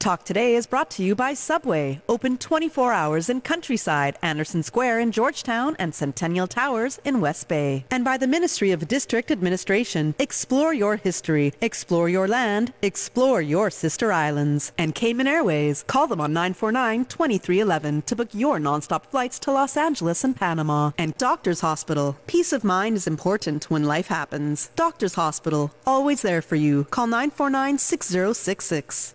Talk Today is brought to you by Subway, open 24 hours in Countryside, Anderson Square in Georgetown, and Centennial Towers in West Bay. And by the Ministry of District Administration. Explore your history, explore your land, explore your sister islands. And Cayman Airways. Call them on 949-2311 to book your nonstop flights to Los Angeles and Panama. And Doctors Hospital. Peace of mind is important when life happens. Doctors Hospital, always there for you. Call 949-6066.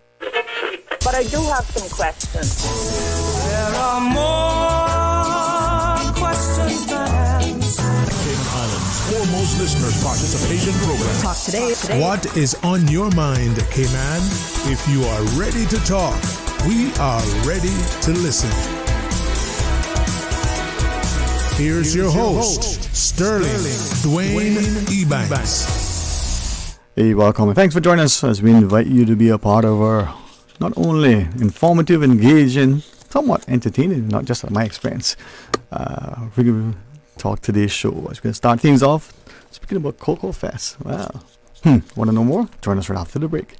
But I do have some questions. There are more questions than answers. Cayman Islands' foremost listeners participation program. Talk Today. What is on your mind, Cayman? If you are ready to talk, we are ready to listen. Here's your host, Sterling Dwayne Ebanks. Hey, welcome and thanks for joining us as we invite you to be a part of our not only informative, engaging, somewhat entertaining, not just my experience. We're going to talk today's show. We're going to start things off speaking about Coco Fest. Well, want to know more? Join us right after the break.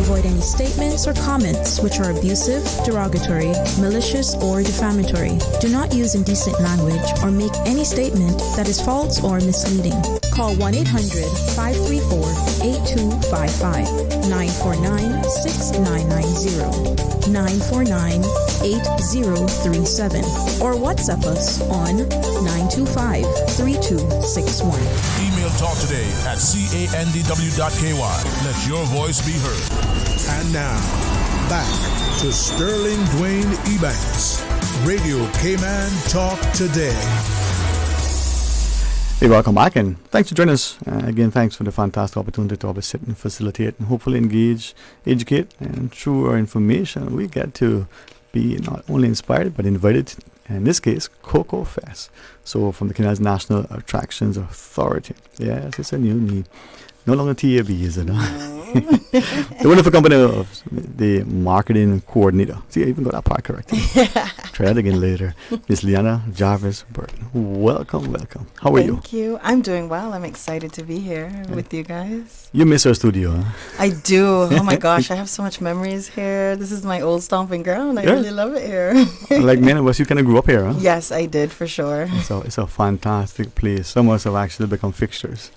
Avoid any statements or comments which are abusive, derogatory, malicious, or defamatory. Do not use indecent language or make any statement that is false or misleading. Call 1-800-534-8255, 949-6990, 949-8037, or WhatsApp us on 925-3261. Email Talk Today at candw.ky. Let your voice be heard. And now, back to Sterling Dwayne Ebanks, Radio Cayman Talk Today. Hey, welcome back and thanks for joining us. Again, thanks for the fantastic opportunity to always sit and facilitate and hopefully engage, educate, and through our information, we get to be not only inspired but invited, in this case, Coco Fest. So from the Canada's National Attractions Authority. Yes, it's a new need. No longer TAB, is it? The wonderful company of the marketing coordinator. See, I even got that part correct. Try that again later. Miss Liana Jarvis Burton. Welcome. How are you? Thank you. I'm doing well. I'm excited to be here with you guys. You miss our studio, huh? I do. Oh my gosh, I have so much memories here. This is my old stomping ground. I really love it here. Like many of us, you kind of grew up here, huh? Yes, I did for sure. So it's a fantastic place. Some of us have actually become fixtures.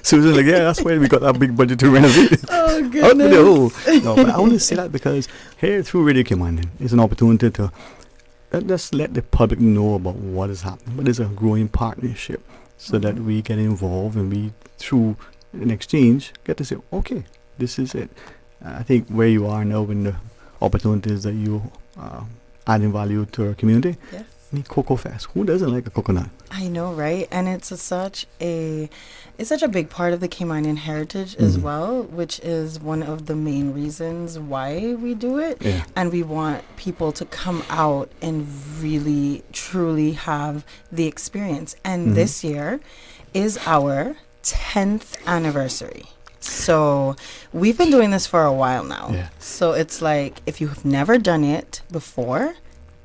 Susan, like, yeah, that's why we got that big budget to renovate. Oh, goodness. No, but I only say that because here through Radio Cayman is an opportunity to just let the public know about what is happening. But it's a growing partnership so that we get involved and we, through an exchange, get to say, okay, this is it. I think where you are now in the opportunities that you adding value to our community. Yes. I mean, Coco Fest. Who doesn't like a coconut? I know, right? And it's such a big part of the Caymanian heritage as well, which is one of the main reasons why we do it. Yeah. And we want people to come out and really, truly have the experience. And this year is our 10th anniversary. So we've been doing this for a while now. Yeah. So it's like, if you have never done it before,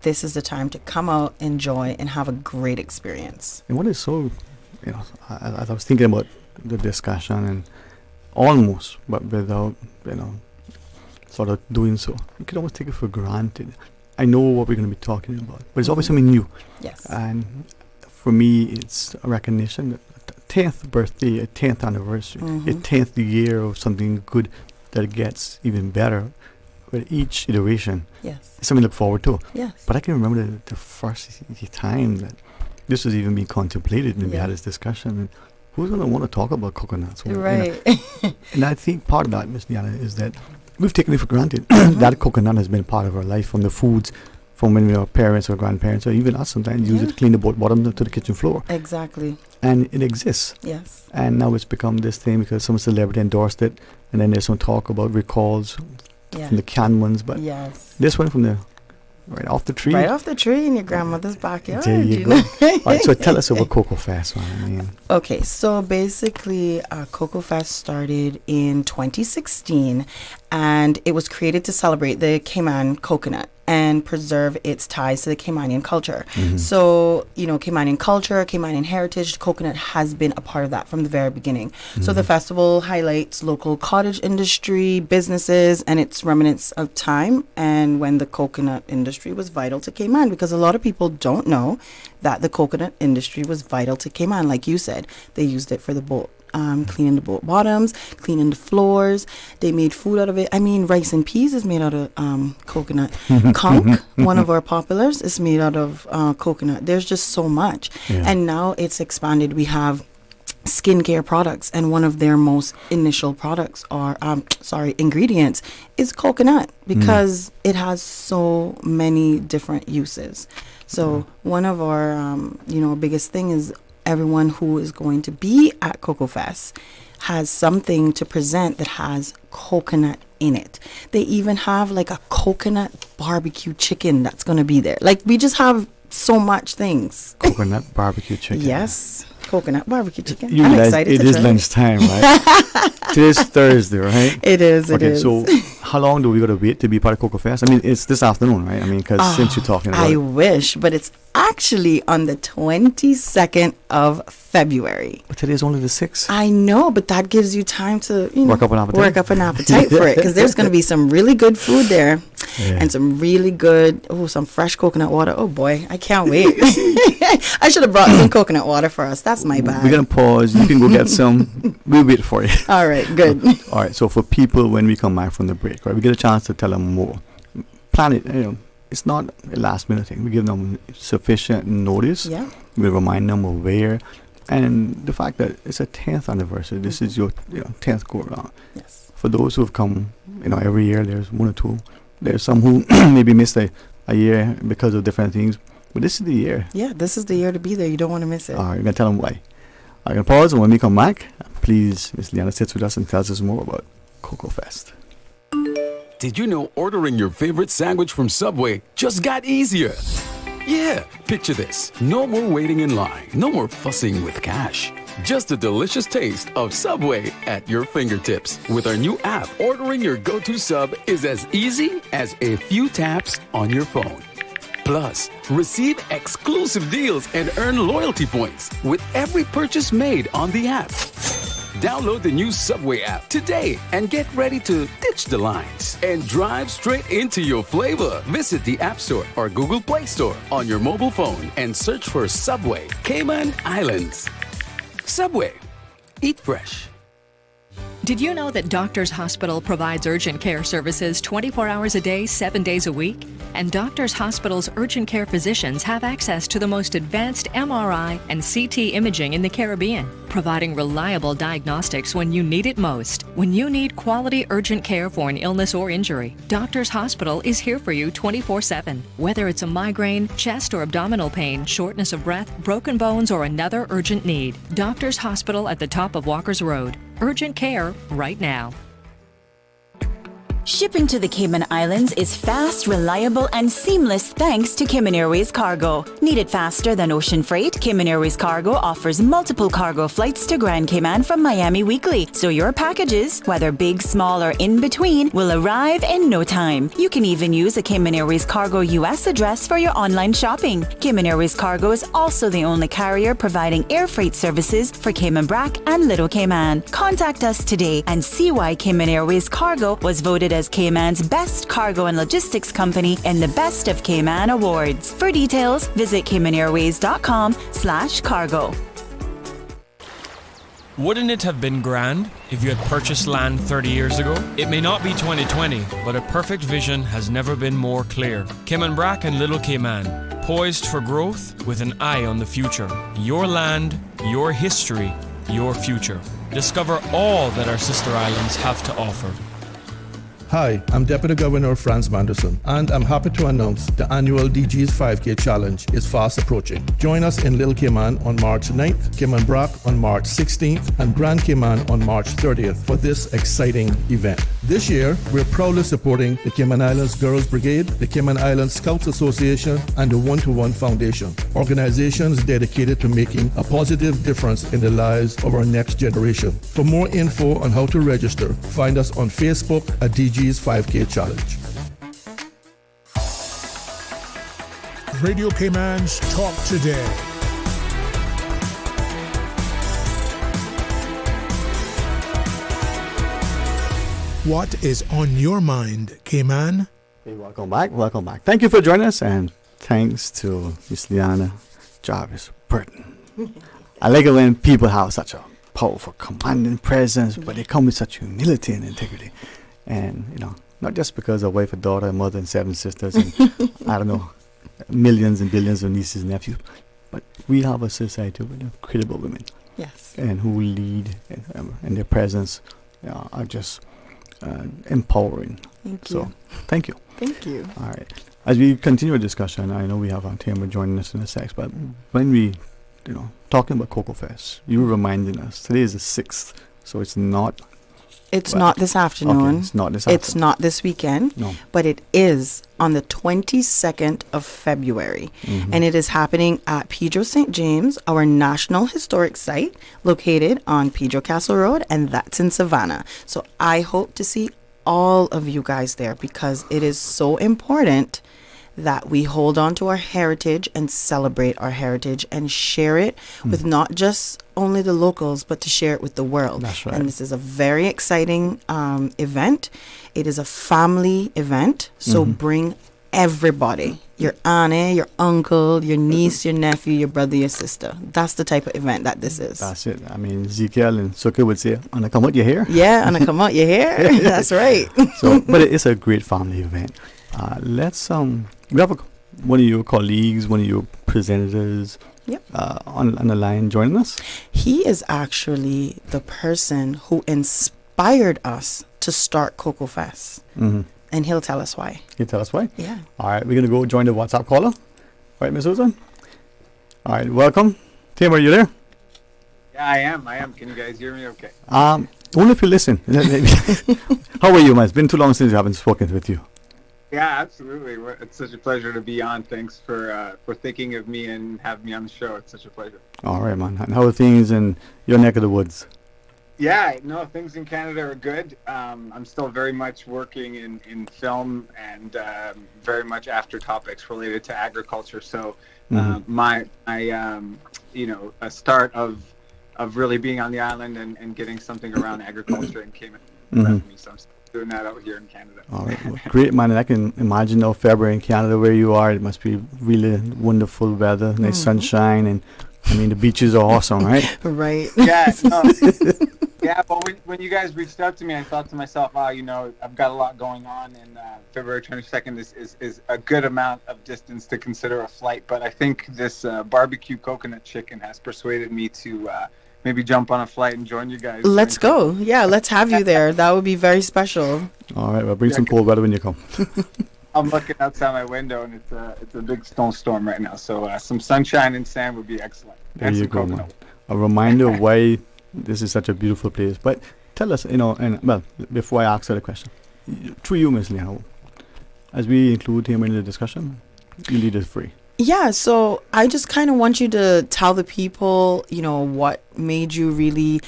this is the time to come out, enjoy, and have a great experience. And what is so, as I was thinking about the discussion and almost, but without, sort of doing so, you can almost take it for granted. I know what we're going to be talking about, but it's always something new. Yes. And for me, it's a recognition that 10th birthday, a 10th anniversary, a 10th year of something good that gets even better. With each iteration, yes, it's something to look forward to. Yes. But I can remember the first time that this was even being contemplated and we had this discussion. And who's going to want to talk about coconuts? Right. And I think part of that, Miss Diana, is that we've taken it for granted. That coconut has been part of our life from the foods, from when our parents or grandparents or even us sometimes use it to clean the bottom to the kitchen floor. Exactly. And it exists. Yes. And now it's become this thing because some celebrity endorsed it. And then there's some talk about recalls. From the canned ones, but this one from the right off the tree. Right off the tree in your grandmother's backyard. There you go. All right, so tell us about Coco Fest, man. Okay, so basically, Coco Fest started in 2016, and it was created to celebrate the Cayman coconut. and preserve its ties to the Caymanian culture. So, Caymanian culture, Caymanian heritage, the coconut has been a part of that from the very beginning. So the festival highlights local cottage industry, businesses, and its remnants of time and when the coconut industry was vital to Cayman, because a lot of people don't know that the coconut industry was vital to Cayman. Like you said, they used it for the boat. Cleaning the boat bottoms, cleaning the floors. They made food out of it. I mean, rice and peas is made out of coconut. Conch, one of our populars, is made out of coconut. There's just so much. Yeah. And now it's expanded. We have skincare products, and one of their most initial products are ingredients is coconut, because it has so many different uses. So one of our biggest thing is everyone who is going to be at Coco Fest has something to present that has coconut in it. They even have like a coconut barbecue chicken that's going to be there. Like, we just have so much things. Coconut barbecue chicken. Yes, coconut barbecue chicken. You I'm realize excited it to is try lunchtime, right? Today's Thursday, right? It is. It Okay, is. so how long do we got to wait to be part of Coco Fest? I mean, it's this afternoon, right? I mean, because since you're talking about I it. wish, but it's actually on the 22nd of February. But today's only the 6th. I know, but that gives you time to Work up an appetite. Work up an appetite for it, because there's going to be some really good food there, and some really good, some fresh coconut water. Oh boy, I can't wait. I should have brought some coconut water for us. That's my bad. We're going to pause. You can go get some. We'll wait for you. All right, good. All right, so for people, when we come back from the break, right, we get a chance to tell them more. Plan it, it's not a last minute thing. We give them sufficient notice. Yeah. We remind them of where. And the fact that it's a 10th anniversary. This is your 10th go around. Yes. For those who have come, every year, there's one or two. There's some who maybe missed a year because of different things. But this is the year. Yeah, this is the year to be there. You don't want to miss it. All right, we're going to tell them why. I'm going to pause, and when we come back, please, Miss Liana sits with us and tells us more about Coco Fest. Did you know ordering your favorite sandwich from Subway just got easier? Yeah, picture this. No more waiting in line. No more fussing with cash. Just a delicious taste of Subway at your fingertips. With our new app, ordering your go-to sub is as easy as a few taps on your phone. Plus, receive exclusive deals and earn loyalty points with every purchase made on the app. Download the new Subway app today and get ready to ditch the lines and drive straight into your flavor. Visit the App Store or Google Play Store on your mobile phone and search for Subway Cayman Islands. Subway. Eat fresh. Did you know that Doctors Hospital provides urgent care services 24 hours a day, 7 days a week? And Doctors Hospital's urgent care physicians have access to the most advanced MRI and CT imaging in the Caribbean, providing reliable diagnostics when you need it most. When you need quality urgent care for an illness or injury, Doctors Hospital is here for you 24/7. Whether it's a migraine, chest or abdominal pain, shortness of breath, broken bones, or another urgent need, Doctors Hospital at the top of Walker's Road. Urgent care right now. Shipping to the Cayman Islands is fast, reliable, and seamless thanks to Cayman Airways Cargo. Need it faster than ocean freight? Cayman Airways Cargo offers multiple cargo flights to Grand Cayman from Miami weekly, so your packages, whether big, small, or in between, will arrive in no time. You can even use a Cayman Airways Cargo US address for your online shopping. Cayman Airways Cargo is also the only carrier providing air freight services for Cayman Brac and Little Cayman. Contact us today and see why Cayman Airways Cargo was voted as Cayman's best cargo and logistics company in the Best of Cayman Awards. For details, visit caymanairways.com/cargo. Wouldn't it have been grand if you had purchased land 30 years ago? It may not be 2020, but a perfect vision has never been more clear. Cayman Brac and Little Cayman, poised for growth with an eye on the future. Your land, your history, your future. Discover all that our sister islands have to offer. Hi, I'm Deputy Governor Franz Manderson, and I'm happy to announce the annual DG's 5K Challenge is fast approaching. Join us in Little Cayman on March 9th, Cayman Brac on March 16th, and Grand Cayman on March 30th for this exciting event. This year, we're proudly supporting the Cayman Islands Girls Brigade, the Cayman Islands Scouts Association, and the 1-to-1 Foundation, organizations dedicated to making a positive difference in the lives of our next generation. For more info on how to register, find us on Facebook at DG's 5K Challenge. Radio Cayman's Talk Today. What is on your mind, Cayman? Hey, welcome back. Thank you for joining us, and thanks to Miss Liana Jarvis Burton. I like it when people have such a powerful, commanding presence, but they come with such humility and integrity. And, you know, not just because a wife, a daughter, a mother, and 7 sisters, and I don't know, millions and billions of nieces and nephews, but we have a society with incredible women. Yes. And who lead, and their presence are just empowering. Thank so, you. thank you. Thank you. All right. As we continue our discussion, I know we have our Tamara joining us in a sec, but when we, talking about Coco Fest, you were reminding us today is the 6th, so it's not. It's not this afternoon. Okay, it's not this afternoon. It's not this weekend. No. But it is on the 22nd of February. Mm-hmm. And it is happening at Pedro St. James, our National Historic Site, located on Pedro Castle Road, and that's in Savannah. So I hope to see all of you guys there, because it is so important that we hold on to our heritage and celebrate our heritage and share it with not just only the locals, but to share it with the world. That's right. And this is a very exciting event. It is a family event, so bring everybody. Your auntie, your uncle, your niece, your nephew, your brother, your sister. That's the type of event that this is. That's it. I mean, Ezekiel and Sukkah would say, "Anna, come out your hair." Yeah, Anna, come out your hair. That's right. So, but it's a great family event. Let's we have one of your colleagues, one of your presenters, on the line joining us. He is actually the person who inspired us to start Coco Fest. Mm-hmm. And he'll tell us why. He'll tell us why? Yeah. All right, we're going to go join the WhatsApp caller. All right, Ms. Susan? All right, welcome. Tim, are you there? Yeah, I am. Can you guys hear me okay? Only if you listen. How are you, man? It's been too long since I haven't spoken with you. Yeah, absolutely. It's such a pleasure to be on. Thanks for thinking of me and having me on the show. It's such a pleasure. All right, man. And how are things in your neck of the woods? Yeah, no, things in Canada are good. I'm still very much working in film and very much after topics related to agriculture. So my a start of really being on the island and getting something around agriculture and came in me. So I'm still doing that out here in Canada. All right, well, great, man. And I can imagine now February in Canada where you are. It must be really wonderful weather, nice sunshine, and I mean the beaches are awesome, right? Right. Yeah. No. Yeah, but when you guys reached out to me, I thought to myself, wow, I've got a lot going on, and February 22nd is a good amount of distance to consider a flight. But I think this barbecue coconut chicken has persuaded me to maybe jump on a flight and join you guys. Let's go. Yeah, let's have you there. That would be very special. All right, well, bring some cold weather when you come. I'm looking outside my window, and it's a big snowstorm right now. So some sunshine and sand would be excellent. There you go, man. A reminder of why this is such a beautiful place. But tell us, before I ask her the question, through you, Ms. Liao, as we include him in the discussion, you lead us free. Yeah, so I just kind of want you to tell the people, what made you really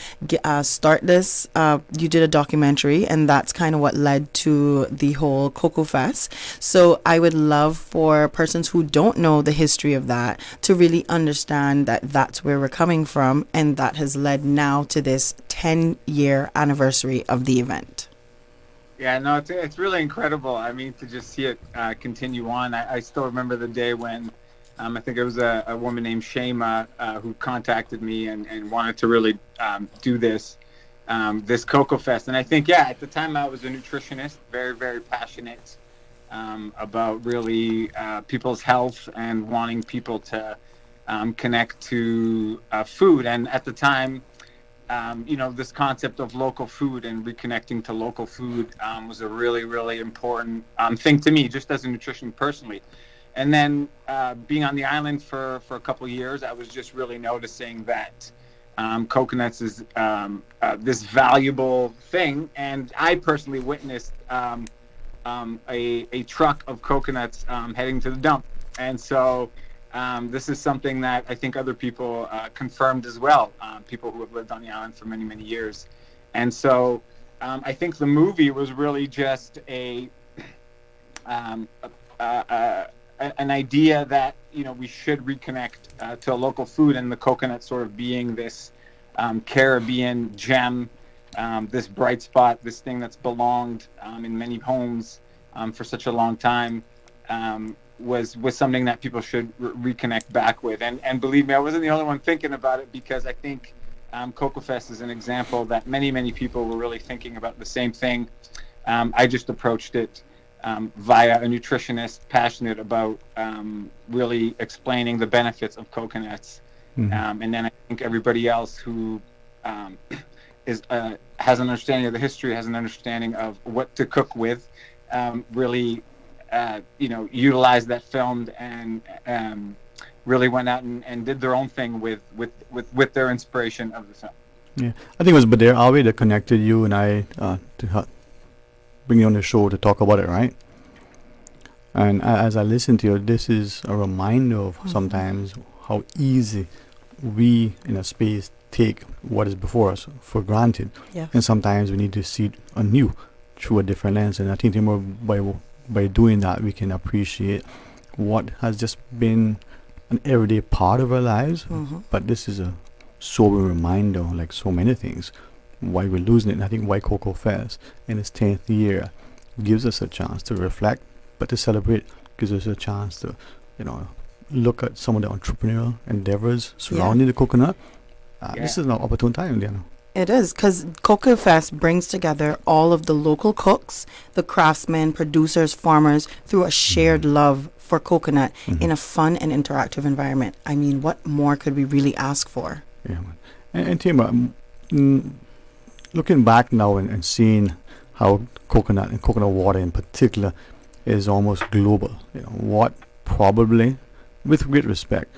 start this. You did a documentary, and that's kind of what led to the whole Coco Fest. So I would love for persons who don't know the history of that to really understand that that's where we're coming from, and that has led now to this 10-year anniversary of the event. Yeah, no, it's really incredible. I mean, to just see it continue on. I still remember the day when I think it was a woman named Shema who contacted me and wanted to really do this Coco Fest. And I think, at the time I was a nutritionist, very, very passionate about really people's health and wanting people to connect to food. And at the time, this concept of local food and reconnecting to local food was a really, really important thing to me, just as a nutritionist personally. And then being on the island for a couple of years, I was just really noticing that coconuts is this valuable thing. And I personally witnessed a truck of coconuts heading to the dump. And so this is something that I think other people confirmed as well, people who have lived on the island for many, many years. And so I think the movie was really just an idea that we should reconnect to a local food, and the coconut sort of being this Caribbean gem, this bright spot, this thing that's belonged in many homes for such a long time, was something that people should reconnect back with. And believe me, I wasn't the only one thinking about it, because I think Coco Fest is an example that many people were really thinking about the same thing. I just approached it via a nutritionist passionate about really explaining the benefits of coconuts. And then I think everybody else who has an understanding of the history, has an understanding of what to cook with, really utilized that film and really went out and did their own thing with their inspiration of the film. Yeah, I think it was Badir Awi that connected you and I to bring you on the show to talk about it, right? And as I listen to you, this is a reminder of sometimes how easy we in a space take what is before us for granted. Yes. And sometimes we need to see it anew through a different lens. And I think by doing that, we can appreciate what has just been an everyday part of our lives. But this is a sobering reminder, like so many things, why we're losing it. And I think why Coco Fest in its 10th year gives us a chance to reflect, but to celebrate gives us a chance to, look at some of the entrepreneurial endeavors surrounding the coconut. This is an opportune time, Diana. It is, because Coco Fest brings together all of the local cooks, the craftsmen, producers, farmers, through a shared love for coconut in a fun and interactive environment. I mean, what more could we really ask for? Yeah, man. And Tima, looking back now and seeing how coconut and coconut water in particular is almost global, what probably, with great respect,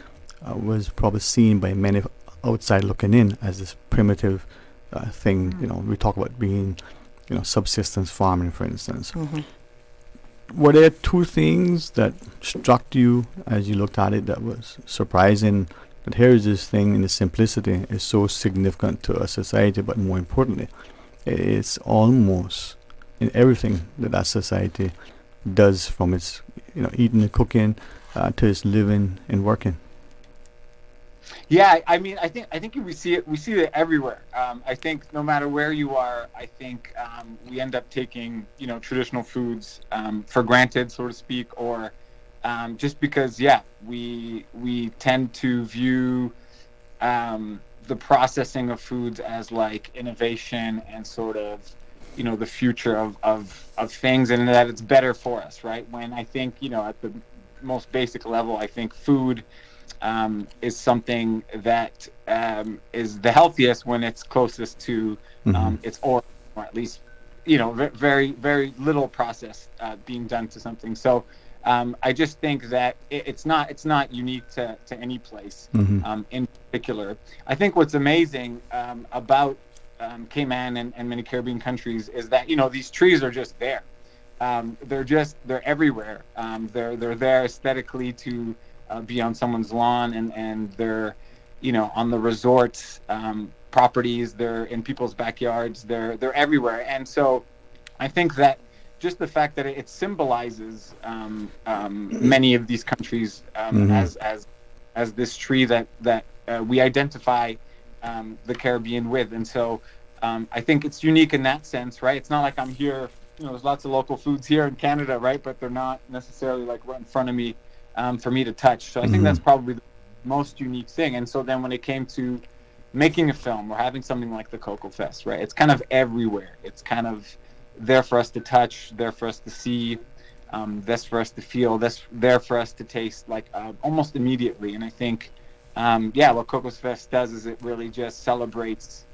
was probably seen by many outside looking in as this primitive thing. We talk about being, subsistence farming, for instance. Were there two things that struck you as you looked at it that was surprising? That here is this thing in its simplicity is so significant to our society, but more importantly, it's almost in everything that society does, from its eating and cooking to its living and working. Yeah, I mean, I think we see it everywhere. I think no matter where you are, I think we end up taking traditional foods for granted, so to speak, or just because we tend to view the processing of foods as like innovation and sort of the future of things, and that it's better for us, right? When I think at the most basic level, I think food is something that is the healthiest when it's closest to its origin, or at least very very little process being done to something. So I just think that it's not unique to any place in particular. I think what's amazing about Cayman and many Caribbean countries is that these trees are just there. They're everywhere. They're there aesthetically to be on someone's lawn, and they're on the resorts properties, they're in people's backyards, they're everywhere. And so I think that just the fact that it symbolizes many of these countries as this tree that we identify the Caribbean with. And so I think it's unique in that sense, right? It's not like I'm here, there's lots of local foods here in Canada, right? But they're not necessarily like right in front of me for me to touch. So I think that's probably the most unique thing. And so then when it came to making a film or having something like the Coco Fest, right? It's kind of everywhere. It's kind of there for us to touch, there for us to see, that's for us to feel, that's there for us to taste, like almost immediately. And I think, what Coco Fest does is it really just celebrates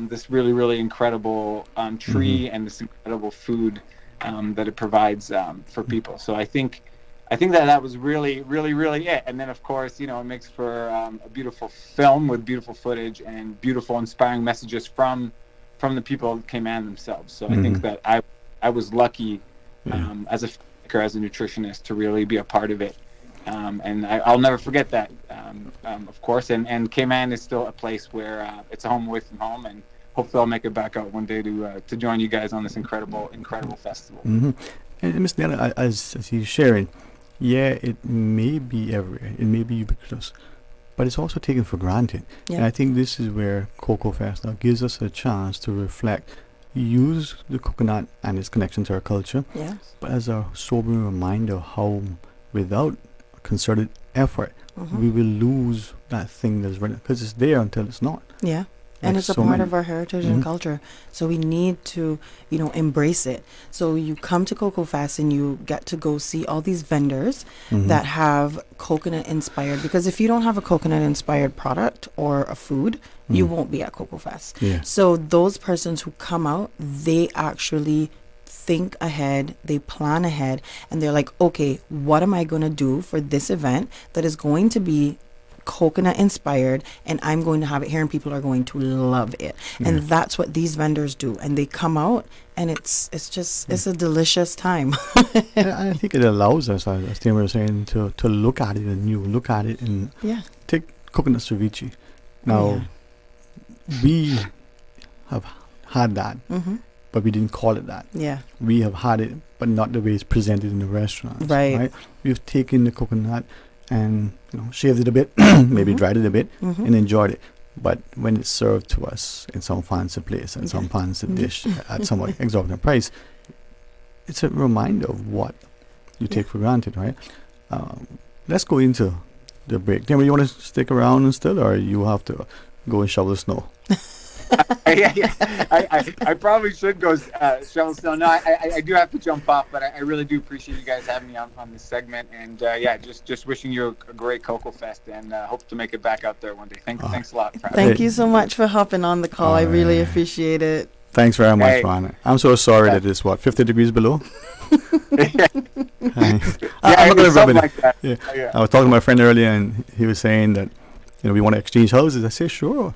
this really, really incredible tree and this incredible food that it provides for people. So I think that was really, really, really it. And then, of course, it makes for a beautiful film with beautiful footage and beautiful, inspiring messages from the people of Cayman themselves. So I think that I was lucky as a filmmaker, as a nutritionist, to really be a part of it. And I'll never forget that, of course. And Cayman is still a place where it's a home away from home. And hopefully I'll make it back out one day to join you guys on this incredible festival. And Ms. Diana, as you're sharing, Yeah, it may be everywhere. It may be ubiquitous, but it's also taken for granted. Yeah. And I think this is where Coco Fest now gives us a chance to reflect, use the coconut and its connection to our culture, Yes. but as a sobering reminder how without concerted effort, Mhm. we will lose that thing that's right, because it's there until it's not. Yeah. And Like it's a so part many. of our heritage Mhm. and culture. So we need to, embrace it. So you come to Coco Fest and you get to go see all these vendors Mhm. that have coconut inspired. Because if you don't have a coconut inspired product or a food, you Mm. won't be at Coco Fest. Yeah. So those persons who come out, they actually think ahead, they plan ahead, and they're like, okay, what am I going to do for this event that is going to be coconut inspired, and I'm going to have it here and people are going to love it. And that's what these vendors do, and they come out and it's a delicious time. And I think it allows us, as Tim was saying, to look at it anew, look at it and Yeah. take coconut ceviche. Now, we have had that, Mhm. but we didn't call it that. Yeah. We have had it, but not the way it's presented in the restaurants. Right. We've taken the coconut and shaved it a bit, maybe dried it a bit, Mhm. and enjoyed it. But when it's served to us in some fancy place and some fancy Mhm. dish at some exorbitant price, it's a reminder of what you take for granted, right? Let's go into the break. Tim, you want to stick around and still, or you have to go and shovel the snow? Yeah. I probably should go shovel snow. No, I do have to jump off, but I really do appreciate you guys having me on this segment. And just wishing you a great Coco Fest, and hope to make it back out there one day. Thanks a lot for having me. Thank you so much for hopping on the call. I really appreciate it. Thanks very much, Hey. Ron. I'm so sorry that it's 50 degrees below. I'm not going to rub it. Like that. Yeah. Yeah. I was talking to my friend earlier, and he was saying that we want to exchange houses. I say sure.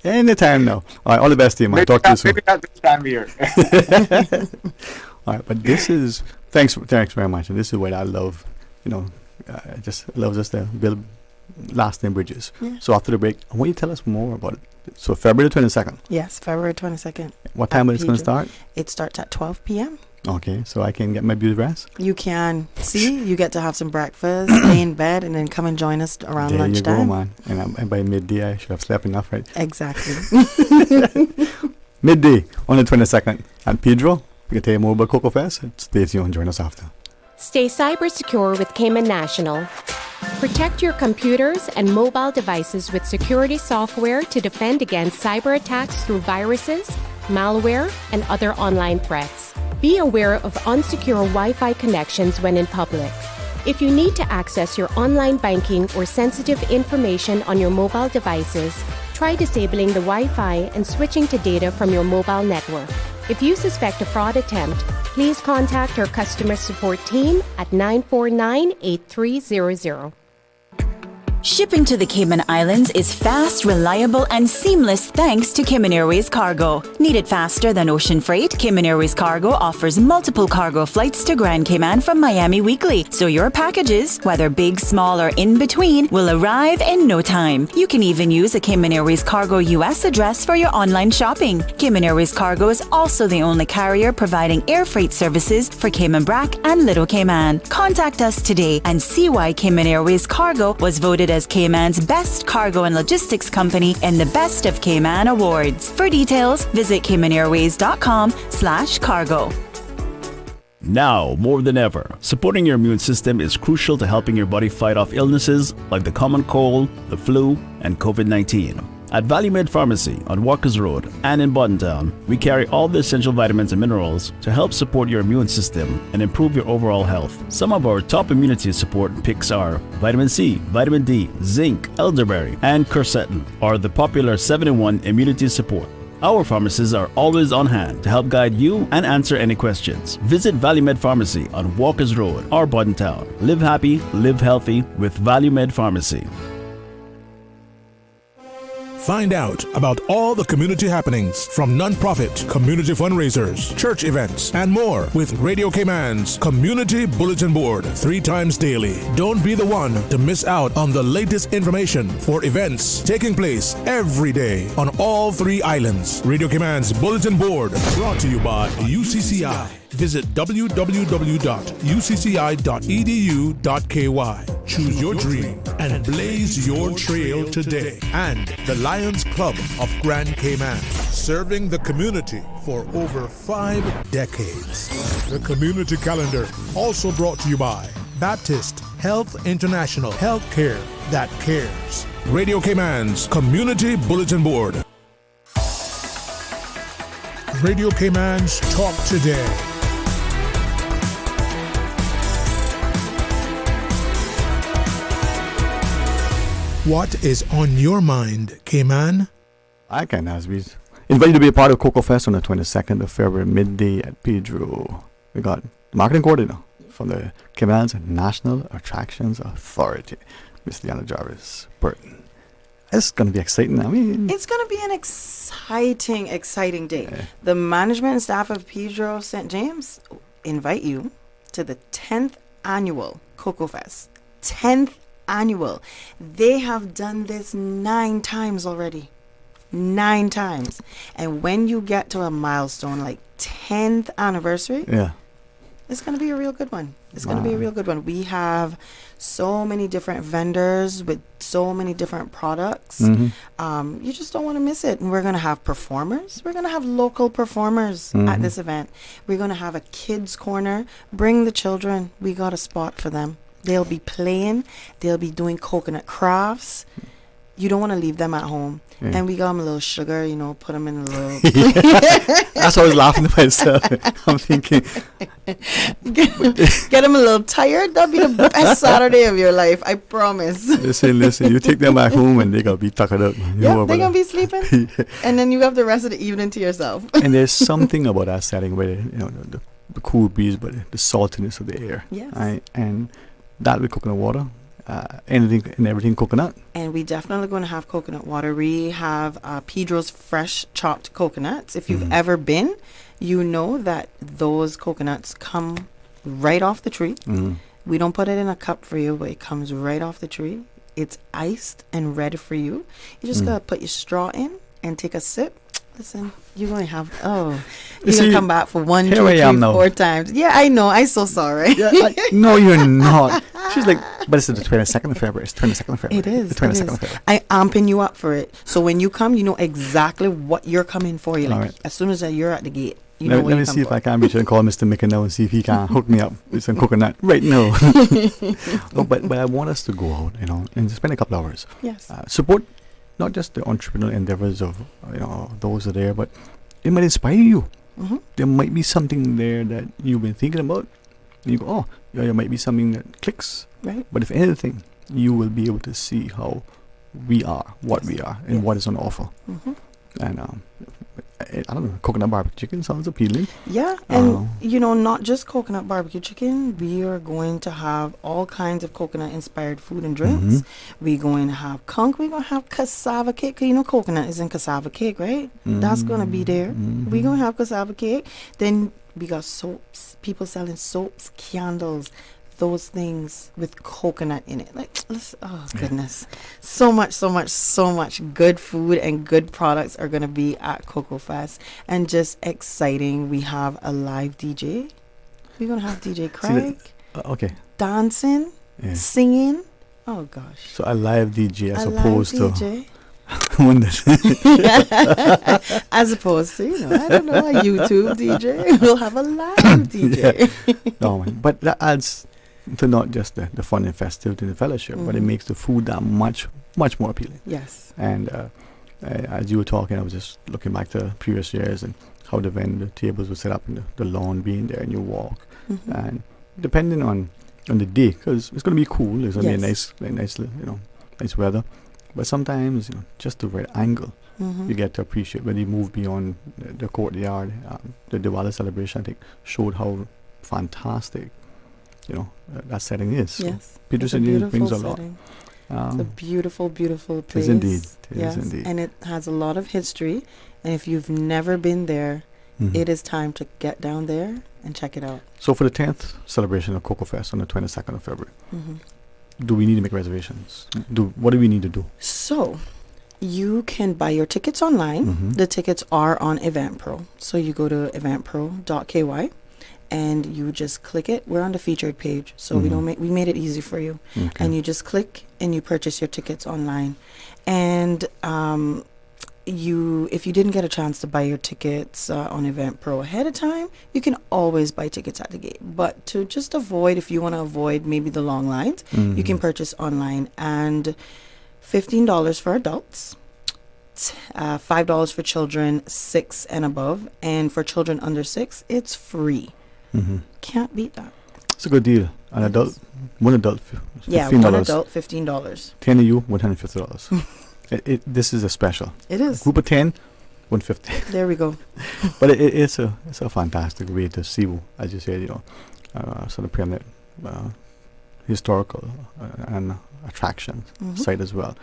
Anytime now. All right, all the best to you, man. Talk to you soon. Maybe not this time of year. All right, but this is thanks very much, and this is what I love. I just love us to build lasting bridges. Yeah. So after the break, I want you to tell us more about it. So February 22nd. Yes, February 22nd. What time is it going to Pedro. start? It starts at 12 p.m. Okay, so I can get my beauty rest. You can you get to have some breakfast, stay in bed, and then come and join us around There lunchtime. you go, man. And by midday, I should have slept enough, right? Exactly. Midday on the 22nd at Pedro. We can tell you more about Coco Fest. Stay tuned and join us after. Stay cyber secure with Cayman National. Protect your computers and mobile devices with security software to defend against cyber attacks through viruses, malware, and other online threats. Be aware of unsecure Wi-Fi connections when in public. If you need to access your online banking or sensitive information on your mobile devices, try disabling the Wi-Fi and switching to data from your mobile network. If you suspect a fraud attempt, please contact our customer support team at 949-8300. Shipping to the Cayman Islands is fast, reliable, and seamless thanks to Cayman Airways Cargo. Need it faster than ocean freight? Cayman Airways Cargo offers multiple cargo flights to Grand Cayman from Miami weekly, so your packages, whether big, small, or in between, will arrive in no time. You can even use a Cayman Airways Cargo US address for your online shopping. Cayman Airways Cargo is also the only carrier providing air freight services for Cayman Brac and Little Cayman. Contact us today and see why Cayman Airways Cargo was voted as Cayman's best cargo and logistics company in the Best of Cayman Awards. For details, visit CaymanAirways.com/cargo. Now, more than ever, supporting your immune system is crucial to helping your body fight off illnesses like the common cold, the flu, and COVID-19. At Valley Med Pharmacy on Walkers Road and in Buttontown, we carry all the essential vitamins and minerals to help support your immune system and improve your overall health. Some of our top immunity support picks are vitamin C, vitamin D, zinc, elderberry, and quercetin, or the popular 7-in-1 immunity support. Our pharmacists are always on hand to help guide you and answer any questions. Visit Valley Med Pharmacy on Walkers Road or Buttontown. Live happy, live healthy with Valley Med Pharmacy. Find out about all the community happenings from non-profit, community fundraisers, church events, and more with Radio Cayman's Community Bulletin Board 3 times daily. Don't be the one to miss out on the latest information for events taking place every day on all 3 islands. Radio Cayman's Bulletin Board, brought to you by UCCI. Visit www.ucci.edu.ky. Choose your dream and blaze your trail today. And the Lions Club of Grand Cayman, serving the community for over 5 decades. The community calendar, also brought to you by Baptist Health International, healthcare that cares. Radio Cayman's Community Bulletin Board. Radio Cayman's Talk Today. What is on your mind, Cayman? I can, as we invite you to be a part of Coco Fest on the 22nd of February, midday at Pedro. We got the marketing coordinator from the Cayman's National Attractions Authority, Miss Liana Jarvis Burton. It's going to be exciting. I mean, it's going to be an exciting day. Yeah. The management and staff of Pedro St. James invite you to the 10th annual Coco Fest. 10th annual. They have done this 9 times already. 9 times. And when you get to a milestone like 10th anniversary, it's going to be a real good one. It's going to be a real good one. We have so many different vendors with so many different products. You just don't want to miss it. And we're going to have performers. We're going to have local performers at this event. We're going to have a kids corner. Bring the children. We got a spot for them. They'll be playing. They'll be doing coconut crafts. You don't want to leave them at home. And we got them a little sugar, put them in a little... That's why I was laughing to myself. I'm thinking... Get them a little tired. That'll be the best Saturday of your life. I promise. Listen. You take them back home and they're going to be tuckered up. Yeah, they're going to be sleeping. And then you have the rest of the evening to yourself. And there's something about that setting where, the cool breeze, but the saltiness of the air. Yes. Right? And that with coconut water. Anything and everything coconut. And we definitely going to have coconut water. We have Pedro's fresh chopped coconuts. If you've ever been, you know that those coconuts come right off the tree. We don't put it in a cup for you, but it comes right off the tree. It's iced and ready for you. You just got to put your straw in and take a sip. Listen, you're going to have, you're going to come back for 1, 2, 3, 4 times. Yeah, I know. I'm so sorry. No, you're not. She's like, but it's the 22nd of February. It's 22nd of February. It is. The 22nd of February. I'm amping you up for it. So when you come, you know exactly what you're coming for. You're like, as soon as you're at the gate, you know what Let me see if I can reach out and call Mr. Mickey now and see if he can hook me up with some coconut right now. But I want us to go out, and spend a couple hours. Yes. Support not just the entrepreneurial endeavors of those that are there, but it might inspire you. There might be something there that you've been thinking about. And you go, there might be something that clicks. Right. But if anything, you will be able to see how we are, what we are, and what is on offer. And I don't know, coconut barbecue chicken sounds appealing. Yeah, and not just coconut barbecue chicken. We are going to have all kinds of coconut-inspired food and drinks. We're going to have conch. We're going to have cassava cake. 'Cause coconut is in cassava cake, right? That's going to be there. We're going to have cassava cake. Then we got soaps. People selling soaps, candles, those things with coconut in it. Goodness. So much good food and good products are going to be at Coco Fest. And just exciting. We have a live DJ. We're going to have DJ Craig. Dancing, singing. Oh, gosh. So a live DJ as opposed to... as opposed to, I don't know, a YouTube DJ. We'll have a live DJ. No, but that adds to not just the fun and festivity and the fellowship, but it makes the food that much more appealing. Yes. And as you were talking, I was just looking back to previous years and how the tables were set up and the lawn being there and you walk. And depending on the day, because it's going to be cool, it's going to be nice weather. But sometimes, just the right angle, you get to appreciate when you move beyond the courtyard. The Diwali celebration, I think, showed how fantastic, that setting is. Yes. So Pedro St. James brings a lot. It's a beautiful, beautiful place. It is indeed. Yes, and it has a lot of history. And if you've never been there, it is time to get down there and check it out. So for the 10th celebration of Coco Fest on the 22nd of February, do we need to make reservations? What do we need to do? So, you can buy your tickets online. The tickets are on Eventpro. So you go to eventpro.ky and you just click it. We're on the featured page, so we made it easy for you. Okay. And you just click and you purchase your tickets online. And if you didn't get a chance to buy your tickets on Eventpro ahead of time, you can always buy tickets at the gate. But to just avoid, if you want to avoid maybe the long lines, you can purchase online. And $15 for adults, $5 for children 6 and above, and for children under 6, it's free. Can't beat that. It's a good deal. An adult, one adult, Yeah, $15. one adult, $15. 10 of you, $150. This is a special. It is. Group of 10, $150. There we go. But it's a fantastic way to see, as you said, sort of pyramid, historical and attraction site as well.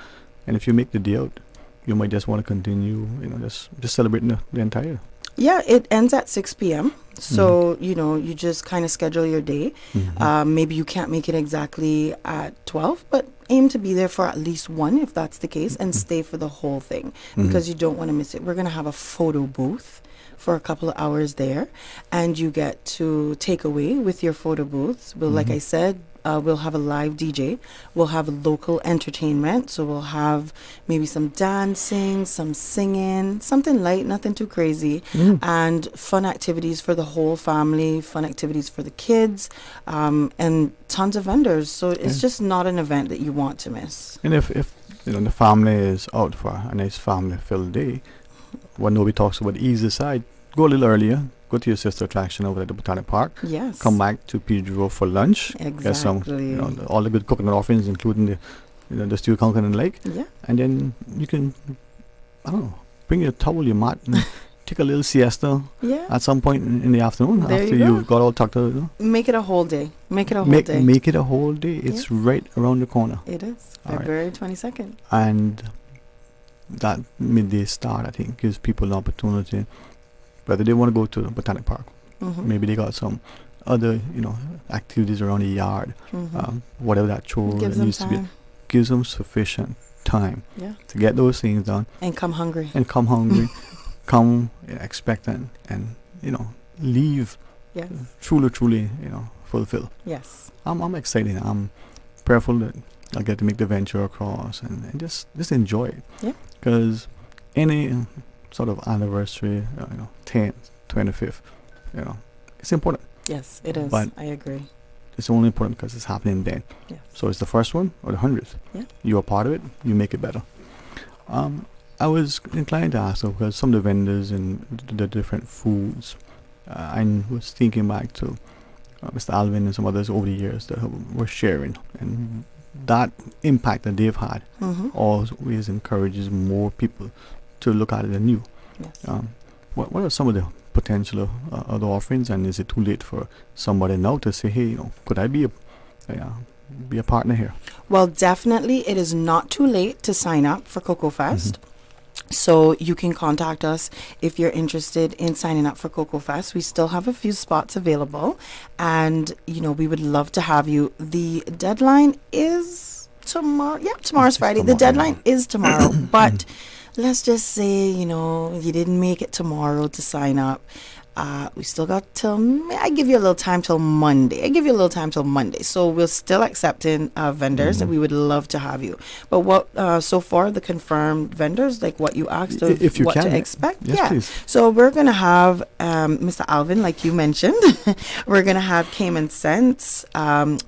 And if you make the day out, you might just want to continue, just celebrating the entire. Yeah, it ends at 6 p.m. So, you just kind of schedule your day. Maybe you can't make it exactly at 12, but aim to be there for at least 1 if that's the case, and stay for the whole thing because you don't want to miss it. We're going to have a photo booth for a couple of hours there, and you get to take away with your photo booths. Well, like I said, we'll have a live DJ. We'll have local entertainment. So we'll have maybe some dancing, some singing, something light, nothing too crazy, and fun activities for the whole family, fun activities for the kids, and tons of vendors. So it's just not an event that you want to miss. And if the family is out for a nice family-filled day, when nobody talks about the easy side, go a little earlier. Go to your sister attraction over at the Botanic Park. Yes. Come back to Pedro for lunch. Exactly. Get some, all the good coconut offerings, including the stew conker and lake. Yeah. And then you can, bring your towel, your mat, and take a little siesta. Yeah. At some point in the afternoon There after you you've got all tucked out. Make it a whole day. Make it a whole day. Make it a whole day. It's right around the corner. It is. All February 22nd. And that midday start, I think, gives people an opportunity. Whether they want to go to the Botanic Park, maybe they got some other, activities around the yard, whatever that chore Gives needs them to be, gives them sufficient time to get those things done. And come hungry. Come expectant, and leave truly, fulfilled. Yes. I'm excited. I'm prayerful that I'll get to make the venture across and just enjoy it. Yeah. Because any sort of anniversary, 10th, 25th, it's important. Yes, it is. But I agree. it's only important because it's happening then. Yes. So it's the first one or the 100th. Yeah. You're a part of it, you make it better. I was inclined to ask, because some of the vendors and the different foods, I was thinking back to Mr. Alvin and some others over the years that were sharing, and that impact that they've had always encourages more people to look at it anew. Yes. What are some of the potential other offerings, and is it too late for somebody now to say, hey, could I be a partner here? Well, definitely it is not too late to sign up for Coco Fest. So you can contact us if you're interested in signing up for Coco Fest. We still have a few spots available, and we would love to have you. The deadline is tomorrow. Yeah, tomorrow's Friday. The deadline is tomorrow, but let's just say, you didn't make it tomorrow to sign up. We still got I give you a little time till Monday. So we're still accepting vendors, and we would love to have you. But what, so far, the confirmed vendors, like what you asked of if you what can, to expect? yes, please. So we're going to have Mr. Alvin, like you mentioned. We're going to have Cayman Sense.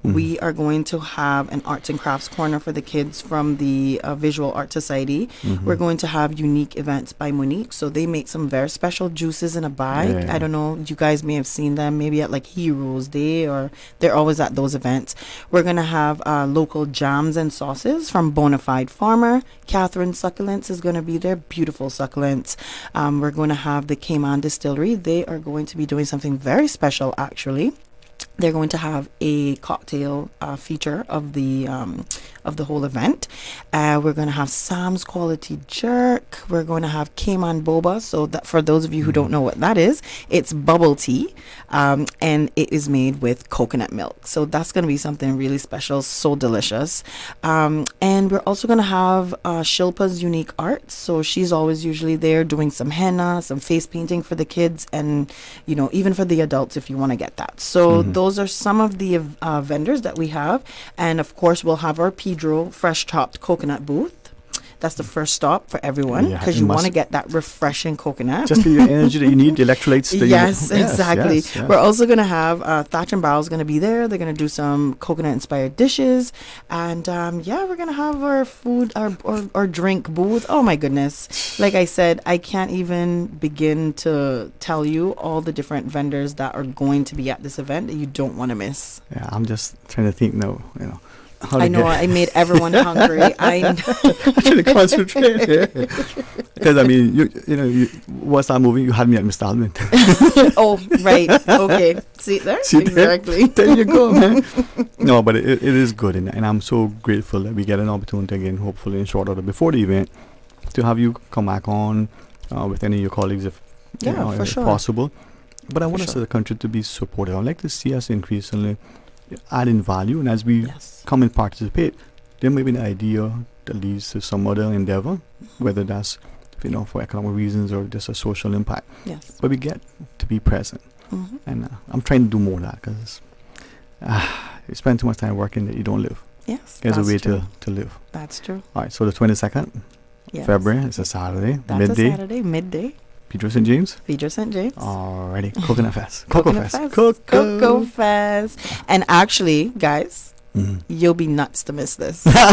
We are going to have an arts and crafts corner for the kids from the Visual Art Society. We're going to have unique events by Monique. So they make some very special juices in a bag. Yeah. I don't know, you guys may have seen them maybe at like Heroes Day, or they're always at those events. We're going to have local jams and sauces from Bonafide Farmer. Catherine Succulents is going to be there, beautiful succulents. We're going to have the Cayman Distillery. They are going to be doing something very special, actually. They're going to have a cocktail feature of the whole event. We're going to have Sam's Quality Jerk. We're going to have Cayman Boba. So that, for those of you who don't know what that is, it's bubble tea, and it is made with coconut milk. So that's going to be something really special, so delicious. And we're also going to have Shilpa's Unique Art. So she's always usually there doing some henna, some face painting for the kids, and even for the adults if you want to get that. So those are some of the vendors that we have. And of course, we'll have our Pedro fresh chopped coconut booth. That's the first stop for everyone, because you want to get that refreshing coconut. Just the energy that you need, the electrolytes. That Yes, you need. exactly. Yes. We're also going to have Thatch and Barrel's going to be there. They're going to do some coconut-inspired dishes. And we're going to have our food, our drink booth. Oh, my goodness. Like I said, I can't even begin to tell you all the different vendors that are going to be at this event that you don't want to miss. Yeah, I'm just trying to think now, I know, I made everyone hungry. I should concentrate. Because you once that movie, you had me at Mr. Alvin. Oh, right. Okay. See there? Exactly. There you go, man. No, but it is good, and I'm so grateful that we get an opportunity again, hopefully in short order before the event, to have you come back on with any of your colleagues if possible. But I want us as a country to be supportive. I'd like to see us increasingly add in value, and as we come and participate, there may be an idea that leads to some other endeavor, whether that's for economic reasons or just a social impact. Yes. But we get to be present, and I'm trying to do more of that, because you spend too much time working that you don't live. Yes, there's a way to live. That's true. All right, so the 22nd February, it's a Saturday. That's a Saturday, midday. Pedro St. James? Pedro St. James. Alrighty. Coconut Fest. Coco Fest. And actually, guys, you'll be nuts to miss this. I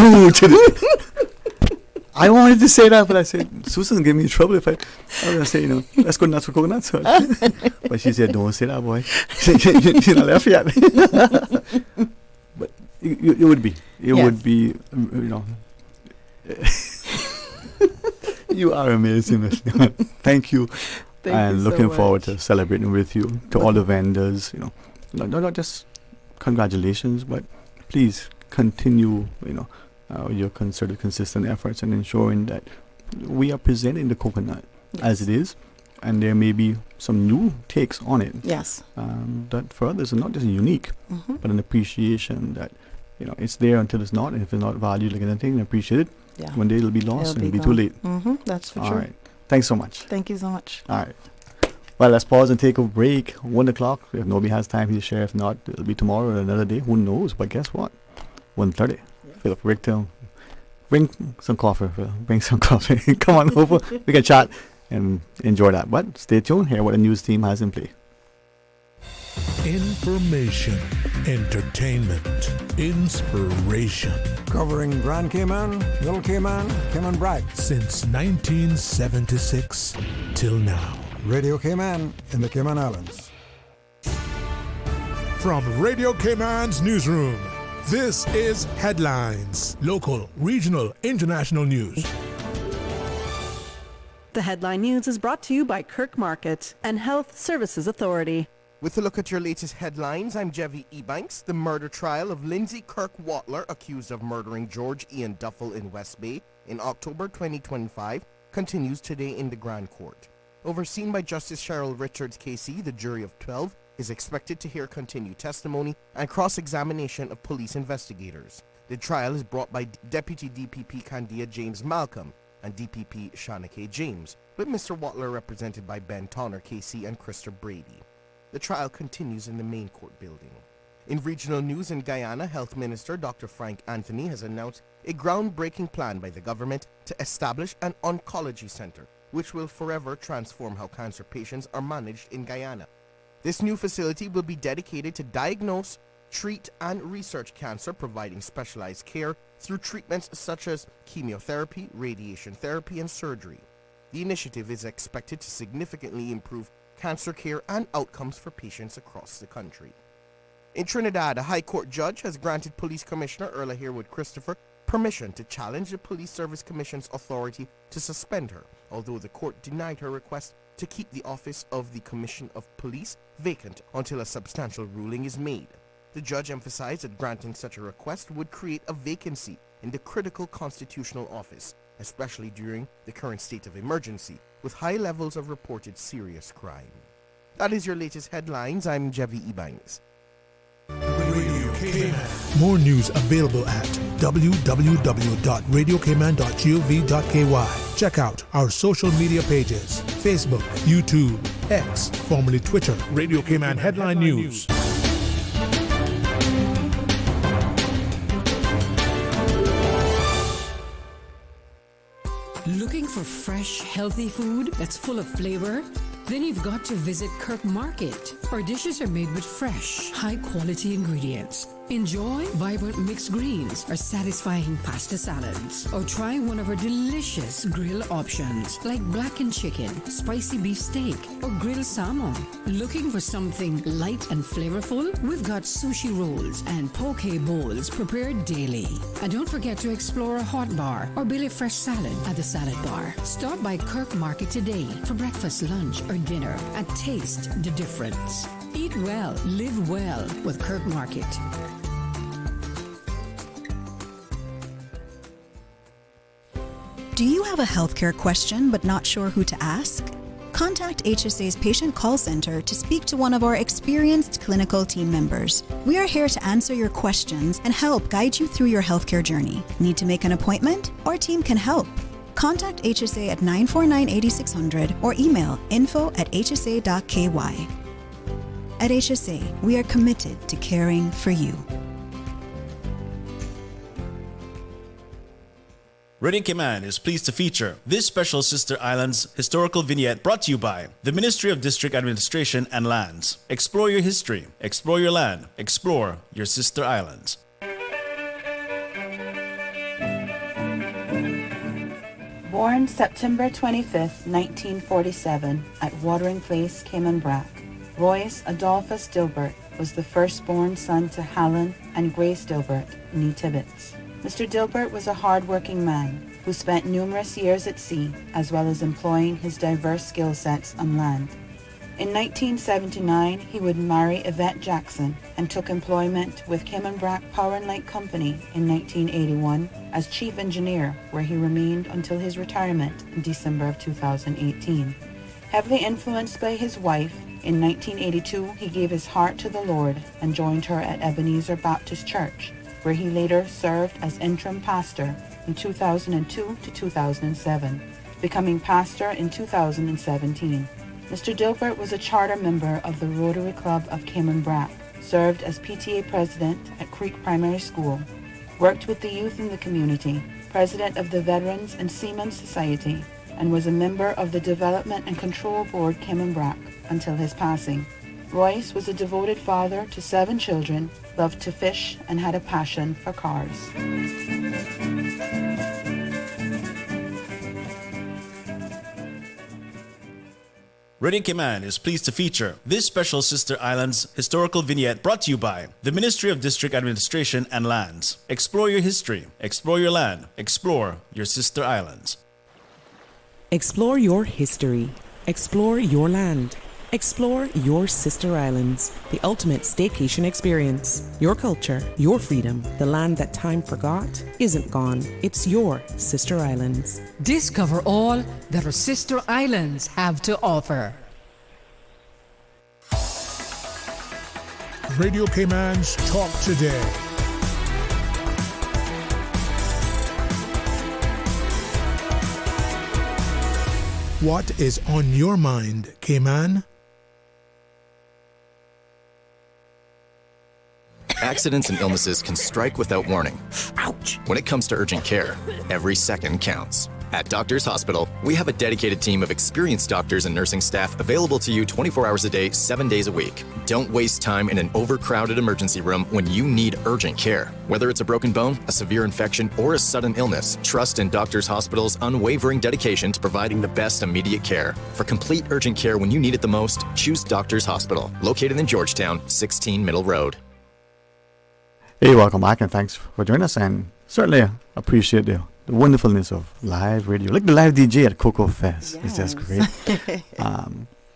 wanted to say that, but I said, Susan gave me trouble if I was going to say, let's go nuts for coconuts. But she said, don't say that, boy. She's not left yet. But it would be. It would be, You are amazing, Miss. Thank you. Thank you looking so forward much. to celebrating with you, to all the vendors, not just congratulations, but please continue, your concerted, consistent efforts in ensuring that we are presenting the coconut as it is, and there may be some new takes on it. Yes. That for others is not just unique, but an appreciation that, it's there until it's not, and if it's not valued like anything and appreciated, one day it'll be lost and it'll be too late. That's for All sure. right. Thanks so much. Thank you so much. All right. Well, let's pause and take a break. 1 o'clock. If nobody has time, he'll share. If not, it'll be tomorrow or another day. Who knows? But guess what? 1:30. Philipp Richter. Bring some coffee, Phil. Bring some coffee. Come on over. We can chat and enjoy that. But stay tuned. Hear what the news team has in play. Information, entertainment, inspiration. Covering Grand Cayman, Little Cayman, Cayman Brac. Since 1976 till now. Radio Cayman in the Cayman Islands. From Radio Cayman's newsroom, this is Headlines. Local, regional, international news. The Headline News is brought to you by Kirk Market and Health Services Authority. With a look at your latest headlines, I'm Dwayne Ebanks. The murder trial of Lindsay Kirk Watler, accused of murdering George Ian Duffel in West Bay in October 2025, continues today in the Grand Court. Overseen by Justice Cheryl Richards KC, the jury of 12 is expected to hear continued testimony and cross-examination of police investigators. The trial is brought by Deputy DPP Candia James Malcolm and DPP Shana K. James, with Mr. Watler represented by Ben Tonner KC and Christopher Brady. The trial continues in the main court building. In regional news in Guyana, Health Minister Dr. Frank Anthony has announced a groundbreaking plan by the government to establish an oncology center, which will forever transform how cancer patients are managed in Guyana. This new facility will be dedicated to diagnose, treat, and research cancer, providing specialized care through treatments such as chemotherapy, radiation therapy, and surgery. The initiative is expected to significantly improve cancer care and outcomes for patients across the country. In Trinidad, a High Court judge has granted Police Commissioner Erla Herwood Christopher permission to challenge the Police Service Commission's authority to suspend her, although the court denied her request to keep the office of the Commission of Police vacant until a substantial ruling is made. The judge emphasized that granting such a request would create a vacancy in the critical constitutional office, especially during the current state of emergency, with high levels of reported serious crime. That is your latest headlines. I'm Jevi Ebanks. Radio Cayman. More news available at www.radiocayman.gov.ky. Check out our social media pages: Facebook, YouTube, X, formerly Twitter. Radio Cayman Headline News. Looking for fresh, healthy food that's full of flavor? Then you've got to visit Kirk Market. Our dishes are made with fresh, high-quality ingredients. Enjoy vibrant mixed greens or satisfying pasta salads. Or try one of our delicious grill options like blackened chicken, spicy beef steak, or grilled salmon. Looking for something light and flavorful? We've got sushi rolls and poke bowls prepared daily. And don't forget to explore a hot bar or Billy Fresh salad at the salad bar. Stop by Kirk Market today for breakfast, lunch, or dinner and taste the difference. Eat well, live well with Kirk Market. Do you have a healthcare question but not sure who to ask? Contact HSA's Patient Call Center to speak to one of our experienced clinical team members. We are here to answer your questions and help guide you through your healthcare journey. Need to make an appointment? Our team can help. Contact HSA at 949-8600 or email info@hsa.ky. At HSA, we are committed to caring for you. Radio Cayman is pleased to feature this special Sister Islands historical vignette brought to you by the Ministry of District Administration and Lands. Explore your history, explore your land, explore your Sister Islands. Born September 25th, 1947, at Watering Place, Cayman Brac, Royce Adolphus Dilbert was the firstborn son to Helen and Grace Dilbert, née Tibbets. Mr. Dilbert was a hard-working man who spent numerous years at sea, as well as employing his diverse skill sets on land. In 1979, he would marry Yvette Jackson and took employment with Cayman Brac Power and Light Company in 1981 as chief engineer, where he remained until his retirement in December of 2018. Heavily influenced by his wife, in 1982 he gave his heart to the Lord and joined her at Ebenezer Baptist Church, where he later served as interim pastor in 2002 to 2007, becoming pastor in 2017. Mr. Dilbert was a charter member of the Rotary Club of Cayman Brac, served as PTA president at Creek Primary School, worked with the youth in the community, president of the Veterans and Seamen Society, and was a member of the Development and Control Board Cayman Brac until his passing. Royce was a devoted father to 7 children, loved to fish, and had a passion for cars. Radio Cayman is pleased to feature this special Sister Islands historical vignette brought to you by the Ministry of District Administration and Lands. Explore your history, explore your land, explore your Sister Islands. Explore your history, explore your land, explore your Sister Islands, the ultimate staycation experience. Your culture, your freedom, the land that time forgot isn't gone. It's your Sister Islands. Discover all that our Sister Islands have to offer. Radio Cayman's Talk Today. What is on your mind, Cayman? Accidents and illnesses can strike without warning. Ouch! When it comes to urgent care, every second counts. At Doctors Hospital, we have a dedicated team of experienced doctors and nursing staff available to you 24 hours a day, 7 days a week. Don't waste time in an overcrowded emergency room when you need urgent care. Whether it's a broken bone, a severe infection, or a sudden illness, trust in Doctors Hospital's unwavering dedication to providing the best immediate care. For complete urgent care when you need it the most, choose Doctors Hospital, located in Georgetown, 16 Middle Road. Hey, welcome back and thanks for joining us, and certainly appreciate the the wonderfulness of live radio, like the live DJ at Coco Fest. It's just great.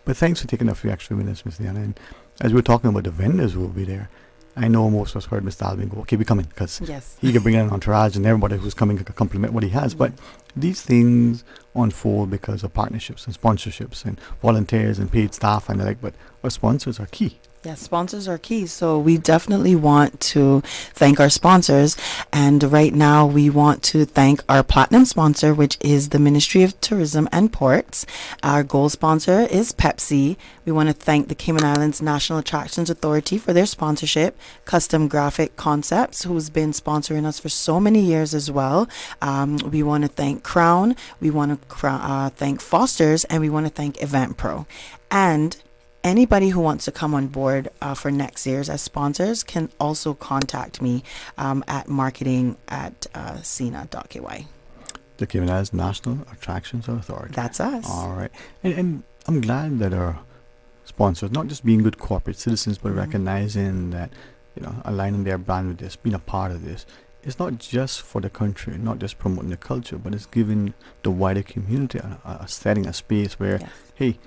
But thanks for taking a few extra minutes, Miss Liana. And as we're talking about the vendors who will be there, I know most of us heard Mr. Alvin go, okay, we're coming, because he can bring in an entourage and everybody who's coming can compliment what he has. But these things unfold because of partnerships and sponsorships and volunteers and paid staff and the like. But our sponsors are key. Yes, sponsors are key. So we definitely want to thank our sponsors. And right now we want to thank our platinum sponsor, which is the Ministry of Tourism and Ports. Our gold sponsor is Pepsi. We want to thank the Cayman Islands National Attractions Authority for their sponsorship. Custom Graphic Concepts, who's been sponsoring us for so many years as well. We want to thank Crown. We want to thank Foster's. And we want to thank Eventpro. And anybody who wants to come on board for next year's as sponsors can also contact me at marketing@cena.ky. The Cayman Islands National Attractions Authority. That's us. All right. And I'm glad that our sponsors, not just being good corporate citizens, but recognizing that, aligning their brand with this, being a part of this. It's not just for the country, not just promoting the culture, but it's giving the wider community a setting, a space where, hey,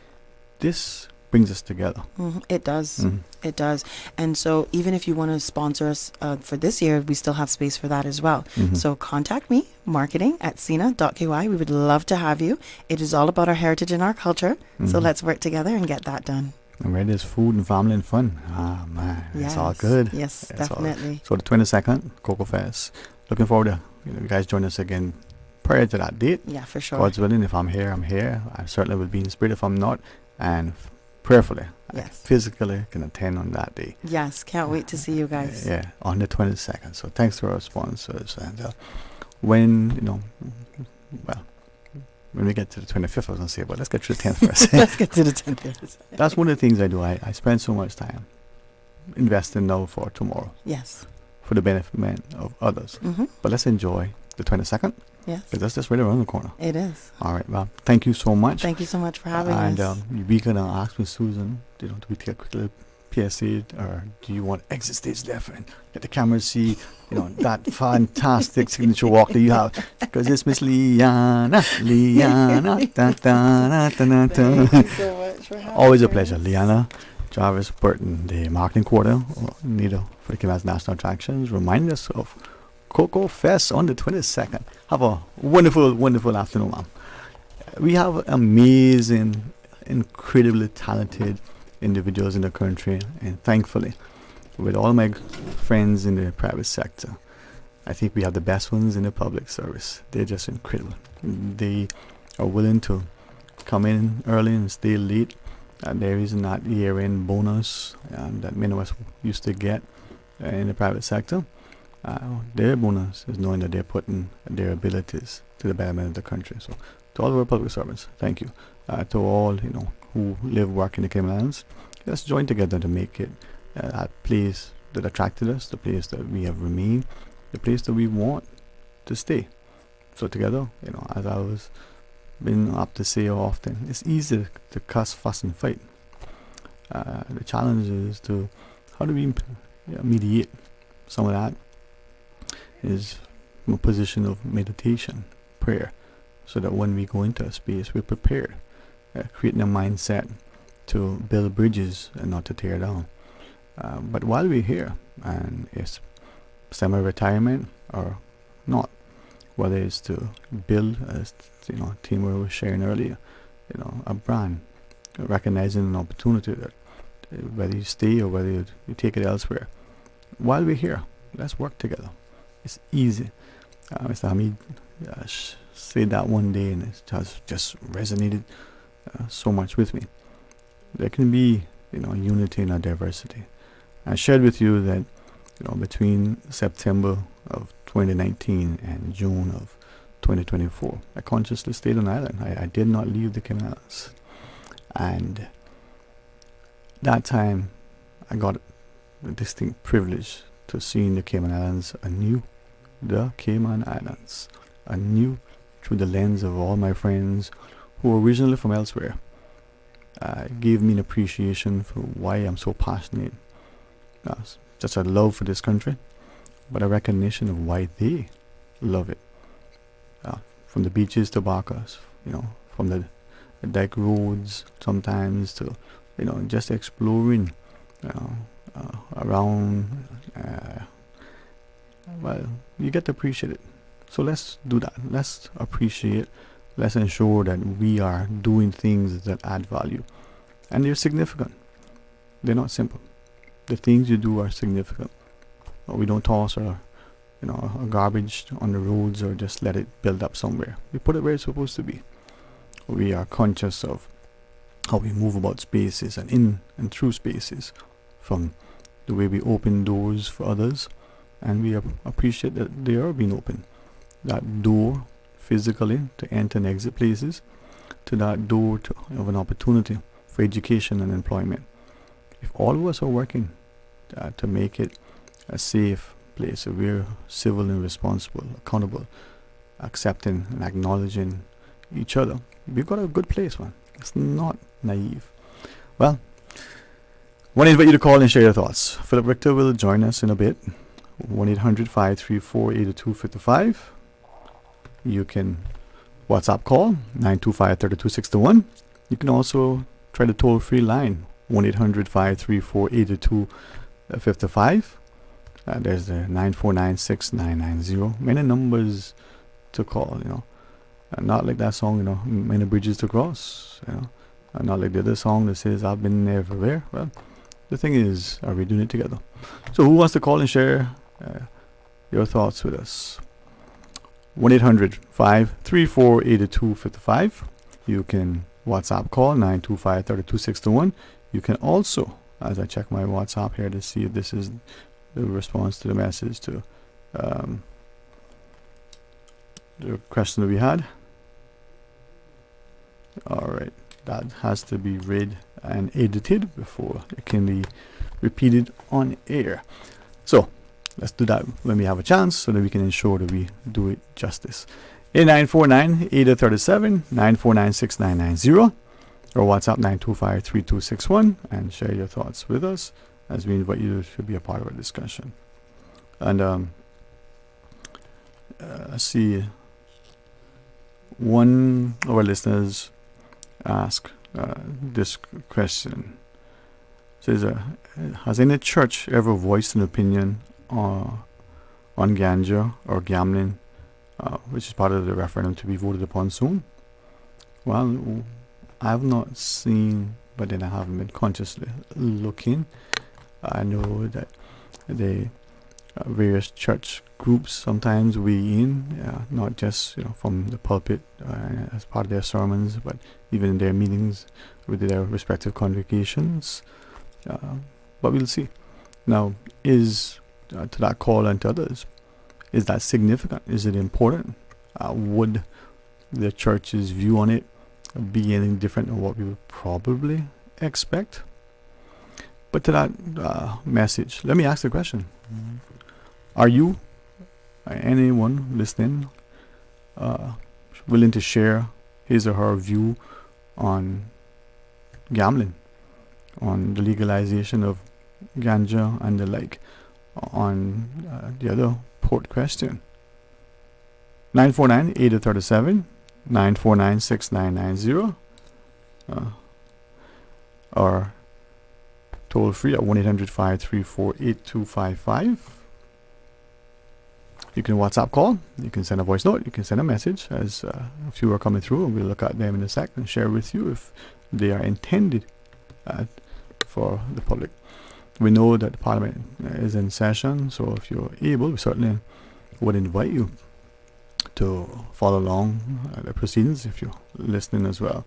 this brings us together. It does. It does. And so even if you want to sponsor us for this year, we still have space for that as well. So contact me, marketing@cena.ky. We would love to have you. It is all about our heritage and our culture. So let's work together and get that done. And where there's food and family and fun. Ah, man, it's all good. Yes, definitely. So the 22nd, Coco Fest. Looking forward to you guys join us again prior to that date. Yeah, for sure. God's willing, if I'm here, I'm here. I certainly will be in spirit if I'm not. And prayerfully, physically can attend on that day. Yes, can't wait to see you guys. On the 22nd. So thanks to our sponsors. And when we get to the 25th, I was going to say, but let's get to the 10th first. Let's get to the 10th. That's one of the things I do. I spend so much time investing now for tomorrow. Yes. For the benefit of others. But let's enjoy the 22nd. Yes. Because that's just right around the corner. It is. All right. Well, thank you so much. Thank you so much for having us. And we're going to ask Miss Susan, do we take a quick little PSA, or do you want exit stage left and let the cameras see, that fantastic signature walk that you have? Because it's Miss Liana. Thank you so much for having Always a pleasure. Liana Jarvis Burton, the marketing coordinator for the Cayman National Attractions, remind us of Coco Fest on the 22nd. Have a wonderful, wonderful afternoon, ma'am. We have amazing, incredibly talented individuals in the country, and thankfully, with all my friends in the private sector, I think we have the best ones in the public service. They're just incredible. They are willing to come in early and stay late. There isn't that year-end bonus that many of us used to get in the private sector. Their bonus is knowing that they're putting their abilities to the betterment of the country. So, to all of our public servants, thank you. To all who live, work in the Cayman Islands, let's join together to make it a place that attracted us, the place that we have remained, the place that we want to stay. So together, as I was been up to say often, it's easy to cuss, fuss, and fight. The challenge is how do we mediate some of that. Is from a position of meditation, prayer, so that when we go into a space, we're prepared, creating a mindset to build bridges and not to tear down. But while we're here, and it's semi-retirement or not, whether it's to build, as team we were sharing earlier, a brand, recognizing an opportunity that whether you stay or whether you take it elsewhere. While we're here, let's work together. It's easy. Mr. Hamid said that one day, and it has just resonated so much with me. There can be, unity in our diversity. I shared with you that, between September of 2019 and June of 2024, I consciously stayed on the island. I did not leave the Cayman Islands. And that time, I got the distinct privilege to seeing the Cayman Islands anew. The Cayman Islands anew through the lens of all my friends who were originally from elsewhere. Gave me an appreciation for why I'm so passionate. Just a love for this country, but a recognition of why they love it. from the beaches to Barcas, from the deck roads sometimes to, just exploring around. Well, you get to appreciate it. So let's do that. Let's appreciate. Let's ensure that we are doing things that add value, and they're significant. They're not simple. The things you do are significant. We don't toss our garbage on the roads or just let it build up somewhere. We put it where it's supposed to be. We are conscious of how we move about spaces and in and through spaces, from the way we open doors for others, and we appreciate that they are being opened. That door physically to enter and exit places, to that door of an opportunity for education and employment. If all of us are working to make it a safe place, so we're civil and responsible, accountable, accepting and acknowledging each other, we've got a good place, man. It's not naive. Well, I want to invite you to call and share your thoughts. Philipp Richter will join us in a bit. 1-800-534-8255. You can WhatsApp call 925-3261. You can also try the toll-free line 1-800-534-8255. There's the 949-6990. Many numbers to call, not like that song, many bridges to cross, not like the other song that says I've been everywhere. Well, the thing is, are we doing it together? So who wants to call and share your thoughts with us? 1-800-534-8255. You can WhatsApp call 925-3261. You can also, as I check my WhatsApp here to see if this is the response to the message to the question that we had. Alright, that has to be read and edited before it can be repeated on air. So let's do that when we have a chance, so that we can ensure that we do it justice. 8949-8037, 949-6990, or WhatsApp 925-3261, and share your thoughts with us as we invite you to be a part of our discussion. And let's see, one of our listeners asked this question. It says, has any church ever voiced an opinion on ganja or gambling, which is part of the referendum to be voted upon soon? Well, I have not seen, but then I haven't been consciously looking. I know that the various church groups sometimes weigh in, not just from the pulpit as part of their sermons, but even in their meetings with their respective congregations. But we'll see. Now, is to that call and to others, is that significant? Is it important? Would the church's view on it be anything different than what we would probably expect? But to that message, let me ask the question. Are you, anyone listening, willing to share his or her view on gambling, on the legalization of ganja and the like, on the other port question? 949-8037, 949-6990, or toll free at 1-800-534-8255. You can WhatsApp call, you can send a voice note, you can send a message, as a few are coming through, and we'll look at them in a sec and share with you if they are intended for the public. We know that the Parliament is in session, so if you're able, we certainly would invite you to follow along the proceedings if you're listening as well.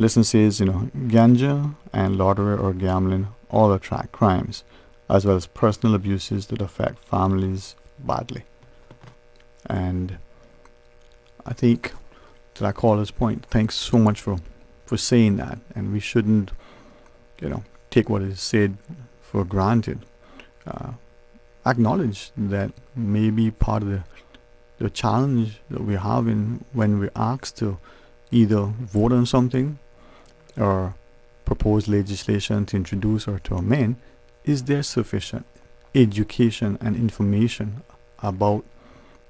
Listen says, ganja and lottery or gambling all attract crimes, as well as personal abuses that affect families badly. And I think, to that caller's point, thanks so much for saying that. And we shouldn't, take what is said for granted. Acknowledge that maybe part of the challenge that we're having when we're asked to either vote on something or propose legislation to introduce or to amend, is there sufficient education and information about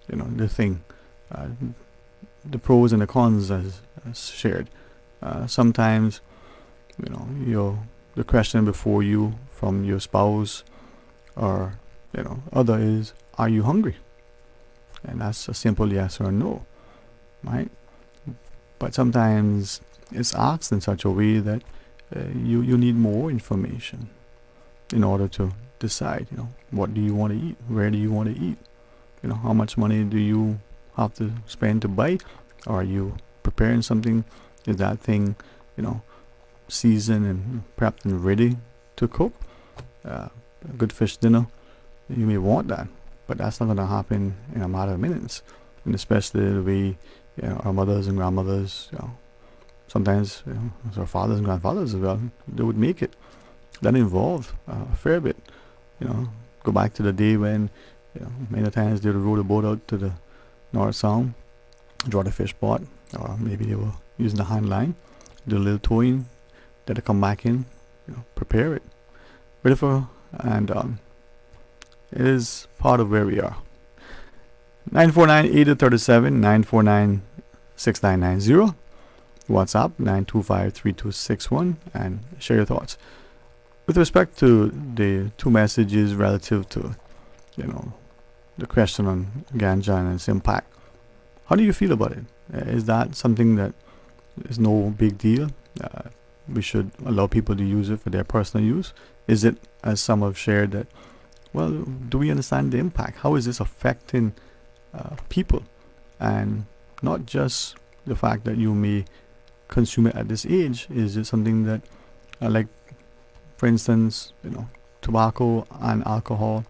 the thing the pros and the cons as shared. Sometimes, the question before you from your spouse or other is, are you hungry? And that's a simple yes or no, right? But sometimes it's asked in such a way that you need more information in order to decide, what do you want to eat? Where do you want to eat? How much money do you have to spend to buy? Or are you preparing something? Is that thing, seasoned and prepped and ready to cook? A good fish dinner, you may want that, but that's not going to happen in a matter of minutes. And especially the way our mothers and grandmothers, sometimes our fathers and grandfathers as well, they would make it. That involved a fair bit. Go back to the day when many times they would row the boat out to the North Sound, draw the fish pot, or maybe they were using the hand line, do a little towing, then they come back in, prepare it, ready for, and it is part of where we are. 949-8037, 949-6990, WhatsApp 925-3261, and share your thoughts. With respect to the two messages relative to, the question on ganja and its impact, how do you feel about it? Is that something that is no big deal? We should allow people to use it for their personal use? Is it, as some have shared, that, well, do we understand the impact? How is this affecting people? And not just the fact that you may consume it at this age. Is it something that, like, for instance, tobacco and alcohol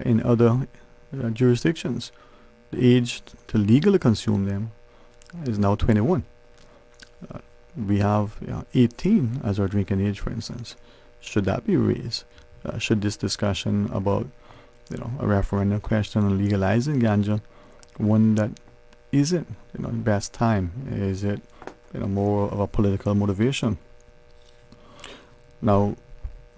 in other jurisdictions, the age to legally consume them is now 21. We have 18 as our drinking age, for instance. Should that be raised? Should this discussion about a referendum question on legalizing ganja, one that isn't the best time? Is it more of a political motivation? Now,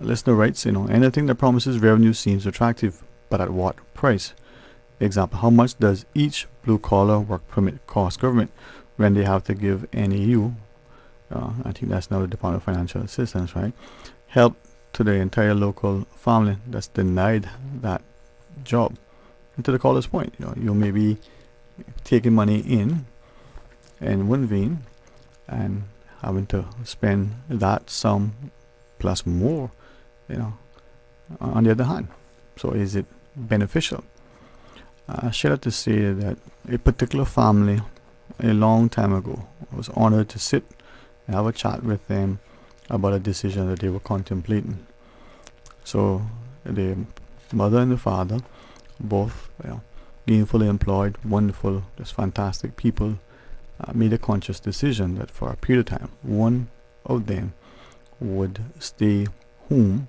a listener writes, anything that promises revenue seems attractive, but at what price? Example, how much does each blue-collar work permit cost government when they have to give NAU, I think that's now the Department of Financial Assistance, right, help to the entire local family that's denied that job? And to the caller's point, you may be taking money in one vein and having to spend that sum plus more, on the other hand. So is it beneficial? I share to say that a particular family a long time ago was honored to sit and have a chat with them about a decision that they were contemplating. So the mother and the father, both gainfully employed, wonderful, just fantastic people, made a conscious decision that for a period of time, one of them would stay home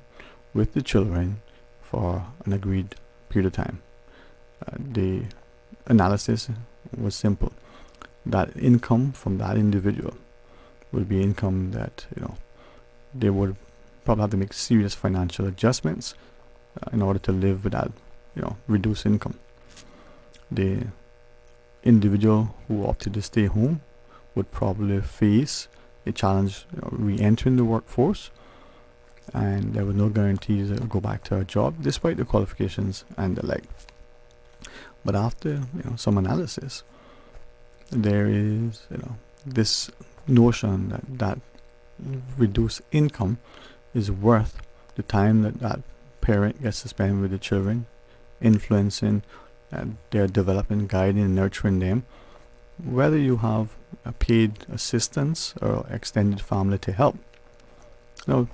with the children for an agreed period of time. The analysis was simple. That income from that individual would be income that they would probably have to make serious financial adjustments in order to live with that reduced income. The individual who opted to stay home would probably face a challenge re-entering the workforce, and there were no guarantees that would go back to a job despite the qualifications and the like. But after some analysis, there is this notion that reduced income is worth the time that parent gets to spend with the children, influencing their development, guiding and nurturing them, whether you have a paid assistance or extended family to help.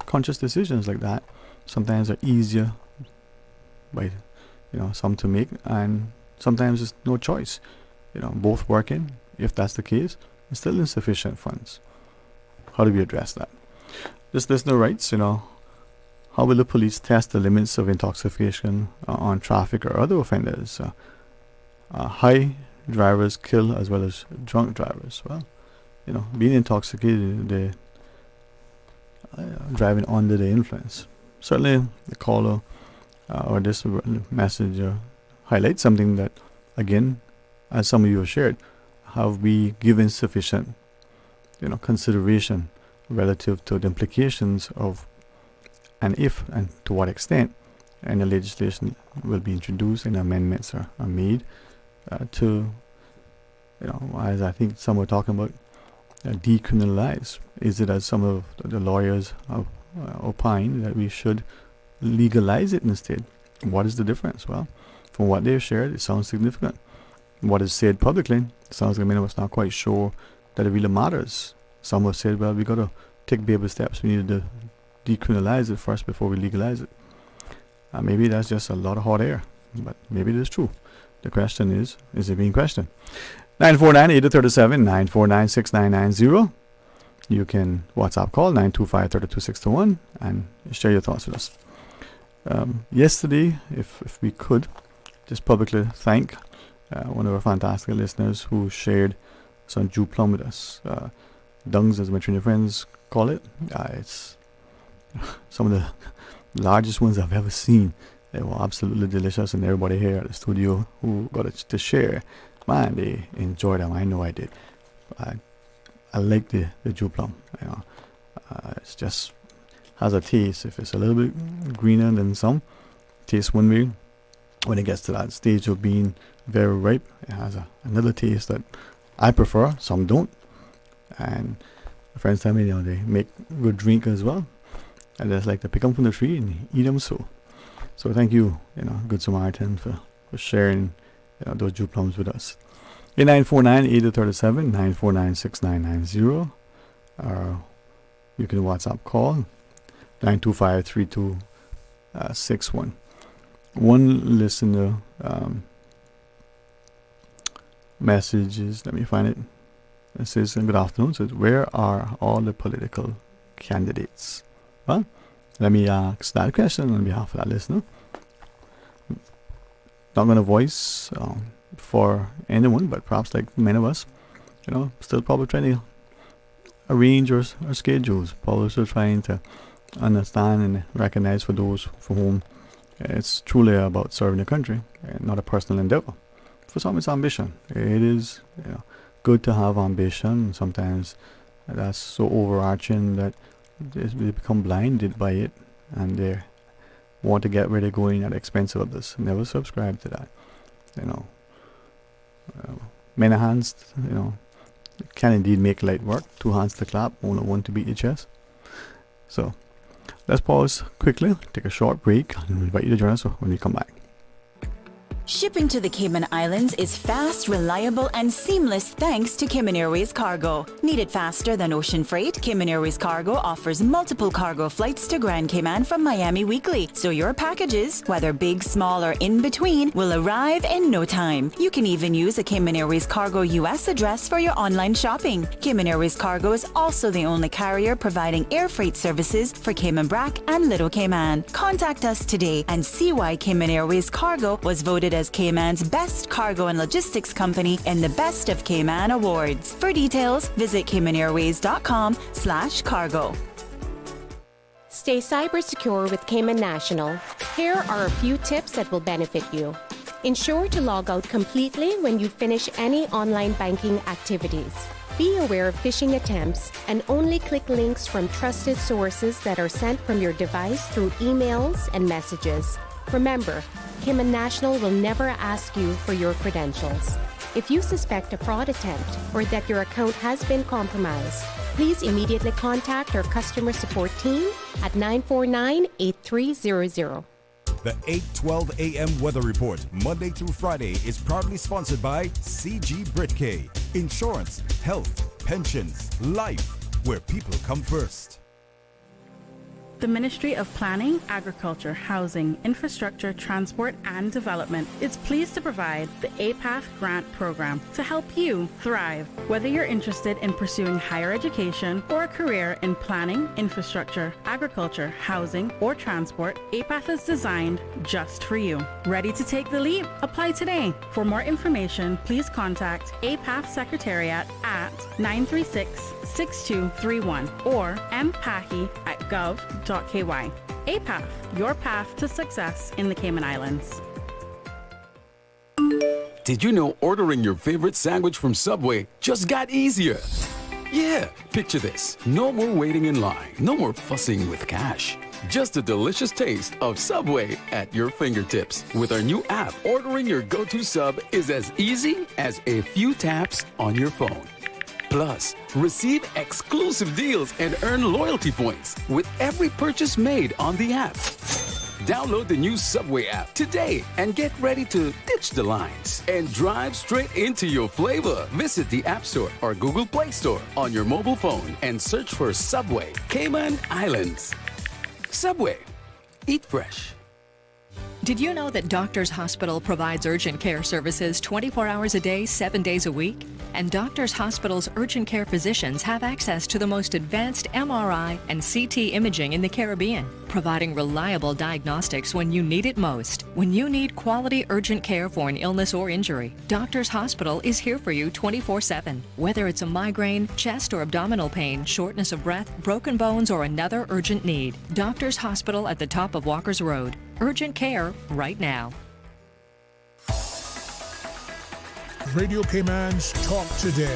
Conscious decisions like that sometimes are easier by some to make, and sometimes it's no choice. Both working, if that's the case, and still insufficient funds. How do we address that? This listener writes, how will the police test the limits of intoxication on traffic or other offenders? High drivers kill as well as drunk drivers. Well, being intoxicated, they driving under the influence. Certainly, the caller or this message highlights something that, again, as some of you have shared, have we given sufficient, consideration relative to the implications of, and if and to what extent, any legislation will be introduced and amendments are made to, as I think some were talking about, decriminalize. Is it, as some of the lawyers have opined, that we should legalize it instead? What is the difference? Well, from what they've shared, it sounds significant. What is said publicly, it sounds like many of us not quite sure that it really matters. Some have said, well, we got to take baby steps. We need to decriminalize it first before we legalize it. Maybe that's just a lot of hot air, but maybe it is true. The question is it being questioned? 949-837, 949-6990. You can WhatsApp call 925-32621 and share your thoughts with us. Yesterday, if we could, just publicly thank one of our fantastic listeners who shared some Jew plum with us. Dungs, as my Trinity friends call it. It's some of the largest ones I've ever seen. They were absolutely delicious, and everybody here at the studio who got it to share, man, they enjoyed them. I know I did. I like the Jew plum. It's just has a taste. If it's a little bit greener than some, tastes one way. When it gets to that stage of being very ripe, it has another taste that I prefer. Some don't. And my friends tell me, they make good drink as well. I just like to pick them from the tree and eat them so. So thank you, Good Samaritan, for sharing those Jew plums with us. 949-837, 949-6990. You can WhatsApp call 925-3261. One listener messages, let me find it. It says, good afternoon. It says, where are all the political candidates? Well, let me ask that question on behalf of that listener. Not going to voice for anyone, but perhaps like many of us, still probably trying to arrange our schedules, probably still trying to understand and recognize for those for whom it's truly about serving the country and not a personal endeavor. For some, it's ambition. It is good to have ambition. Sometimes that's so overarching that they become blinded by it and they want to get where they're going at the expense of others. Never subscribe to that. Many hands, can indeed make light work. 2 hands to clap, only one to beat your chest. So let's pause quickly, take a short break, and invite you to join us when we come back. Shipping to the Cayman Islands is fast, reliable, and seamless thanks to Cayman Airways Cargo. Need it faster than ocean freight? Cayman Airways Cargo offers multiple cargo flights to Grand Cayman from Miami weekly, so your packages, whether big, small, or in between, will arrive in no time. You can even use a Cayman Airways Cargo US address for your online shopping. Cayman Airways Cargo is also the only carrier providing air freight services for Cayman Brac and Little Cayman. Contact us today and see why Cayman Airways Cargo was voted as Cayman's best cargo and logistics company in the Best of Cayman Awards. For details, visit CaymanAirways.com/cargo. Stay cyber secure with Cayman National. Here are a few tips that will benefit you. Ensure to log out completely when you finish any online banking activities. Be aware of phishing attempts and only click links from trusted sources that are sent from your device through emails and messages. Remember, Cayman National will never ask you for your credentials. If you suspect a fraud attempt or that your account has been compromised, please immediately contact our customer support team at 949-8300. The 8:12 a.m. Weather Report, Monday through Friday, is proudly sponsored by CG Britke. Insurance, health, pensions, life, where people come first. The Ministry of Planning, Agriculture, Housing, Infrastructure, Transport and Development is pleased to provide the APATH grant program to help you thrive. Whether you're interested in pursuing higher education or a career in planning, infrastructure, agriculture, housing, or transport, APATH is designed just for you. Ready to take the leap? Apply today. For more information, please contact APATH Secretariat at 936-6231 or mpahi@gov.ky. APATH, your path to success in the Cayman Islands. Did you know ordering your favorite sandwich from Subway just got easier? Yeah, picture this. No more waiting in line. No more fussing with cash. Just a delicious taste of Subway at your fingertips. With our new app, ordering your go-to sub is as easy as a few taps on your phone. Plus, receive exclusive deals and earn loyalty points with every purchase made on the app. Download the new Subway app today and get ready to ditch the lines and drive straight into your flavor. Visit the App Store or Google Play Store on your mobile phone and search for Subway Cayman Islands. Subway. Eat fresh. Did you know that Doctors Hospital provides urgent care services 24 hours a day, 7 days a week? And Doctors Hospital's urgent care physicians have access to the most advanced MRI and CT imaging in the Caribbean, providing reliable diagnostics when you need it most. When you need quality urgent care for an illness or injury, Doctors Hospital is here for you 24/7. Whether it's a migraine, chest or abdominal pain, shortness of breath, broken bones, or another urgent need, Doctors Hospital at the top of Walker's Road. Urgent care right now. Radio Cayman's Talk Today.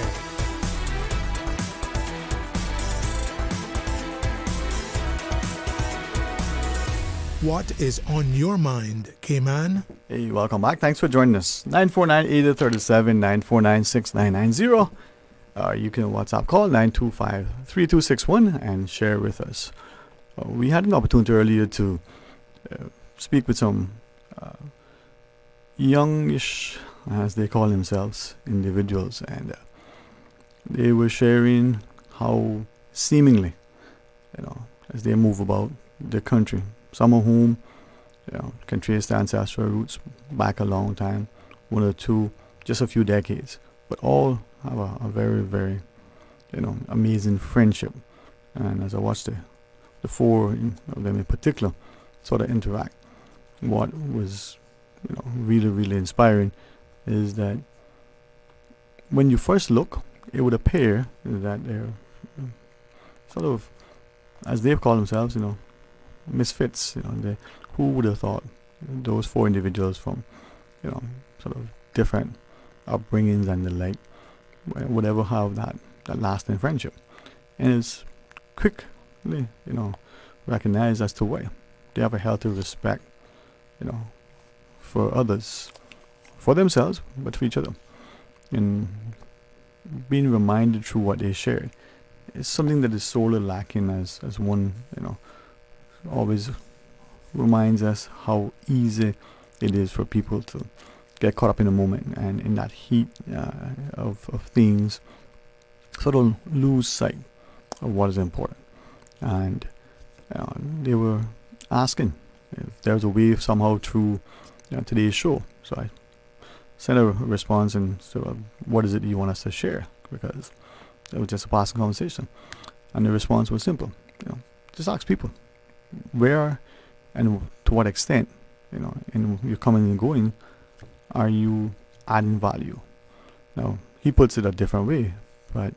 What is on your mind, Cayman? Hey, welcome back. Thanks for joining us. 949-8037, 949-6990. You can WhatsApp call 925-3261 and share with us. We had an opportunity earlier to speak with some youngish, as they call themselves, individuals, and they were sharing how seemingly, as they move about the country, some of whom can trace their ancestral roots back a long time, one or two, just a few decades, but all have a very, very, amazing friendship. And as I watched the four of them in particular sort of interact, what was really, really inspiring is that when you first look, it would appear that they're sort of, as they've called themselves, misfits. Who would have thought those four individuals from, sort of different upbringings and the like would ever have that lasting friendship? And it's quickly, recognized as to why. They have a healthy respect, for others, for themselves, but for each other. And being reminded through what they shared is something that is sorely lacking, as one, always reminds us how easy it is for people to get caught up in a moment and in that heat of things, sort of lose sight of what is important. And they were asking if there's a way somehow through today's show. So I sent a response and said, what is it you want us to share? Because it was just a passing conversation. And the response was simple. Just ask people where and to what extent, in your coming and going, are you adding value? Now, he puts it a different way, but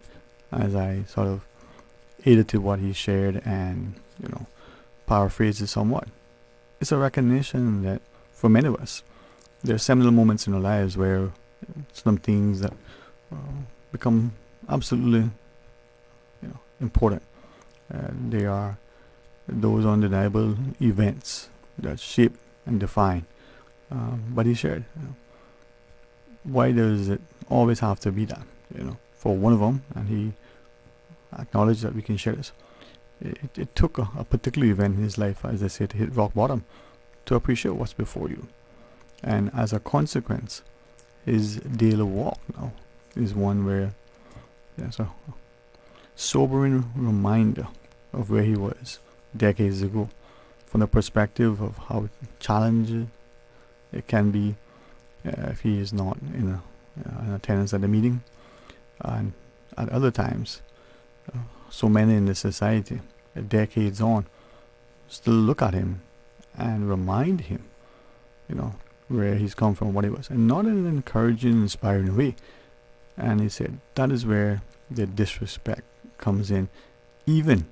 as I sort of edited what he shared and, paraphrased it somewhat, it's a recognition that for many of us, there are seminal moments in our lives where some things that become absolutely, important. They are those undeniable events that shape and define. But he shared, why does it always have to be that? For one of them, and he acknowledged that we can share this. It took a particular event in his life, as I said, to hit rock bottom, to appreciate what's before you. And as a consequence, his daily walk now is one where there's a sobering reminder of where he was decades ago, from the perspective of how challenging it can be if he is not in attendance at the meeting. And at other times, so many in the society, decades on, still look at him and remind him, where he's come from, what he was, and not in an encouraging, inspiring way. And he said that is where the disrespect comes in, even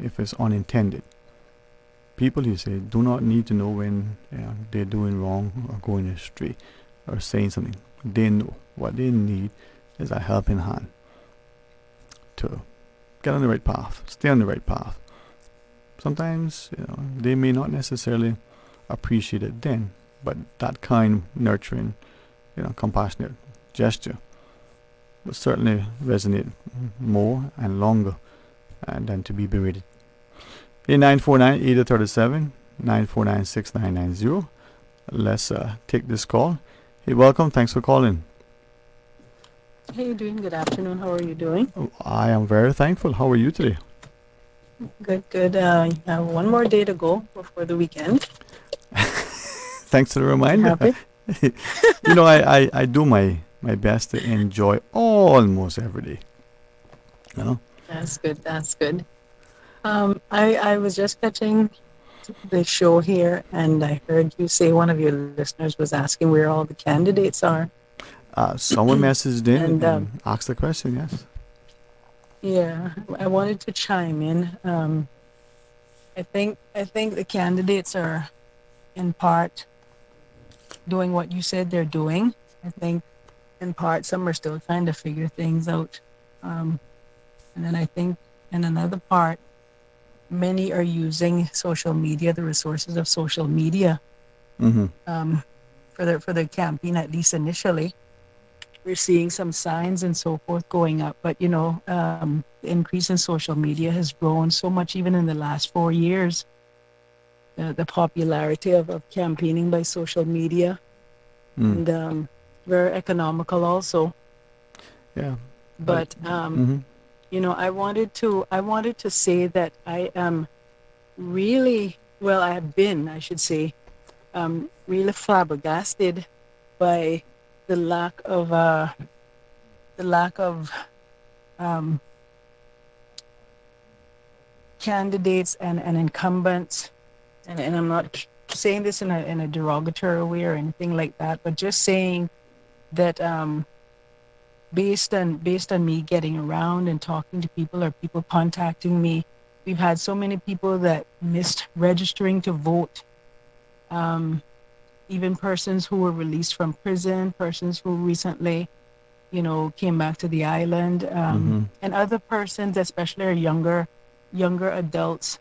if it's unintended. People, he said, do not need to know when they're doing wrong or going astray. or saying something, they know what they need is a helping hand to get on the right path, stay on the right path. Sometimes, they may not necessarily appreciate it then, but that kind, nurturing, compassionate gesture will certainly resonate more and longer than to be berated. 949-8037, 949-6990. Let's take this call. Hey, welcome. Thanks for calling. Hey, doing good afternoon. How are you doing? I am very thankful. How are you today? Good, good. You have one more day to go before the weekend. Thanks for the reminder. Happy? I do my best to enjoy almost every day. That's good. That's good. I was just catching the show here, and I heard you say one of your listeners was asking where all the candidates are. Someone messaged in and asked the question, yes. Yeah, I wanted to chime in. I think the candidates are, in part, doing what you said they're doing. I think, in part, some are still trying to figure things out. And then I think, in another part, many are using social media, the resources of social media, for their campaign, at least initially. We're seeing some signs and so forth going up, but the increase in social media has grown so much, even in the last 4 years. The popularity of campaigning by social media, and very economical also. Yeah. But I wanted to say that I am really, well, I have been, I should say, really flabbergasted by the lack of candidates and incumbents, and I'm not saying this in a derogatory way or anything like that, but just saying that based on me getting around and talking to people, or people contacting me, we've had so many people that missed registering to vote. Even persons who were released from prison, persons who recently, came back to the island, and other persons, especially younger adults,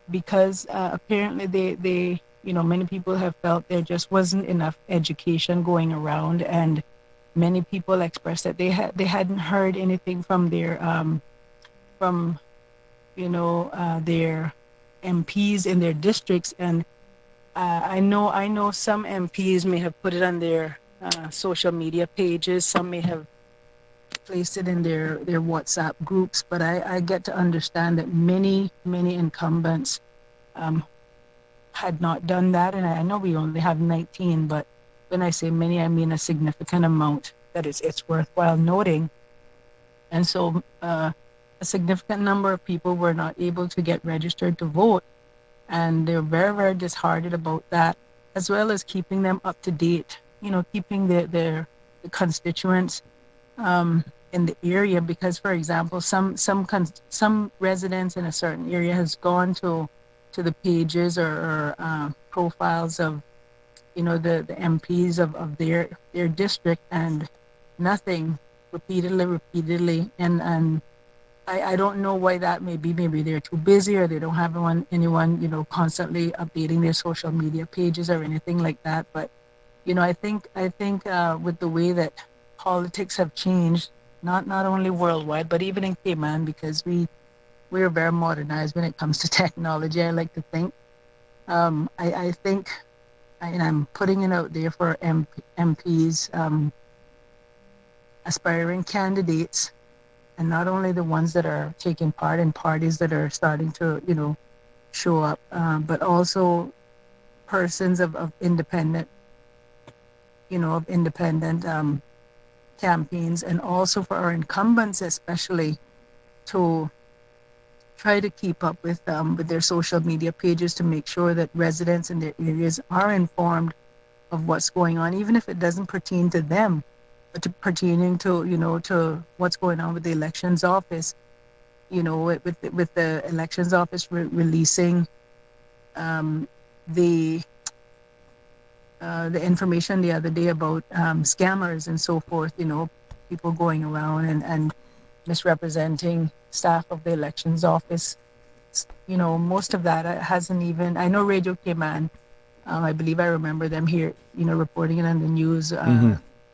because apparently they many people have felt there just wasn't enough education going around, and many people expressed that they hadn't heard anything from their their MPs in their districts. And I know some MPs may have put it on their social media pages. Some may have placed it in their WhatsApp groups. But I get to understand that many incumbents had not done that. And I know we only have 19, but when I say many, I mean a significant amount that it's worthwhile noting. And so a significant number of people were not able to get registered to vote. And they're very, very disheartened about that, as well as keeping them up to date, keeping the constituents in the area. Because, for example, some residents in a certain area has gone to the pages or profiles of, the MPs of their district, and nothing, repeatedly. And I don't know why that may be. Maybe they're too busy, or they don't have anyone constantly updating their social media pages or anything like that. But I think with the way that politics have changed, not only worldwide but even in Cayman, because we're very modernized when it comes to technology, I like to think. I think, and I'm putting it out there for MPs, aspiring candidates, and not only the ones that are taking part in parties that are starting to, show up, but also persons of independent, campaigns, and also for our incumbents especially, to try to keep up with their social media pages, to make sure that residents in their areas are informed of what's going on, even if it doesn't pertain to them, but pertaining to to what's going on with the elections office. With the elections office releasing the the information the other day about scammers and so forth, people going around and misrepresenting staff of the elections office. Most of that hasn't even, I know Radio Cayman, I believe I remember them here, reporting it on the news,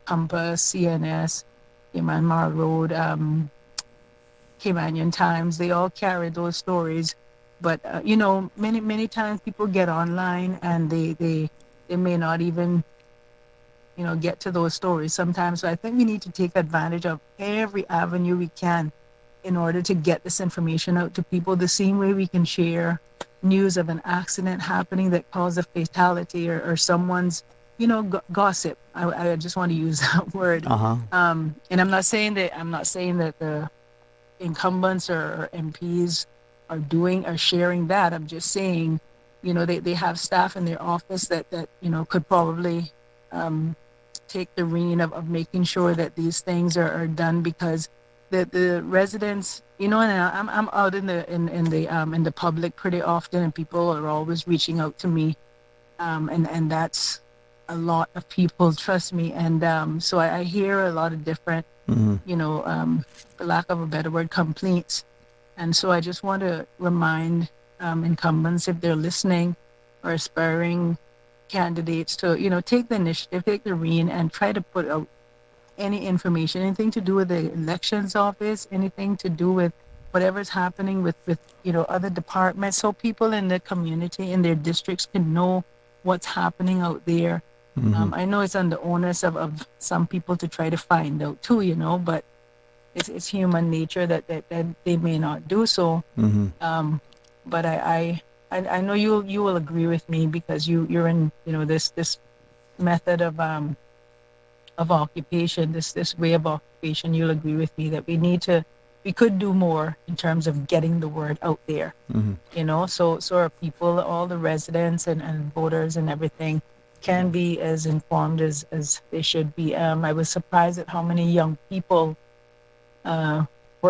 Compass, CNS, Cayman Mar Road, Caymanian Times, they all carry those stories. But, many times people get online and they may not even, get to those stories sometimes. So I think we need to take advantage of every avenue we can in order to get this information out to people, the same way we can share news of an accident happening that caused a fatality or someone's, gossip. I just want to use that word. And I'm not saying that the incumbents or MPs are sharing that. I'm just saying, they have staff in their office that could probably take the reign of making sure that these things are done, because the residents, and I'm out in the public pretty often, and people are always reaching out to me, and that's a lot of people, trust me, and so I hear a lot of different, for lack of a better word, complaints, and so I just want to remind incumbents, if they're listening, or aspiring candidates, to take the initiative, take the reign, and try to put out any information, anything to do with the elections office, anything to do with whatever's happening with other departments, so people in the community, in their districts, can know what's happening out there. I know it's on the onus of some people to try to find out too, but it's human nature that they may not do so. But I know you will agree with me, because you're in this method of occupation, this way of occupation. You'll agree with me that we could do more in terms of getting the word out there. So our people, all the residents and voters and everything, can be as informed as they should be. I was surprised at how many young people were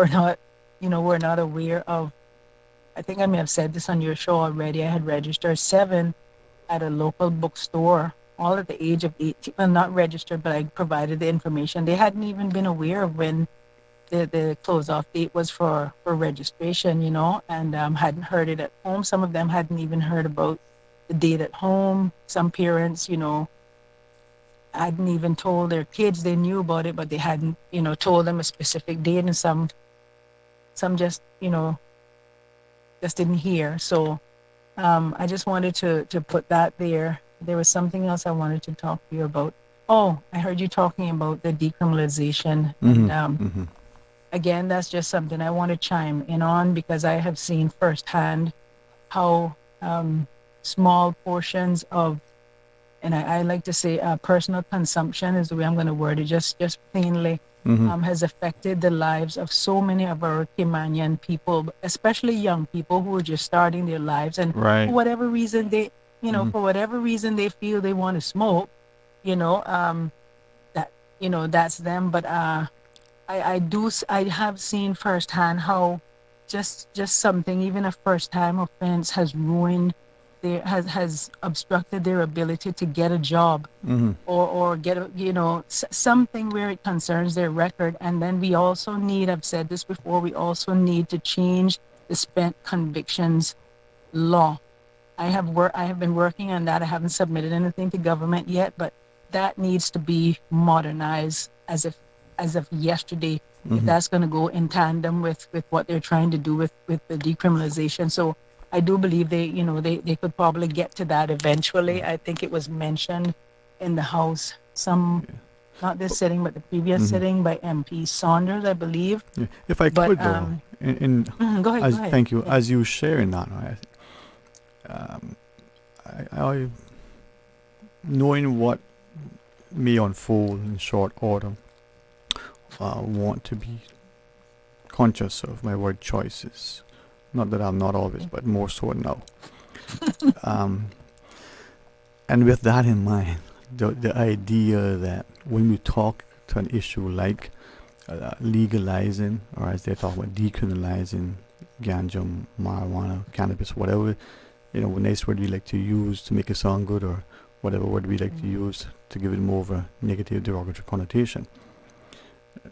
not aware of. I think I may have said this on your show already. I had registered 7 at a local bookstore, all at the age of 18. Well, not registered, but I provided the information. They hadn't even been aware of when the close-off date was for registration, and hadn't heard it at home. Some of them hadn't even heard about the date at home. Some parents, hadn't even told their kids. They knew about it, but they hadn't, told them a specific date, and some just, just didn't hear. So I just wanted to put that there. There was something else I wanted to talk to you about. Oh, I heard you talking about the decriminalization. And again, that's just something I want to chime in on, because I have seen firsthand how small portions of, and I like to say personal consumption is the way I'm going to word it, just plainly, has affected the lives of so many of our Caymanian people, especially young people who are just starting their lives, and for whatever reason they, for whatever reason they feel they want to smoke, that's them. But I have seen firsthand how just something, even a first time offense, has ruined has obstructed their ability to get a job, or get something where it concerns their record. And then we also need, I've said this before, we also need to change the spent convictions law. I have been working on that. I haven't submitted anything to government yet, but that needs to be modernized as of yesterday, if that's going to go in tandem with what they're trying to do with the decriminalization. So I do believe they could probably get to that eventually. I think it was mentioned in the House, not this sitting, but the previous sitting, by MP Saunders, I believe. Yeah. If I could, though, go ahead. Thank you. As you sharing that, I knowing what may unfold in short order, want to be conscious of my word choices. Not that I'm not always, but more so now. And with that in mind, the idea that when we talk to an issue like legalizing, or as they talk about decriminalizing ganja, marijuana, cannabis, whatever, nice word we like to use to make it sound good, or whatever word we like to use to give it more of a negative derogatory connotation.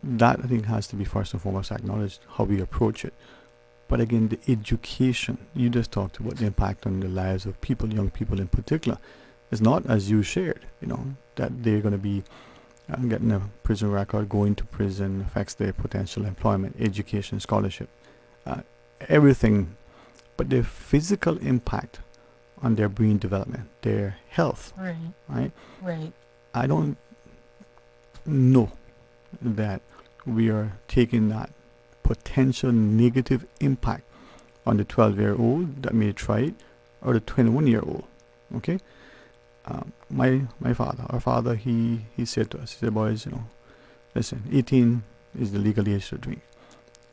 That I think has to be first and foremost acknowledged, how we approach it. But again, the education, you just talked about the impact on the lives of people, young people in particular. It's not as you shared, that they're going to be getting a prison record, going to prison, affects their potential employment, education, scholarship, everything. But the physical impact on their brain development, their health, right? I don't know that we are taking that potential negative impact on the 12-year-old that may try it, or the 21-year-old. Okay, our father, he said to us, he said, boys, listen, 18 is the legal age to drink.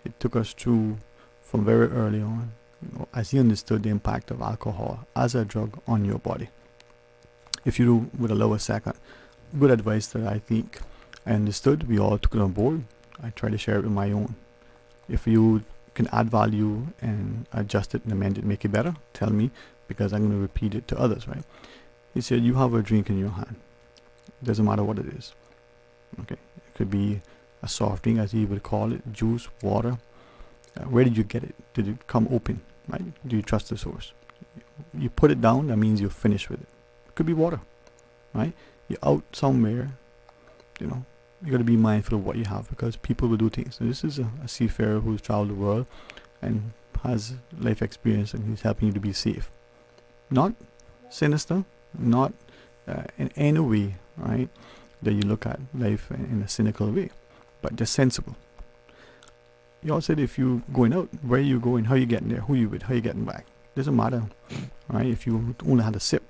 It took us through from very early on, as he understood the impact of alcohol as a drug on your body. If you would allow a second, good advice that I think I understood, we all took it on board. I try to share it with my own. If you can add value and adjust it and amend it, make it better, tell me, because I'm going to repeat it to others, right? He said, you have a drink in your hand. It doesn't matter what it is. Okay, it could be a soft drink, as he would call it, juice, water. Where did you get it? Did it come open, right? Do you trust the source? You put it down, that means you're finished with it. It could be water, right? You're out somewhere, you got to be mindful of what you have, because people will do things. So this is a seafarer who's traveled the world and has life experience, and he's helping you to be safe. Not sinister, not in any way, right, that you look at life in a cynical way, but just sensible. You all said, if you going out, where you going, how you getting there, who you with, how you getting back. Doesn't matter, right? If you only had a sip,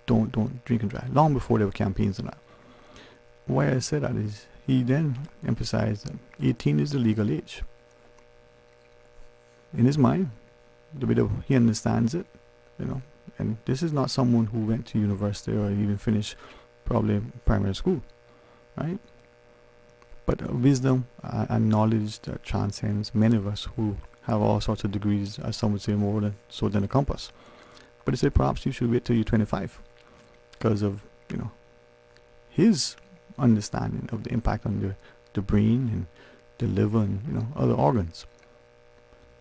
don't drink and drive. Long before there were campaigns and that. Why I said that is, he then emphasized that 18 is the legal age. In his mind, the way that he understands it, and this is not someone who went to university or even finished probably primary school, right? But wisdom and knowledge that transcends many of us who have all sorts of degrees, as some would say, more than a compass. But he said, perhaps you should wait till you're 25, because of his understanding of the impact on the brain and the liver and other organs.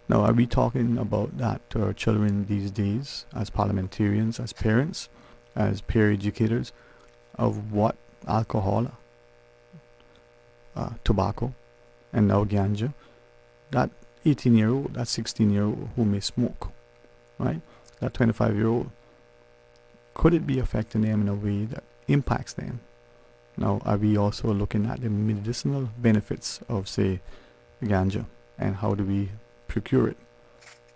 Now, are we talking about that to our children these days, as parliamentarians, as parents, as peer educators, of what alcohol, tobacco, and now ganja, that 18-year-old, that 16-year-old who may smoke, right? That 25-year-old, could it be affecting them in a way that impacts them? Now, are we also looking at the medicinal benefits of, say, ganja, and how do we procure it?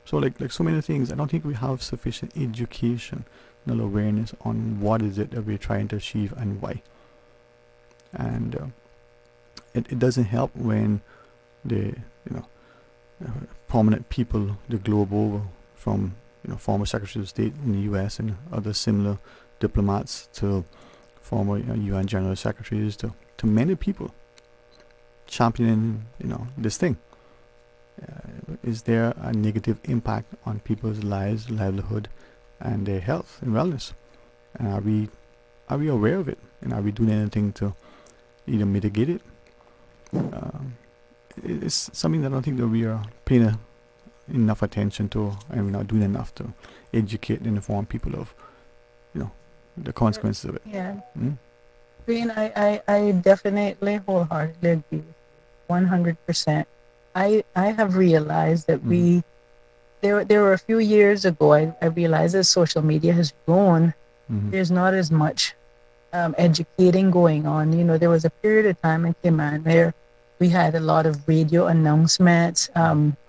So, like so many things, I don't think we have sufficient education, awareness on what is it that we're trying to achieve and why. And it doesn't help when the prominent people the globe over, from former Secretary of State in the U.S. and other similar diplomats to former UN General Secretaries to many people championing this thing. Is there a negative impact on people's lives, livelihood, and their health and wellness? And are we aware of it? And are we doing anything to either mitigate it? It's something that I don't think that we are paying enough attention to, and we're not doing enough to educate and inform people of the consequences of it. Yeah. Green, I definitely wholeheartedly agree with you, 100%. I have realized that there were a few years ago, I realized as social media has grown, there's not as much educating going on. There was a period of time in Cayman where we had a lot of radio announcements,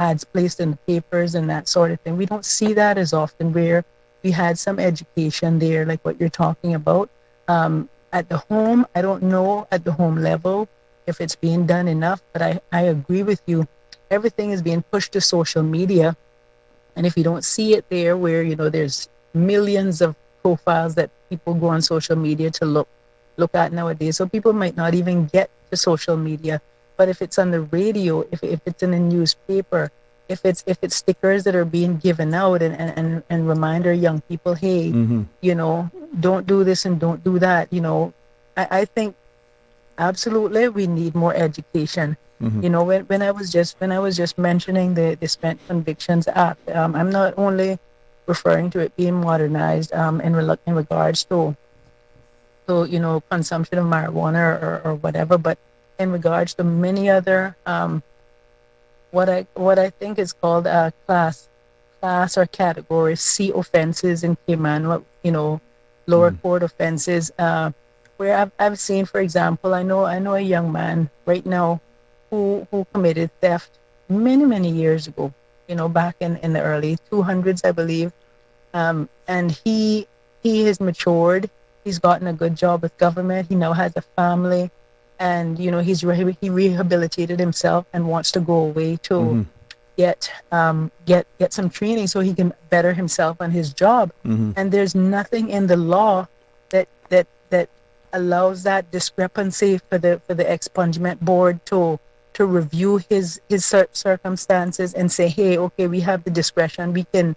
ads placed in the papers and that sort of thing. We don't see that as often, where we had some education there, like what you're talking about. At the home, I don't know at the home level if it's being done enough, but I agree with you. Everything is being pushed to social media. And if you don't see it there, where, there's millions of profiles that people go on social media to look at nowadays. So people might not even get to social media. But if it's on the radio, if it's in a newspaper, if it's stickers that are being given out and remind our young people, hey, you know, don't do this and don't do that. You know, I think absolutely we need more education. You know, when I was just mentioning the Spent Convictions Act, I'm not only referring to it being modernized in regards to you know, consumption of marijuana or whatever, but in regards to many other what I think is called class or category C offenses in Cayman, you know, lower court offenses, where I've seen, for example, I know a young man right now who committed theft many years ago, you know, back in the early 200s, I believe, and he has matured. He's gotten a good job with government. He now has a family, and you know, he rehabilitated himself and wants to go away to get some training so he can better himself on his job. And there's nothing in the law that allows that discrepancy for the expungement board to review his circumstances and say, hey, okay, we have the discretion. We can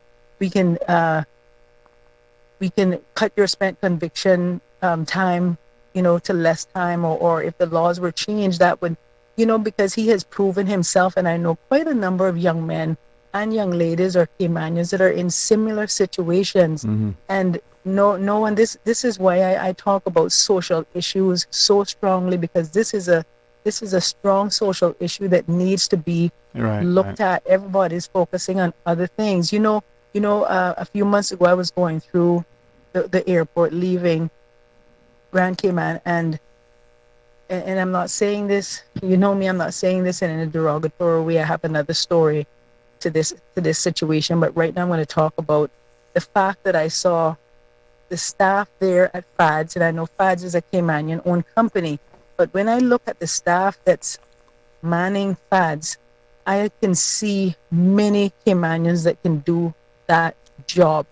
cut your spent conviction time, you know, to less time, or if the laws were changed, that would, you know, because he has proven himself. And I know quite a number of young men and young ladies or Caymanians that are in similar situations. And no one, this is why I talk about social issues so strongly, because this is a strong social issue that needs to be looked at. Everybody's focusing on other things. You know, a few months ago, I was going through the airport leaving Grand Cayman, and I'm not saying this, you know me, I'm not saying this in a derogatory way. I have another story to this situation, but right now I'm going to talk about the fact that I saw the staff there at FADS, and I know FADS is a Caymanian-owned company, but when I look at the staff that's manning FADS, I can see many Caymanians that can do that job.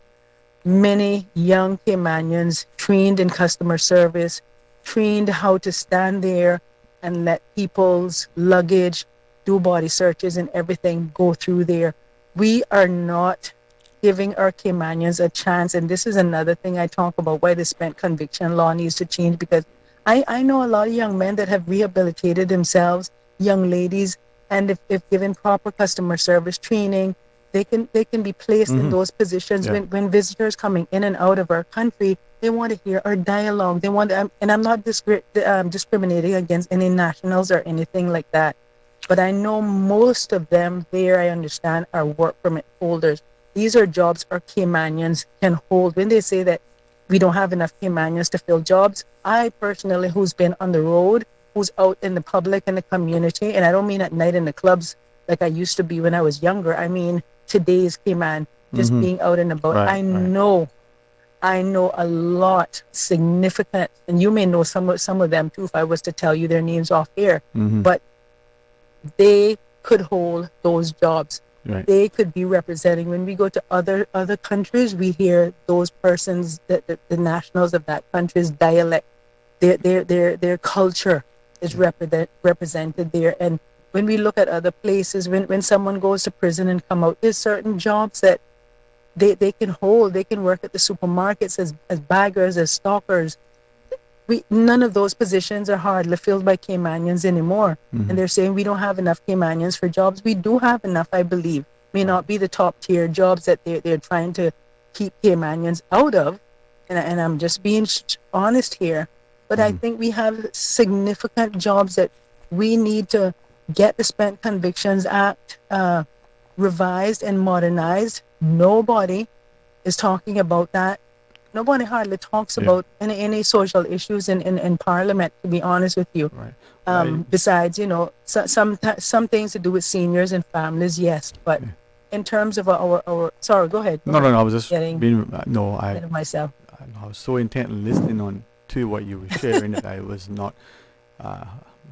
Many young Caymanians trained in customer service, trained how to stand there and let people's luggage, do body searches and everything go through there. We are not giving our Caymanians a chance, and this is another thing I talk about, why the spent conviction law needs to change, because I know a lot of young men that have rehabilitated themselves, young ladies, and if given proper customer service training, they can be placed in those positions. When visitors coming in and out of our country, they want to hear our dialogue. They want to, and I'm not discriminating against any nationals or anything like that, but I know most of them there, I understand, are work permit holders. These are jobs our Caymanians can hold. When they say that we don't have enough Caymanians to fill jobs, I personally, who's been on the road, who's out in the public and the community, and I don't mean at night in the clubs like I used to be when I was younger. I mean today's Cayman, just being out and about. I know a lot significant, and you may know some of them too if I was to tell you their names off air, but they could hold those jobs. They could be representing. When we go to other countries, we hear those persons, the nationals of that country's dialect, their culture is represented there. And when we look at other places, when someone goes to prison and come out, there's certain jobs that they can hold. They can work at the supermarkets as baggers, as stalkers. None of those positions are hardly filled by Caymanians anymore. And they're saying we don't have enough Caymanians for jobs. We do have enough, I believe. May not be the top tier jobs that they're trying to keep Caymanians out of. And I'm just being honest here. But I think we have significant jobs that we need to get the Spent Convictions Act revised and modernized. Nobody is talking about that. Nobody hardly talks about any social issues in Parliament, to be honest with you. Besides, you know, some things to do with seniors and families, yes. But in terms of our sorry, go ahead. No, I was just getting I myself. I was so intent on listening on to what you were sharing that I was not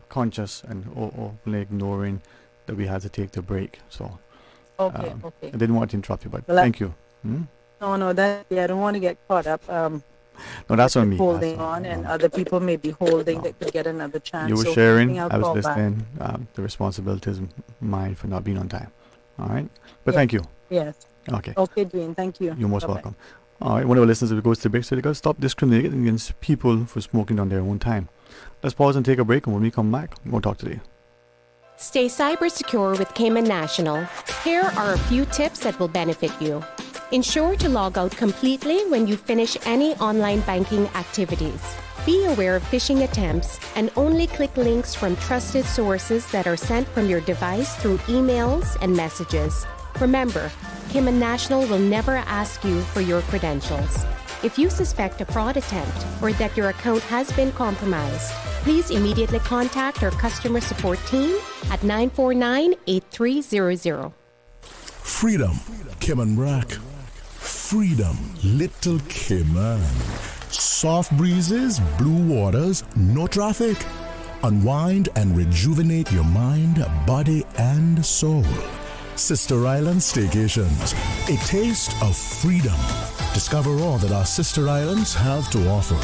conscious and openly ignoring that we had to take the break. So okay. I didn't want to interrupt you, but thank you. No, I don't want to get caught up. No, that's on me. Holding on, and other people may be holding that could get another chance. You were so sharing, I was call listening. The responsibility is mine for not being on time. All right. But thank you. Yes. Okay. Okay, Dwayne. Thank you. You're most Bye-bye. welcome. All right. One of our listeners who goes to the break said they got to stop discriminating against people for smoking on their own time. Let's pause and take a break, and when we come back, we'll talk today. Stay cyber secure with Cayman National. Here are a few tips that will benefit you. Ensure to log out completely when you finish any online banking activities. Be aware of phishing attempts and only click links from trusted sources that are sent from your device through emails and messages. Remember, Cayman National will never ask you for your credentials. If you suspect a fraud attempt or that your account has been compromised, please immediately contact our customer support team at 949-8300. Freedom, Cayman Rack. Freedom, Little Cayman. Soft breezes, blue waters, no traffic. Unwind and rejuvenate your mind, body, and soul. Sister Island Staycations, a taste of freedom. Discover all that our sister islands have to offer.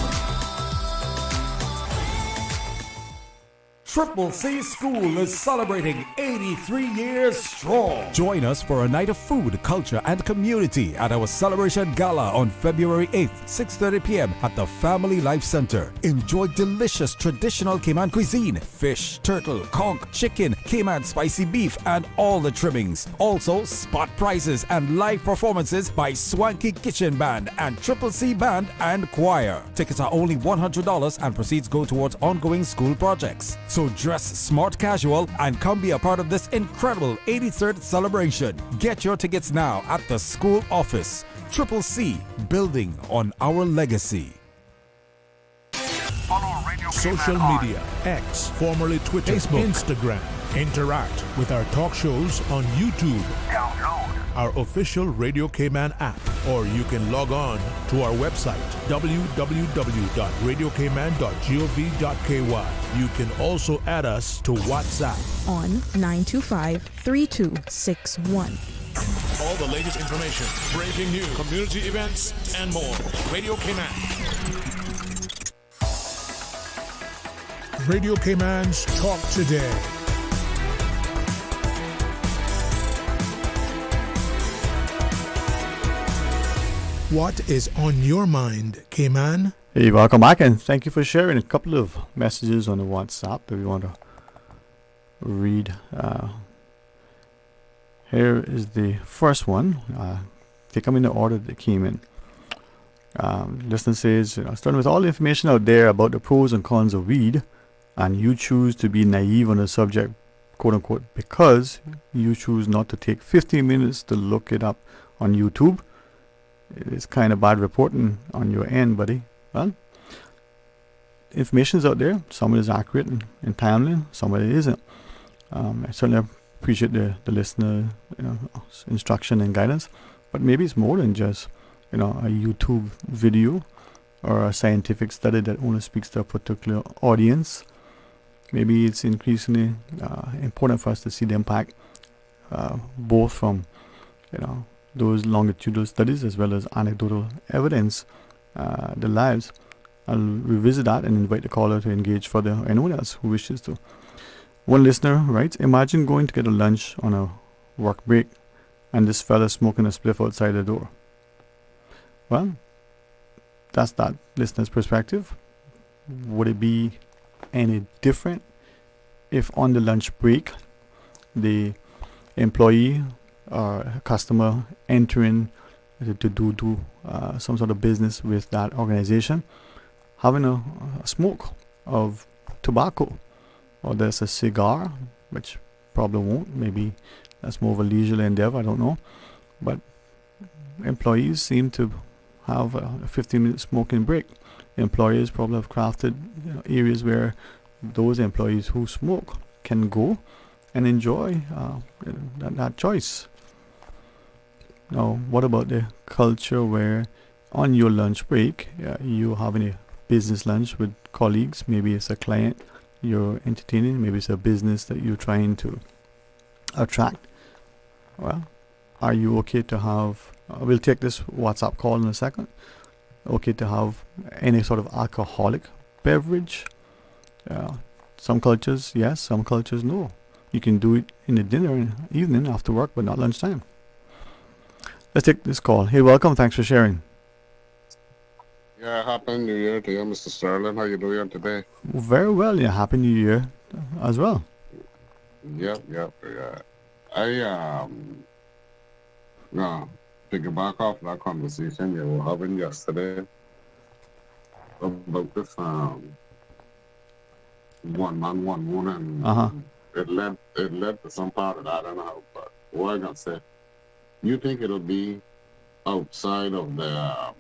Triple C School is celebrating 83 years strong. Join us for a night of food, culture, and community at our celebration gala on February 8th, 6:30 p.m. at the Family Life Center. Enjoy delicious traditional Cayman cuisine, fish, turtle, conch, chicken, Cayman spicy beef, and all the trimmings. Also, spot prizes and live performances by Swanky Kitchen Band and Triple C Band and Choir. Tickets are only $100 and proceeds go towards ongoing school projects. So dress smart casual and come be a part of this incredible 83rd celebration. Get your tickets now at the school office. Triple C, building on our legacy. Social media, X, formerly Twitter, Facebook, Instagram. Interact with our talk shows on YouTube. Download our official Radio Cayman app, or you can log on to our website, www.radiocayman.gov.ky. You can also add us to WhatsApp on 925-3261. All the latest information, breaking news, community events, and more. Radio Cayman. Radio Cayman's Talk Today. What is on your mind, Cayman? Hey, welcome back, and thank you for sharing a couple of messages on the WhatsApp that we want to read. Here is the first one. They come in the order that they came in. Listener says, starting with all the information out there about the pros and cons of weed, and you choose to be naive on the subject, quote unquote, because you choose not to take 15 minutes to look it up on YouTube. It's kind of bad reporting on your end, buddy. Well, information is out there. Some of it is accurate and timely, some of it isn't. I certainly appreciate the listener instruction and guidance, but maybe it's more than just a YouTube video or a scientific study that only speaks to a particular audience. Maybe it's increasingly important for us to see the impact both from those longitudinal studies as well as anecdotal evidence, the lives. I'll revisit that and invite the caller to engage further, or anyone else who wishes to. One listener writes, imagine going to get a lunch on a work break and this fella smoking a spliff outside the door. Well, that's that listener's perspective. Would it be any different if on the lunch break the employee or customer entering to do some sort of business with that organization having a smoke of tobacco, or there's a cigar, which probably won't, maybe that's more of a leisurely endeavor, I don't know, but employees seem to have a 15-minute smoking break. Employers probably have crafted areas where those employees who smoke can go and enjoy that choice. Now, what about the culture where on your lunch break you're having a business lunch with colleagues? Maybe it's a client you're entertaining, maybe it's a business that you're trying to attract. Well, are you okay to have, we'll take this WhatsApp call in a second, okay to have any sort of alcoholic beverage? Some cultures yes, some cultures no. you can do it in the dinner and evening after work, but not lunchtime. Let's take this call. Hey, welcome. Thanks for sharing. Yeah, Happy New Year to you, Mr. Sterling. How you doing today? Very well. Yeah, Happy New Year as well. Yep. Yeah. I no, piggyback off that conversation you were having yesterday about this one man, one woman. It led to some part of that. I don't know, but what I gotta say, you think it'll be outside of the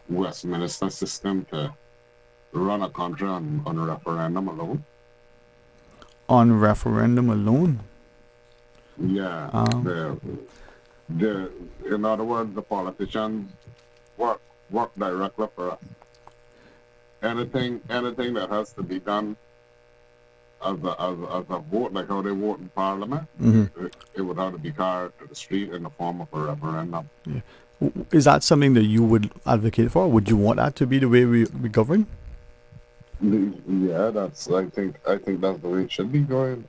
Westminster system to run a country on a referendum alone? On referendum alone? Yeah. In other words, the politicians work directly for us. Anything that has to be done as a vote, like how they vote in Parliament, it would have to be carried to the street in the form of a referendum. Yeah. Is that something that you would advocate for? Would you want that to be the way we govern? Yeah, I think that's the way it should be going.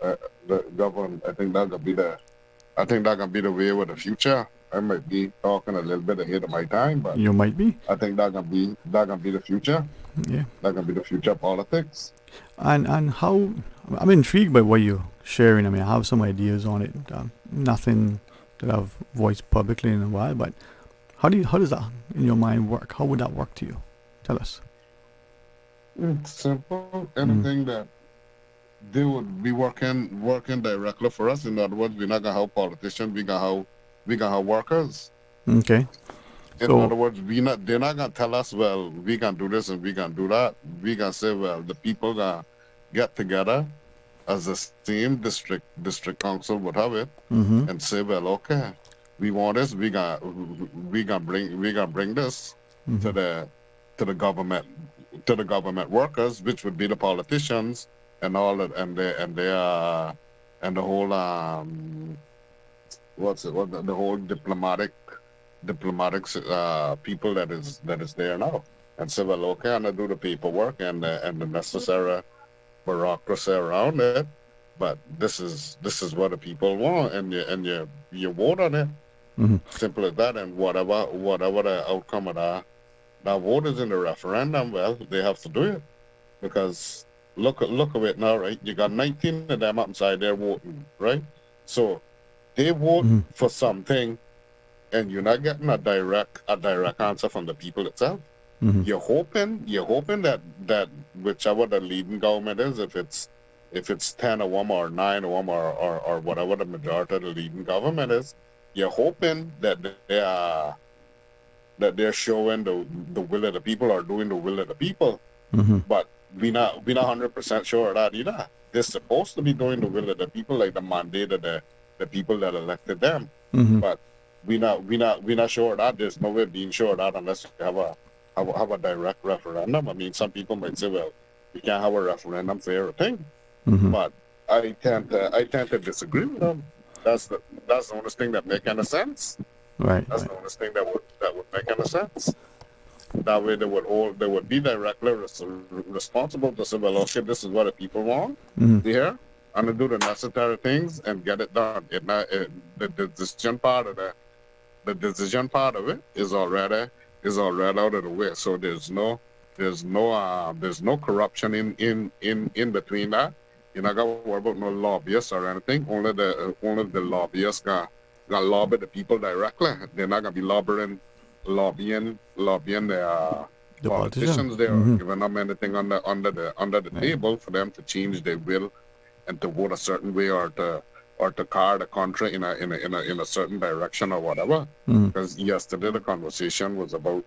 The govern. I think that can be the way with the future. I might be talking a little bit ahead of my time, but you might be. I think that can be the future. Yeah, that can be the future of politics. And how I'm intrigued by what you're sharing. I mean, I have some ideas on it. Nothing that I've voiced publicly in a while, but how does that in your mind work? How would that work to you? Tell us. It's simple. Anything that they would be working directly for us. In other words, we're not gonna have politicians. We gonna have workers. Okay. In other words, they're not gonna tell us, well, we can do this and we can do that. We can say, well, the people gonna get together as the same district council would have it, and say, well, okay, we want this. We gonna bring this to the government workers, which would be the politicians and all that, and the whole the whole diplomatic people that is there now, and say, well, okay, and I do the paperwork and the necessary bureaucracy around it, but this is what the people want, and you vote on it. Simple as that. And whatever the outcome of that vote is in the referendum, well, they have to do it, because look at it now, right? You got 19 of them outside there voting, right? So they vote for something, and you're not getting a direct answer from the people itself. You're hoping that whichever the leading government is, if it's 10 of them or 9 of them or whatever the majority of the leading government is, you're hoping that they're showing the will of the people or doing the will of the people. But we're not 100% sure of that either. They're supposed to be doing the will of the people, like the mandate of the people that elected them. But we're not sure of that. There's no way of being sure of that unless you have a direct referendum. I mean, some people might say, well, we can't have a referendum for everything. But I tend to disagree with them. That's the only thing that make any sense. Right. That's the only thing that would make any sense. That way they would be directly responsible to say, well, okay, this is what the people want here, and to do the necessary things and get it done. The decision part of it is already out of the way. So there's no corruption in between that. You're not gonna worry about no lobbyists or anything. Only the lobbyists got lobby the people directly. They're not gonna be lobbying the politicians there, giving them anything under the table for them to change their will and to vote a certain way or to carry the country in a certain direction or whatever. Because yesterday the conversation was about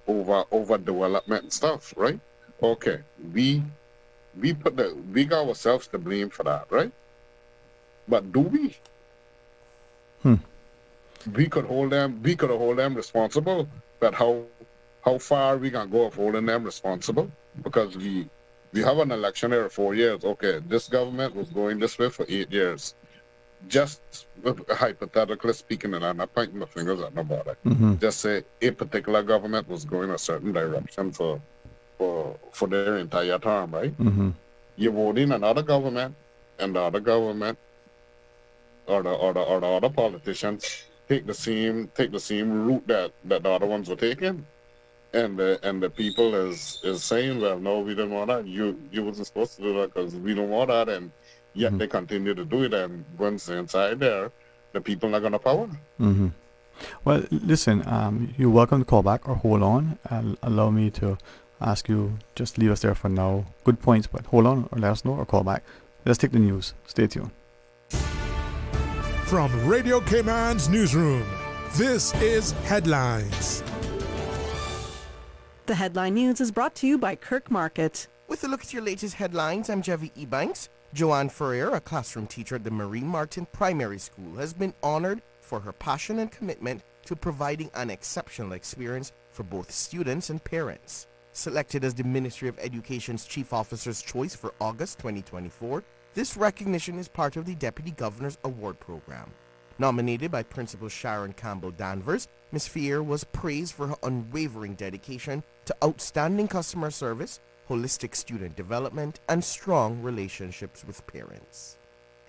over development and stuff, right? Okay, we got ourselves to blame for that, right? But do we? We could hold them responsible, but how far we can go of holding them responsible? Because we have an election every 4 years. Okay, this government was going this way for 8 years. Just hypothetically speaking, and I'm not pointing my fingers at nobody. Just say a particular government was going a certain direction for their entire term, right? You vote in another government, and the other government or the other politicians take the same route that the other ones were taking, and the people is saying, well, no, we didn't want that. You wasn't supposed to do that because we don't want that, and yet they continue to do it. And once they're inside there, the people are not gonna power. Mm-hmm. Well, listen, you're welcome to call back or hold on. Allow me to ask you, just leave us there for now. Good points, but hold on or let us know or call back. Let's take the news. Stay tuned. From Radio Cayman's newsroom, this is Headlines. The headline news is brought to you by Kirk Market. With a look at your latest headlines, I'm Dwayne Ebanks. Joanne Ferrer, a classroom teacher at the Marie Martin Primary School, has been honored for her passion and commitment to providing an exceptional experience for both students and parents. Selected as the Ministry of Education's Chief Officer's Choice for August 2024, this recognition is part of the Deputy Governor's Award Program. Nominated by Principal Sharon Campbell Danvers, Ms. Ferrer was praised for her unwavering dedication to outstanding customer service, holistic student development, and strong relationships with parents.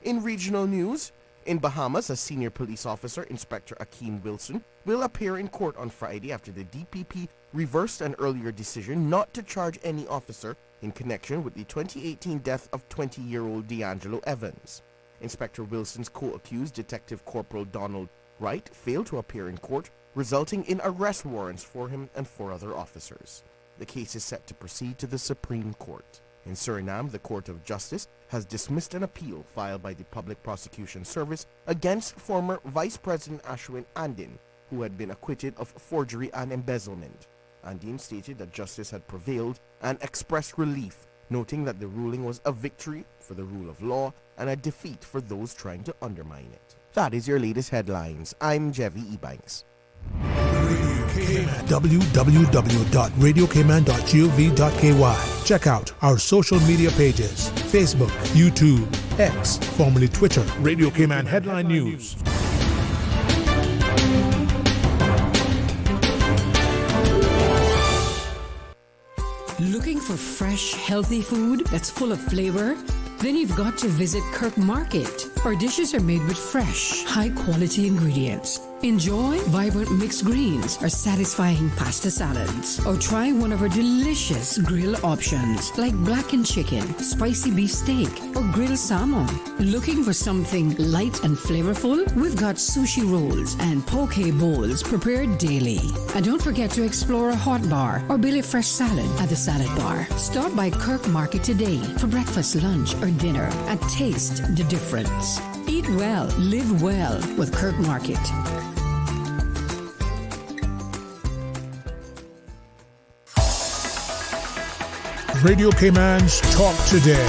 In regional news, in Bahamas, a senior police officer, Inspector Akeem Wilson, will appear in court on Friday after the DPP reversed an earlier decision not to charge any officer in connection with the 2018 death of 20-year-old D'Angelo Evans. Inspector Wilson's co-accused, Detective Corporal Donald Wright, failed to appear in court, resulting in arrest warrants for him and 4 other officers. The case is set to proceed to the Supreme Court. In Suriname, the Court of Justice has dismissed an appeal filed by the Public Prosecution Service against former Vice President Ashwin Andin, who had been acquitted of forgery and embezzlement. Andin stated that justice had prevailed and expressed relief, noting that the ruling was a victory for the rule of law and a defeat for those trying to undermine it. That is your latest headlines. I'm Dwayne Ebanks. www.radiocayman.gov.ky. Check out our social media pages: Facebook, YouTube, X, formerly Twitter, Radio Cayman Headline News. Looking for fresh, healthy food that's full of flavor? Then you've got to visit Kirk Market. Our dishes are made with fresh, high-quality ingredients. Enjoy vibrant mixed greens or satisfying pasta salads. Or try one of our delicious grill options like blackened chicken, spicy beef steak, or grilled salmon. Looking for something light and flavorful? We've got sushi rolls and poke bowls prepared daily. And don't forget to explore a hot bar or Billy Fresh salad at the salad bar. Stop by Kirk Market today for breakfast, lunch, or dinner and taste the difference. Eat well, live well with Kirk Market. Radio Cayman's Talk Today.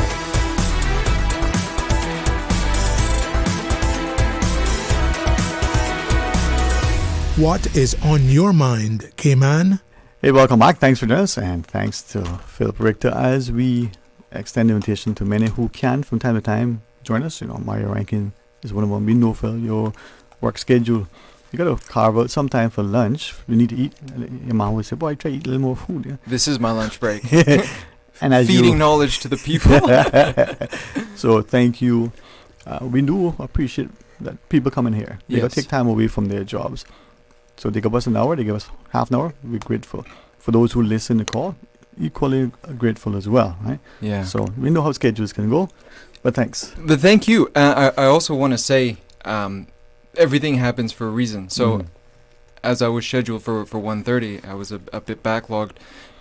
What is on your mind, Cayman? Hey, welcome back. Thanks for this, and thanks to Philipp Richter as we extend the invitation to many who can from time to time join us. You know, Mario Rankin is one of them. We know, Phil, your work schedule. You got to carve out some time for lunch. You need to eat. Your mom would say, boy, try to eat a little more food. Yeah? This is my lunch break. And as feeding knowledge to the people. So thank you. We do appreciate that people come in here. They got to take time away from their jobs. So they give us an hour, they give us half an hour. We're grateful. For those who listen to call, equally grateful as well, right? Yeah. So we know how schedules can go, but thanks. But thank you. I also want to say everything happens for a reason. So as I was scheduled for 1:30, I was a bit backlogged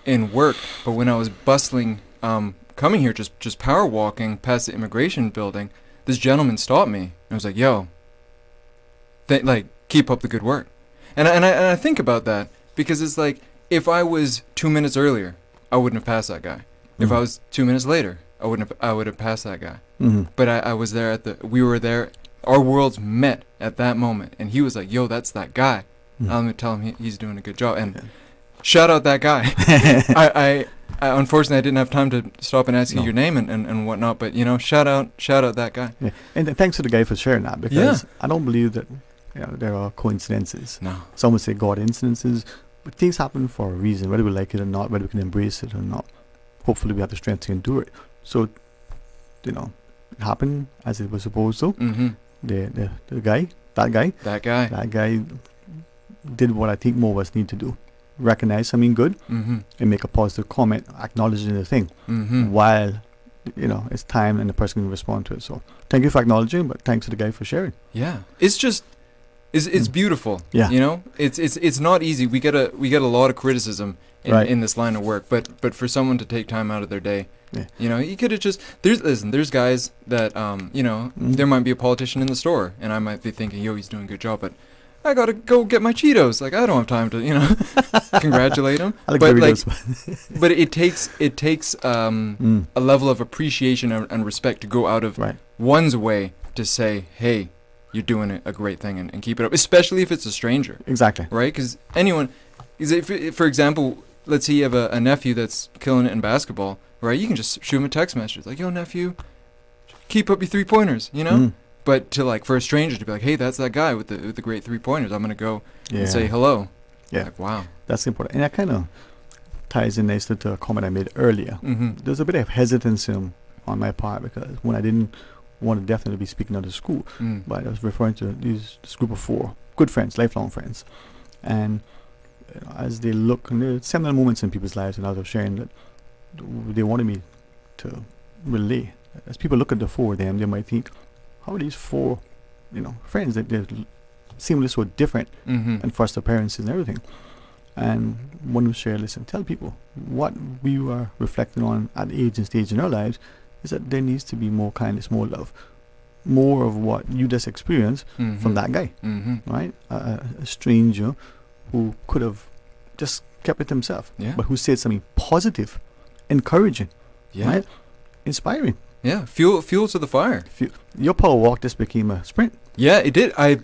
in work, but when I was bustling coming here, just power walking past the immigration building, this gentleman stopped me and was like, yo, keep up the good work. And I think about that because it's like, if I was 2 minutes earlier, I wouldn't have passed that guy. If I was 2 minutes later, I would have passed that guy. But I was there we were there, our worlds met at that moment, and he was like, yo, that's that guy. I'm going to tell him he's doing a good job. And shout out that guy. I unfortunately I didn't have time to stop and ask you your name and whatnot, but shout out that guy. Yeah. And thanks to the guy for sharing that, because I don't believe that there are coincidences. No. Some would say God incidences, but things happen for a reason, whether we like it or not, whether we can embrace it or not. Hopefully we have the strength to endure it. So, happened as it was supposed to. Mm-hmm. That guy did what I think more of us need to do. Recognize something good Mm-hmm. and make a positive comment, acknowledging the thing Mm-hmm. while, it's time and the person can respond to it. So thank you for acknowledging, but thanks to the guy for sharing. Yeah, it's just it's beautiful. Yeah. It's not easy. We get a lot of criticism Right. in this line of work, but for someone to take time out of their day, Yeah. you could have just there's guys that there might be a politician in the store, and I might be thinking, yo, he's doing a good job, but I gotta go get my Cheetos. Like, I don't have time to congratulate him. I like but Doritos. but it takes a level of appreciation and respect to go out of one's way to say, hey, you're doing a great thing, and keep it up, especially if it's a stranger. Exactly. Right? Because if, for example, let's say you have a nephew that's killing it in basketball, right? You can just shoot him a text message like, yo, nephew, keep up your 3-pointers, But for a stranger to be like, hey, that's that guy with the great 3-pointers, I'm going to go and say hello. Yeah. Like, wow. That's important. And that kind of ties in nicely to a comment I made earlier. Mm-hmm. There's a bit of hesitance on my part, because when I didn't want to definitely be speaking out of school, but I was referring to this group of 4 good friends, lifelong friends. And as they look, and there are seminal moments in people's lives, and I was sharing that they wanted me to relay. As people look at the 4 of them, they might think, how are these 4, friends that they're seemingly so different and first appearances and everything? And one will share, listen, tell people what we are reflecting on at the age and stage in our lives is that there needs to be more kindness, more love, more of what you just experienced from that guy, right? A stranger who could have just kept it himself, but who said something positive, encouraging, right? Inspiring. Yeah, fuel to the fire. Your power walk just became a sprint. Yeah, it did. I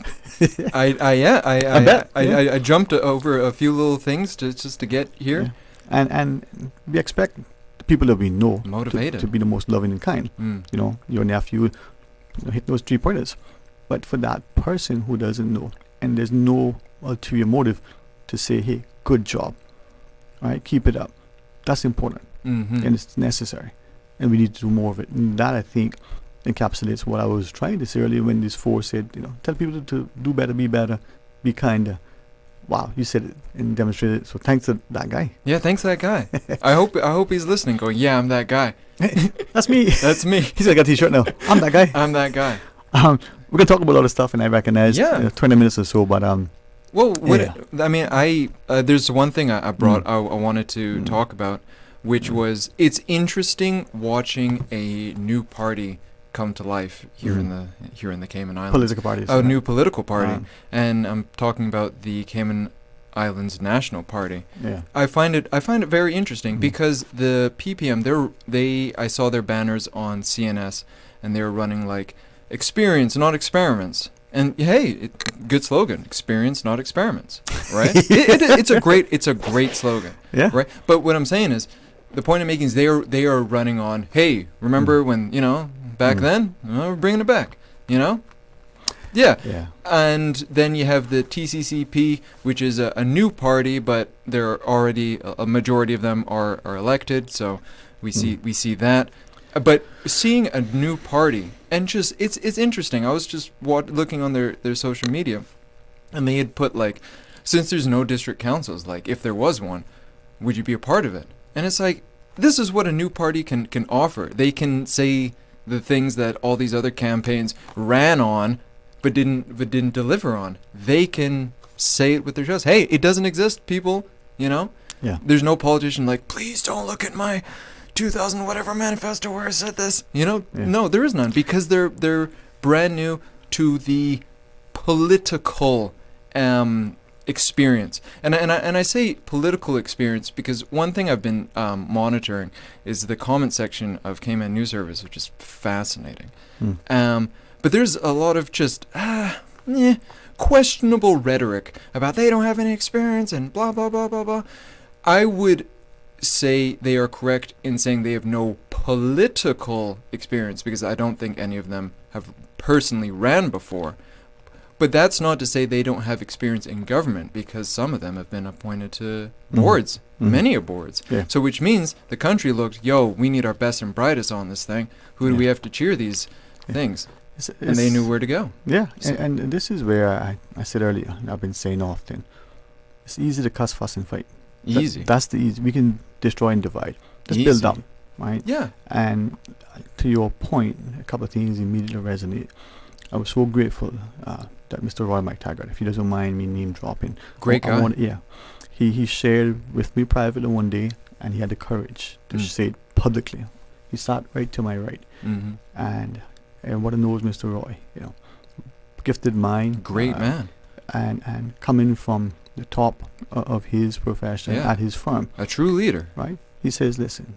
jumped over a few little things just to get here. Yeah. And we expect the people that we know motivated to be the most loving and kind. Your nephew hit those 3-pointers, but for that person who doesn't know, and there's no ulterior motive to say, hey, good job, all right, keep it up. That's important, and it's necessary, and we need to do more of it. And that, I think, encapsulates what I was trying to say earlier when these 4 said, tell people to do better, be kinder. Wow, you said it and demonstrated it. So thanks to that guy. Yeah, thanks to that guy. I hope he's listening, going, yeah, I'm that guy. That's me. That's me. He's got a t-shirt now. I'm that guy. I'm that guy. We're gonna talk about a lot of stuff, and I recognize 20 minutes or so, but well, there's one thing I brought. I wanted to talk about, which was, it's interesting watching a new party come to life here in the Cayman Islands. Political parties. A new political party, and I'm talking about the Cayman Islands National Party. Yeah. I find it very interesting because the PPM, I saw their banners on CNS, and they were running like experience, not experiments. And hey, good slogan, experience, not experiments, right? It's a great slogan, right? But what I'm saying is, the point I'm making is they are running on, hey, remember when, back then, we're bringing it back, Yeah. And then you have the TCCP, which is a new party, but there are already a majority of them are elected, so we see that. But seeing a new party, and just it's interesting. I was just looking on their social media, and they had put like, since there's no district councils, like if there was one, would you be a part of it? And it's like, this is what a new party can offer. They can say the things that all these other campaigns ran on, but didn't deliver on. They can say it with their chest. Hey, it doesn't exist, people. Yeah. There's no politician like, please don't look at my 2000 whatever manifesto where I said this. No, there is none, because they're brand new to the political experience. And I say political experience because one thing I've been monitoring is the comment section of Cayman News Service, which is fascinating. But there's a lot of just questionable rhetoric about they don't have any experience and blah, blah, blah, blah, blah. I would say they are correct in saying they have no political experience, because I don't think any of them have personally ran before. But that's not to say they don't have experience in government, because some of them have been appointed to boards, many boards. Yeah. So which means the country looked, we need our best and brightest on this thing. Who do we have to cheer these things? And they knew where to go. Yeah, So- and this is where I said earlier, and I've been saying often, it's easy to cuss, fuss, and fight. Easy. That's the easy. We can destroy and divide. Just Easy. build up, right? Yeah. And to your point, a couple of things immediately resonate. I was so grateful that Mr. Roy McTaggart, if he doesn't mind me name dropping. Great guy. He shared with me privately one day, and he had the courage to say it publicly. He sat right to my right. Mm-hmm. And what a knows Mr. Roy, gifted mind. Great man. And coming from the top of his profession at his firm. A true leader. Right? He says, listen,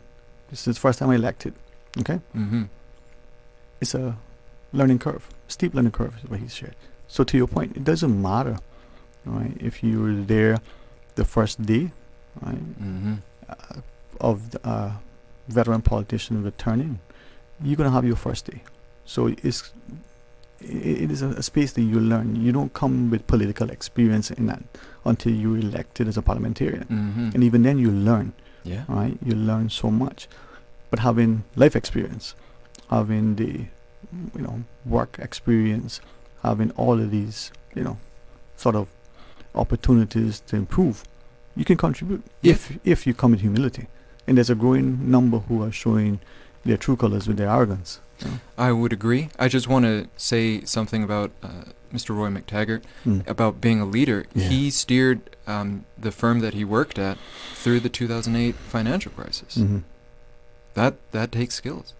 this is the first time I elected. Okay? Mm-hmm. It's a learning curve. Steep learning curve is what he shared. So to your point, it doesn't matter, right, if you were there the first day, right, of the veteran politician returning, you're going to have your first day. So it is a space that you learn. You don't come with political experience in that until you're elected as a parliamentarian. Mm-hmm. And even then you learn. Yeah. Right? You learn so much. But having life experience, having the work experience, having all of these, sort of opportunities to improve, you can contribute if you come with humility. And there's a growing number who are showing their true colors with their arrogance. I would agree. I just want to say something about Mr. Roy McTaggart, about being a leader. Yeah. He steered the firm that he worked at through the 2008 financial crisis. Mm-hmm. That takes skills.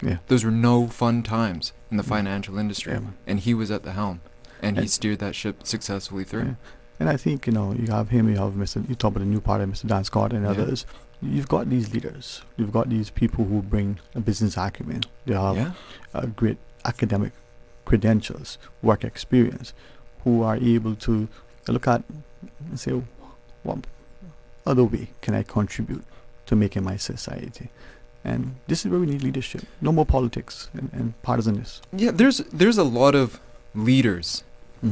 Yeah. Those were no fun times in the financial industry, Yeah, man. and he was at the helm, and he steered that ship successfully through. Yeah. And I think, you have him, you have you talk about the new party, Mr. Dan Scott and others. You've got these leaders. You've got these people who bring a business acumen. They have great academic credentials, work experience, who are able to look at and say, what other way can I contribute to making my society? And this is where we need leadership. No more politics and partisanness. Yeah, there's a lot of leaders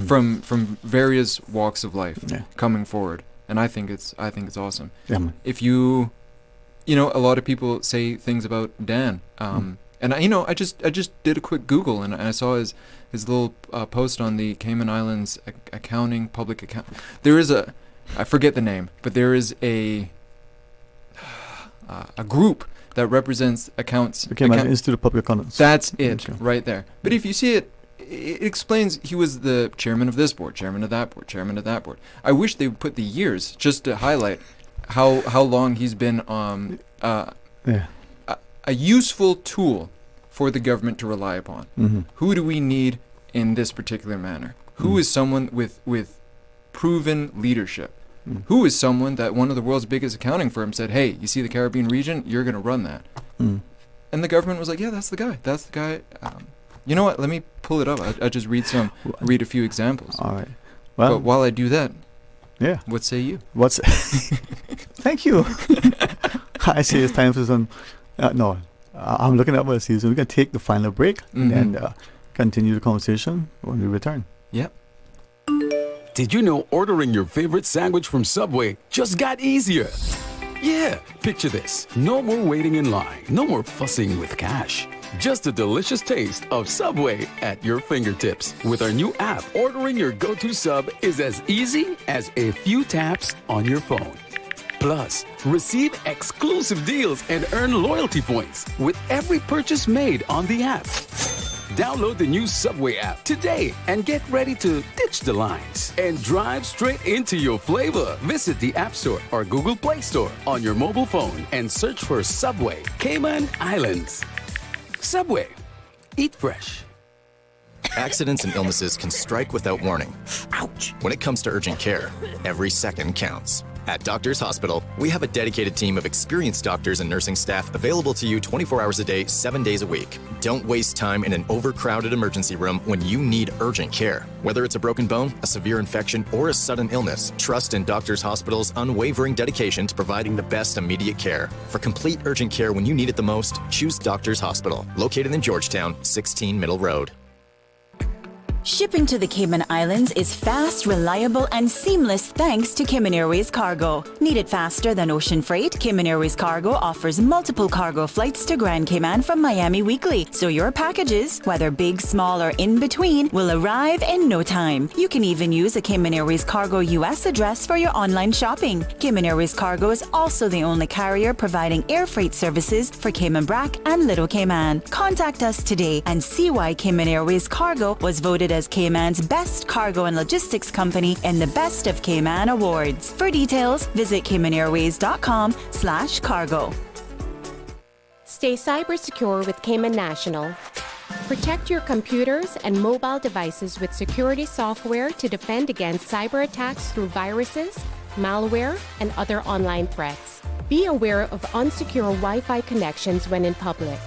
from various walks of life coming forward, and I think it's awesome. Yeah, man. If you a lot of people say things about Dan, and I just did a quick Google, and I saw his little post on the Cayman Islands public account. There is I forget the name, but there is a group that represents accounts. The Cayman Institute of Public Accounts. That's it, right there. But if you see it, it explains he was the chairman of this board, chairman of that board, chairman of that board. I wish they would put the years just to highlight how long he's been a useful tool for the government to rely upon. Mm-hmm. Who do we need in this particular manner? Who is someone with proven leadership? Who is someone that one of the world's biggest accounting firms said, hey, you see the Caribbean region, you're going to run that. And the government was like, yeah, that's the guy. That's the guy. You know what? Let me pull it up. I just read a few examples. All right. Well, but while I do that, yeah. What say you? Thank you. I say it's time for some. No, I'm looking at what season. We're gonna take the final break and continue the conversation when we return. Yep. Did you know ordering your favorite sandwich from Subway just got easier? Yeah, picture this. No more waiting in line. No more fussing with cash. Just a delicious taste of Subway at your fingertips. With our new app, ordering your go-to sub is as easy as a few taps on your phone. Plus, receive exclusive deals and earn loyalty points with every purchase made on the app. Download the new Subway app today and get ready to ditch the lines and drive straight into your flavor. Visit the App Store or Google Play Store on your mobile phone and search for Subway Cayman Islands. Subway. Eat fresh. Accidents and illnesses can strike without warning. Ouch! When it comes to urgent care, every second counts. At Doctors Hospital, we have a dedicated team of experienced doctors and nursing staff available to you 24 hours a day, 7 days a week. Don't waste time in an overcrowded emergency room when you need urgent care. Whether it's a broken bone, a severe infection, or a sudden illness, trust in Doctors Hospital's unwavering dedication to providing the best immediate care. For complete urgent care when you need it the most, choose Doctors Hospital, located in Georgetown, 16 Middle Road. Shipping to the Cayman Islands is fast, reliable, and seamless thanks to Cayman Airways Cargo. Need it faster than ocean freight? Cayman Airways Cargo offers multiple cargo flights to Grand Cayman from Miami weekly, so your packages, whether big, small, or in between, will arrive in no time. You can even use a Cayman Airways Cargo US address for your online shopping. Cayman Airways Cargo is also the only carrier providing air freight services for Cayman Brac and Little Cayman. Contact us today and see why Cayman Airways Cargo was voted as Cayman's best cargo and logistics company in the Best of Cayman Awards. For details, visit caymanairways.com/cargo. Stay cyber secure with Cayman National. Protect your computers and mobile devices with security software to defend against cyber attacks through viruses, malware, and other online threats. Be aware of unsecure Wi-Fi connections when in public.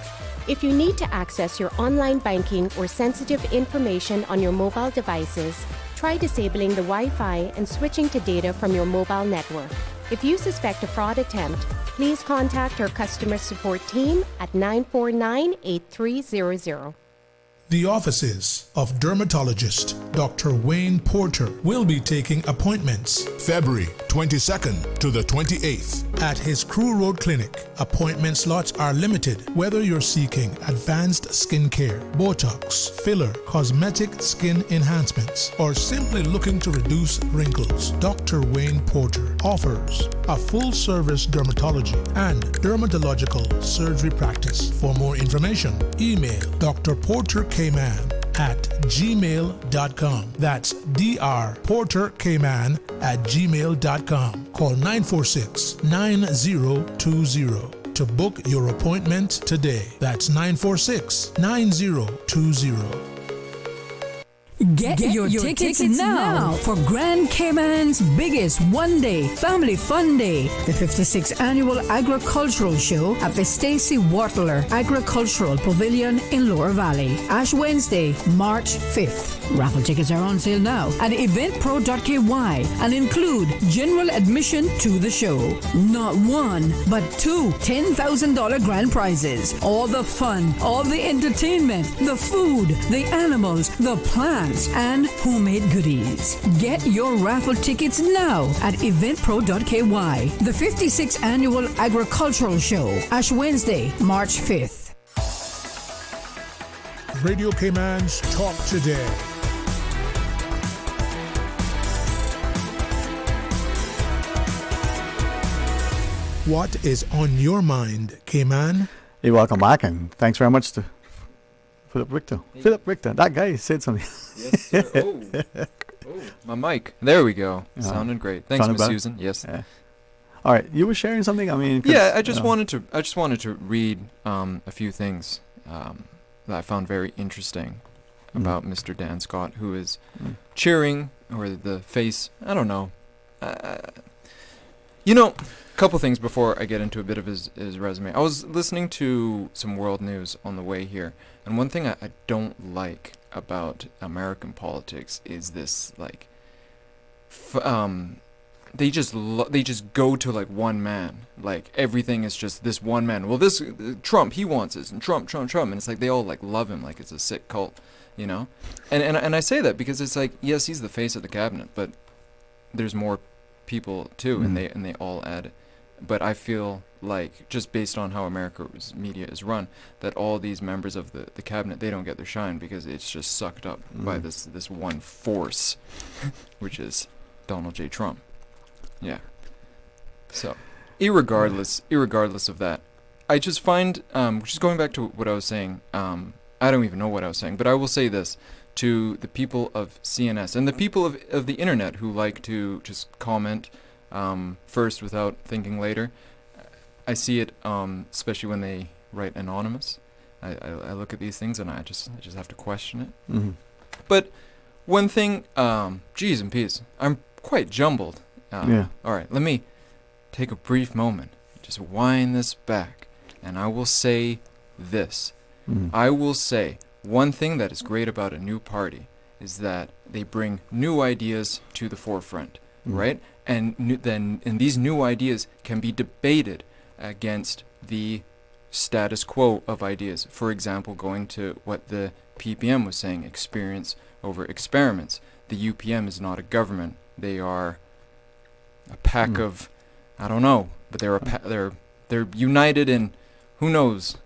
If you need to access your online banking or sensitive information on your mobile devices, try disabling the Wi-Fi and switching to data from your mobile network. If you suspect a fraud attempt, please contact our customer support team at 949-8300. The offices of dermatologist Dr. Wayne Porter will be taking appointments February 22nd to the 28th at his Crew Road Clinic. Appointment slots are limited whether you're seeking advanced skincare, Botox, filler, cosmetic skin enhancements, or simply looking to reduce wrinkles. Dr. Wayne Porter offers a full-service dermatology and dermatological surgery practice. For more information, email Dr. Porter Cayman at gmail.com. That's drportercayman@gmail.com. Call 946-9020 to book your appointment today. That's 946-9020. Get your tickets now for Grand Cayman's biggest one-day family fun day, the 56th Annual Agricultural Show at the Stacy Wartler Agricultural Pavilion in Lower Valley. Ash Wednesday, March 5th. Raffle tickets are on sale now at eventpro.ky and include general admission to the show. Not one, but two $10,000 grand prizes. All the fun, all the entertainment, the food, the animals, the plants, and homemade goodies. Get your raffle tickets now at eventpro.ky. The 56th Annual Agricultural Show, Ash Wednesday, March 5th. Radio Cayman's Talk Today. What is on your mind, Cayman? Hey, welcome back, and thanks very much to Philipp Richter. Hey. Philipp Richter, that guy said something. Yes, sir. Oh, my mic. There we go. Sounding great. Thanks, Miss Susan. Yes. Yeah. All right, you were sharing something. I mean, yeah, I just wanted to read a few things that I found very interesting about Mr. Dan Scott, who is cheering, or the face. I don't know. You know, a couple things before I get into a bit of his resume. I was listening to some world news on the way here, and one thing I don't like about American politics is this, like, they just go to, like, one man. Like, everything is just this one man. Well, this Trump, he wants this, and Trump, and it's like they all, like, love him like it's a sick cult, you know? And I say that because it's like, yes, he's the face of the cabinet, but there's more people too, and they all add. But I feel like, just based on how America's media is run, that all these members of the cabinet, they don't get their shine because it's just sucked up by this one force, which is Donald J. Trump. Yeah. So, irregardless of that, I just find, just going back to what I was saying, I don't even know what I was saying, but I will say this to the people of CNS and the people of the internet who like to just comment first without thinking later. I see it, especially when they write anonymous. I look at these things and I just have to question it. Mm-hmm. But one thing, geez and peas, I'm quite jumbled. Yeah. All right, let me take a brief moment, just wind this back, and I will say this. I will say one thing that is great about a new party is that they bring new ideas to the forefront, right? And these new ideas can be debated against the status quo of ideas. For example, going to what the PPM was saying, experience over experiments. The UPM is not a government. They are a pack of, I don't know, but they're united in, who knows,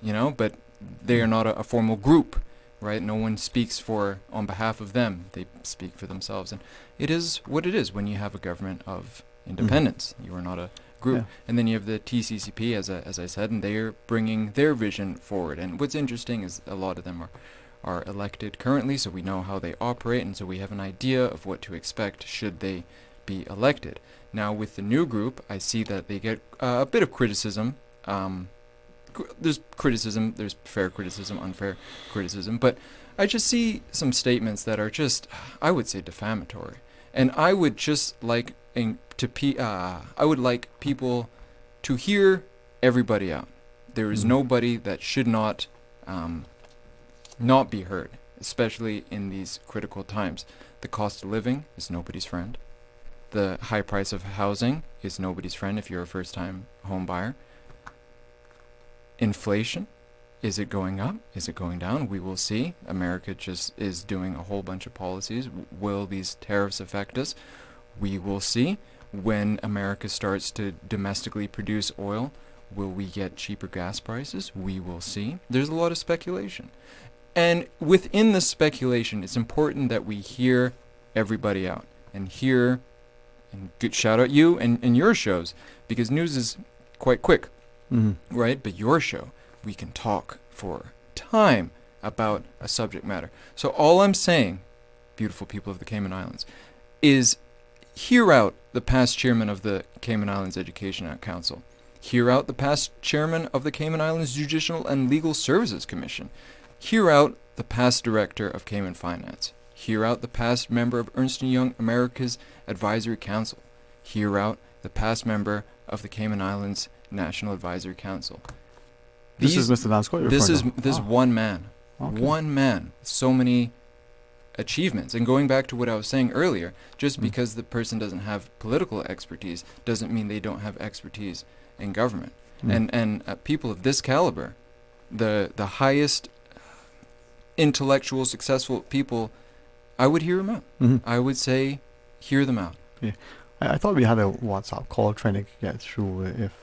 but they are not a formal group, right? No one speaks on behalf of them. They speak for themselves. And it is what it is when you have a government of independence. You are not a group. Yeah. And then you have the TCCP, as I said, and they are bringing their vision forward. And what's interesting is a lot of them are elected currently, so we know how they operate, and so we have an idea of what to expect should they be elected. Now, with the new group, I see that they get a bit of criticism. There's criticism, there's fair criticism, unfair criticism, but I just see some statements that are just, I would say, defamatory. And I would just like I would like people to hear everybody out. There is nobody that should not be heard, especially in these critical times. The cost of living is nobody's friend. The high price of housing is nobody's friend if you're a first-time home buyer. Inflation, is it going up? Is it going down? We will see. America just is doing a whole bunch of policies. Will these tariffs affect us? We will see. When America starts to domestically produce oil, will we get cheaper gas prices? We will see. There's a lot of speculation. And within the speculation, it's important that we hear everybody out and hear, and good shout out you and your shows, because news is quite quick, right? But your show, we can talk for time about a subject matter. So all I'm saying, beautiful people of the Cayman Islands, is hear out the past chairman of the Cayman Islands Education Council. Hear out the past chairman of the Cayman Islands Judicial and Legal Services Commission. Hear out the past director of Cayman Finance. Hear out the past member of Ernst & Young America's Advisory Council. Hear out the past member of the Cayman Islands National Advisory Council. This is Mr. Lanscourt. This is one man. Okay. One man. So many achievements. And going back to what I was saying earlier, just because the person doesn't have political expertise doesn't mean they don't have expertise in government. And people of this caliber, the highest intellectual, successful people, I would hear them out. I would say, hear them out. Yeah, I thought we had a WhatsApp call trying to get through. If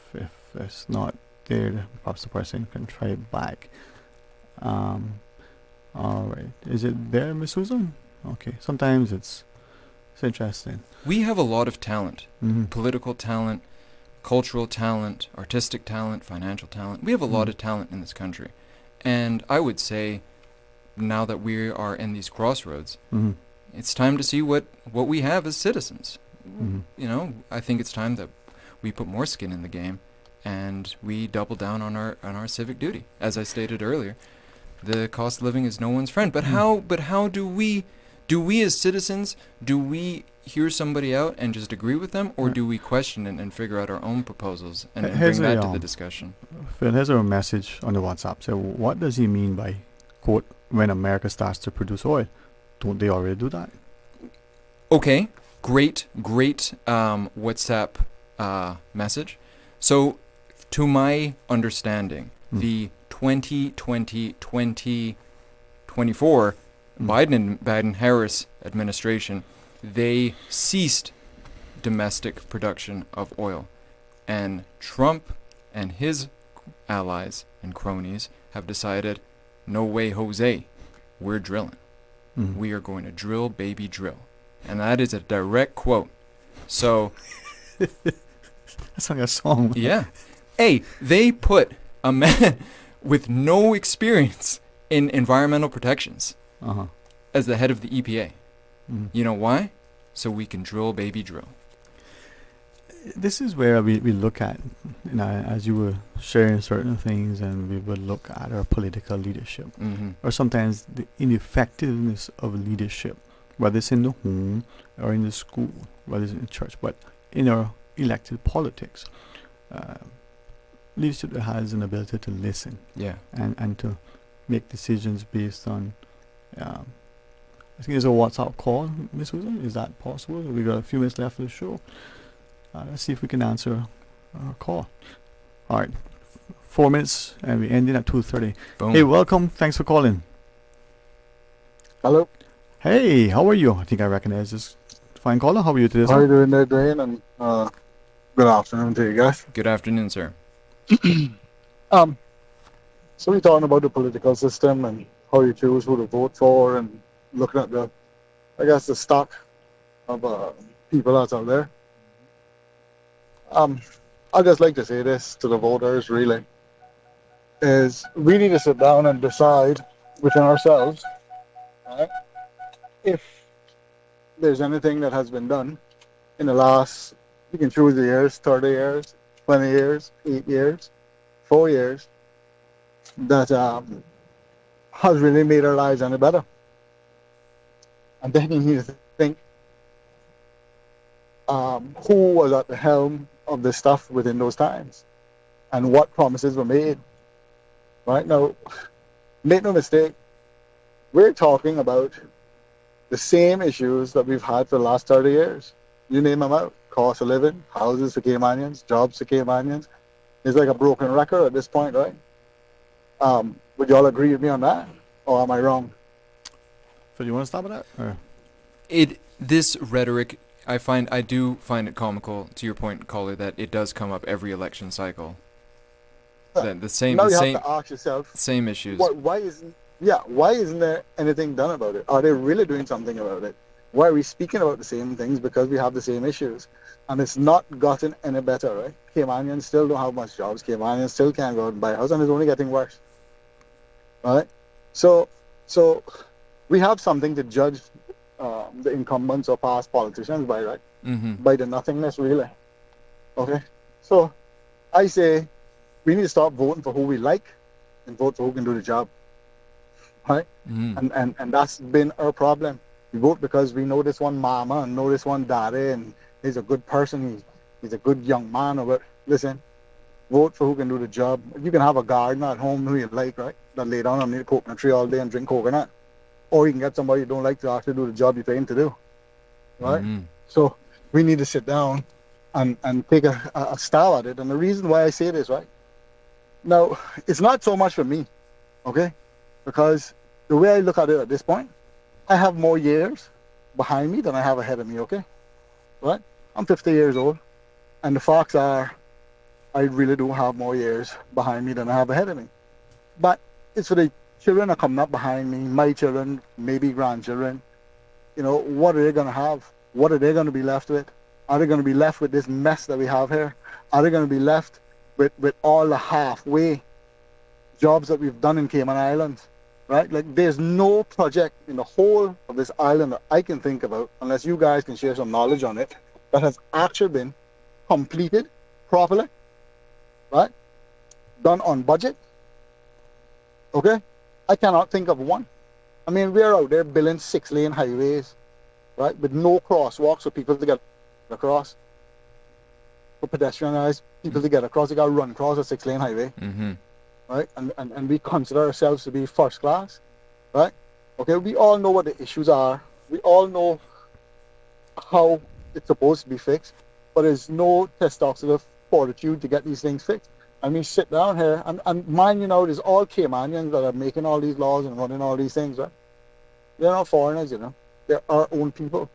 it's not there, perhaps the person can try it back. All right, is it there, Miss Susan? Okay, sometimes it's interesting. We have a lot of talent, political talent, cultural talent, artistic talent, financial talent. We have a lot of talent in this country. And I would say, now that we are in these crossroads, it's time to see what we have as citizens. I think it's time that we put more skin in the game and we double down on our civic duty. As I stated earlier, the cost of living is no one's friend. But how do we as citizens, do we hear somebody out and just agree with them, or do we question it and figure out our own proposals and bring that to the discussion? Phil, here's a message on the WhatsApp. So what does he mean by, quote, when America starts to produce oil? Don't they already do that? Okay, great WhatsApp message. So to my understanding, the 2020-2024 Biden-Harris administration, they ceased domestic production of oil. And Trump and his allies and cronies have decided, no way, Jose, we're drilling. We are going to drill, baby, drill. And that is a direct quote. So that's like a song. Yeah. Hey, they put a man with no experience in environmental protections as the head of the EPA. You know why? So we can drill, baby, drill. This is where we look at, as you were sharing certain things, and we would look at our political leadership, or sometimes the ineffectiveness of leadership, whether it's in the home or in the school, whether it's in church, but in our elected politics. Leadership that has an ability to listen, and to make decisions based on. I think there's a WhatsApp call, Miss Susan. Is that possible? We got a few minutes left of the show. Let's see if we can answer our call. All right, 4 minutes, and we ending at 2:30. Hey, welcome. Thanks for calling. Hello. Hey, how are you? I think I recognize this fine caller. How are you today, sir? How are you doing there, Dwayne? And good afternoon to you guys. Good afternoon, sir. So we're talking about the political system and how you choose who to vote for, and looking at the stock of people that's out there. I'd just like to say this to the voters, really, is we need to sit down and decide within ourselves, right, if there's anything that has been done in the last, you can choose the years, 30 years, 20 years, 8 years, 4 years, that has really made our lives any better. And then you need to think who was at the helm of this stuff within those times and what promises were made. Right now, make no mistake, we're talking about the same issues that we've had for the last 30 years. You name them out. Cost of living, houses for Caymanians, jobs for Caymanians. It's like a broken record at this point, right? Would you all agree with me on that? Or am I wrong? So do you want to stop with that? Or? This rhetoric, I do find it comical, to your point, caller, that it does come up every election cycle. The same Now you have to ask yourself, same issues. Why isn't there anything done about it? Are they really doing something about it? Why are we speaking about the same things? Because we have the same issues. And it's not gotten any better, right? Caymanians still don't have much jobs. Caymanians still can't go out and buy a house, and it's only getting worse. Right? So we have something to judge the incumbents or past politicians by, right? Mm-hmm. By the nothingness, really. Okay? So I say we need to stop voting for who we like and vote for who can do the job. Right? Mm. And that's been our problem. We vote because we know this one mama and know this one daddy, and he's a good person, he's a good young man. But listen, vote for who can do the job. You can have a gardener at home who you like, right? That lay down under the coconut tree all day and drink coconut. Or you can get somebody you don't like to actually do the job you pay him to do. Right? Mm-hmm. So we need to sit down and take a stab at it. And the reason why I say this, right? Now, it's not so much for me, okay? Because the way I look at it at this point, I have more years behind me than I have ahead of me, okay? Right? I'm 50 years old, and the facts are I really do have more years behind me than I have ahead of me. But it's for the children that come up behind me, my children, maybe grandchildren. You know, what are they going to have? What are they going to be left with? Are they going to be left with this mess that we have here? Are they going to be left with all the halfway jobs that we've done in Cayman Islands? Right? Like, there's no project in the whole of this island that I can think about, unless you guys can share some knowledge on it, that has actually been completed properly, right? Done on budget. Okay? I cannot think of one. I mean, we're out there building 6-lane highways, right? With no crosswalks for people to get across. For pedestrianized people to get across, they got to run across a 6-lane highway. Mm-hmm. Right? And we consider ourselves to be first class, right? Okay, we all know what the issues are. We all know how it's supposed to be fixed, but there's no testosterone fortitude to get these things fixed. And we sit down here, and mind you now, there's all Caymanians that are making all these laws and running all these things, right? They're not foreigners, you know. They're our own people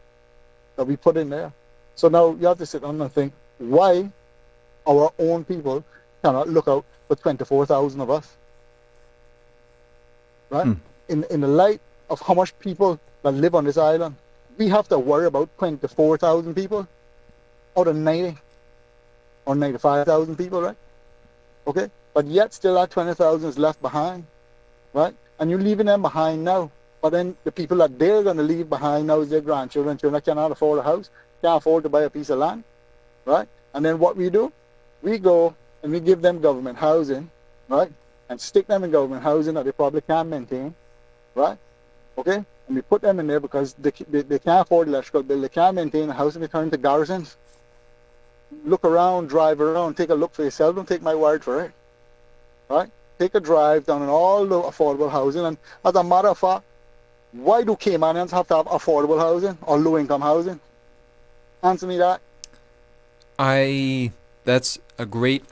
that we put in there. So now you have to sit down and think, why our own people cannot look out for 24,000 of us, right? In the light of how much people that live on this island, we have to worry about 24,000 people out of 90 or 95,000 people, right? Okay, but yet still that 20,000 is left behind, right? And you're leaving them behind now, but then the people that they're going to leave behind now is their grandchildren, children that cannot afford a house, can't afford to buy a piece of land, right? And then what we do, we go and we give them government housing, right? And stick them in government housing that they probably can't maintain, right? Okay? And we put them in there because they can't afford electrical bill, they can't maintain a house, and they turn into garrisons. Look around, drive around, take a look for yourself, don't take my word for it, right? Take a drive down in all the affordable housing, and as a matter of fact, why do Caymanians have to have affordable housing or low-income housing? Answer me that. That's a great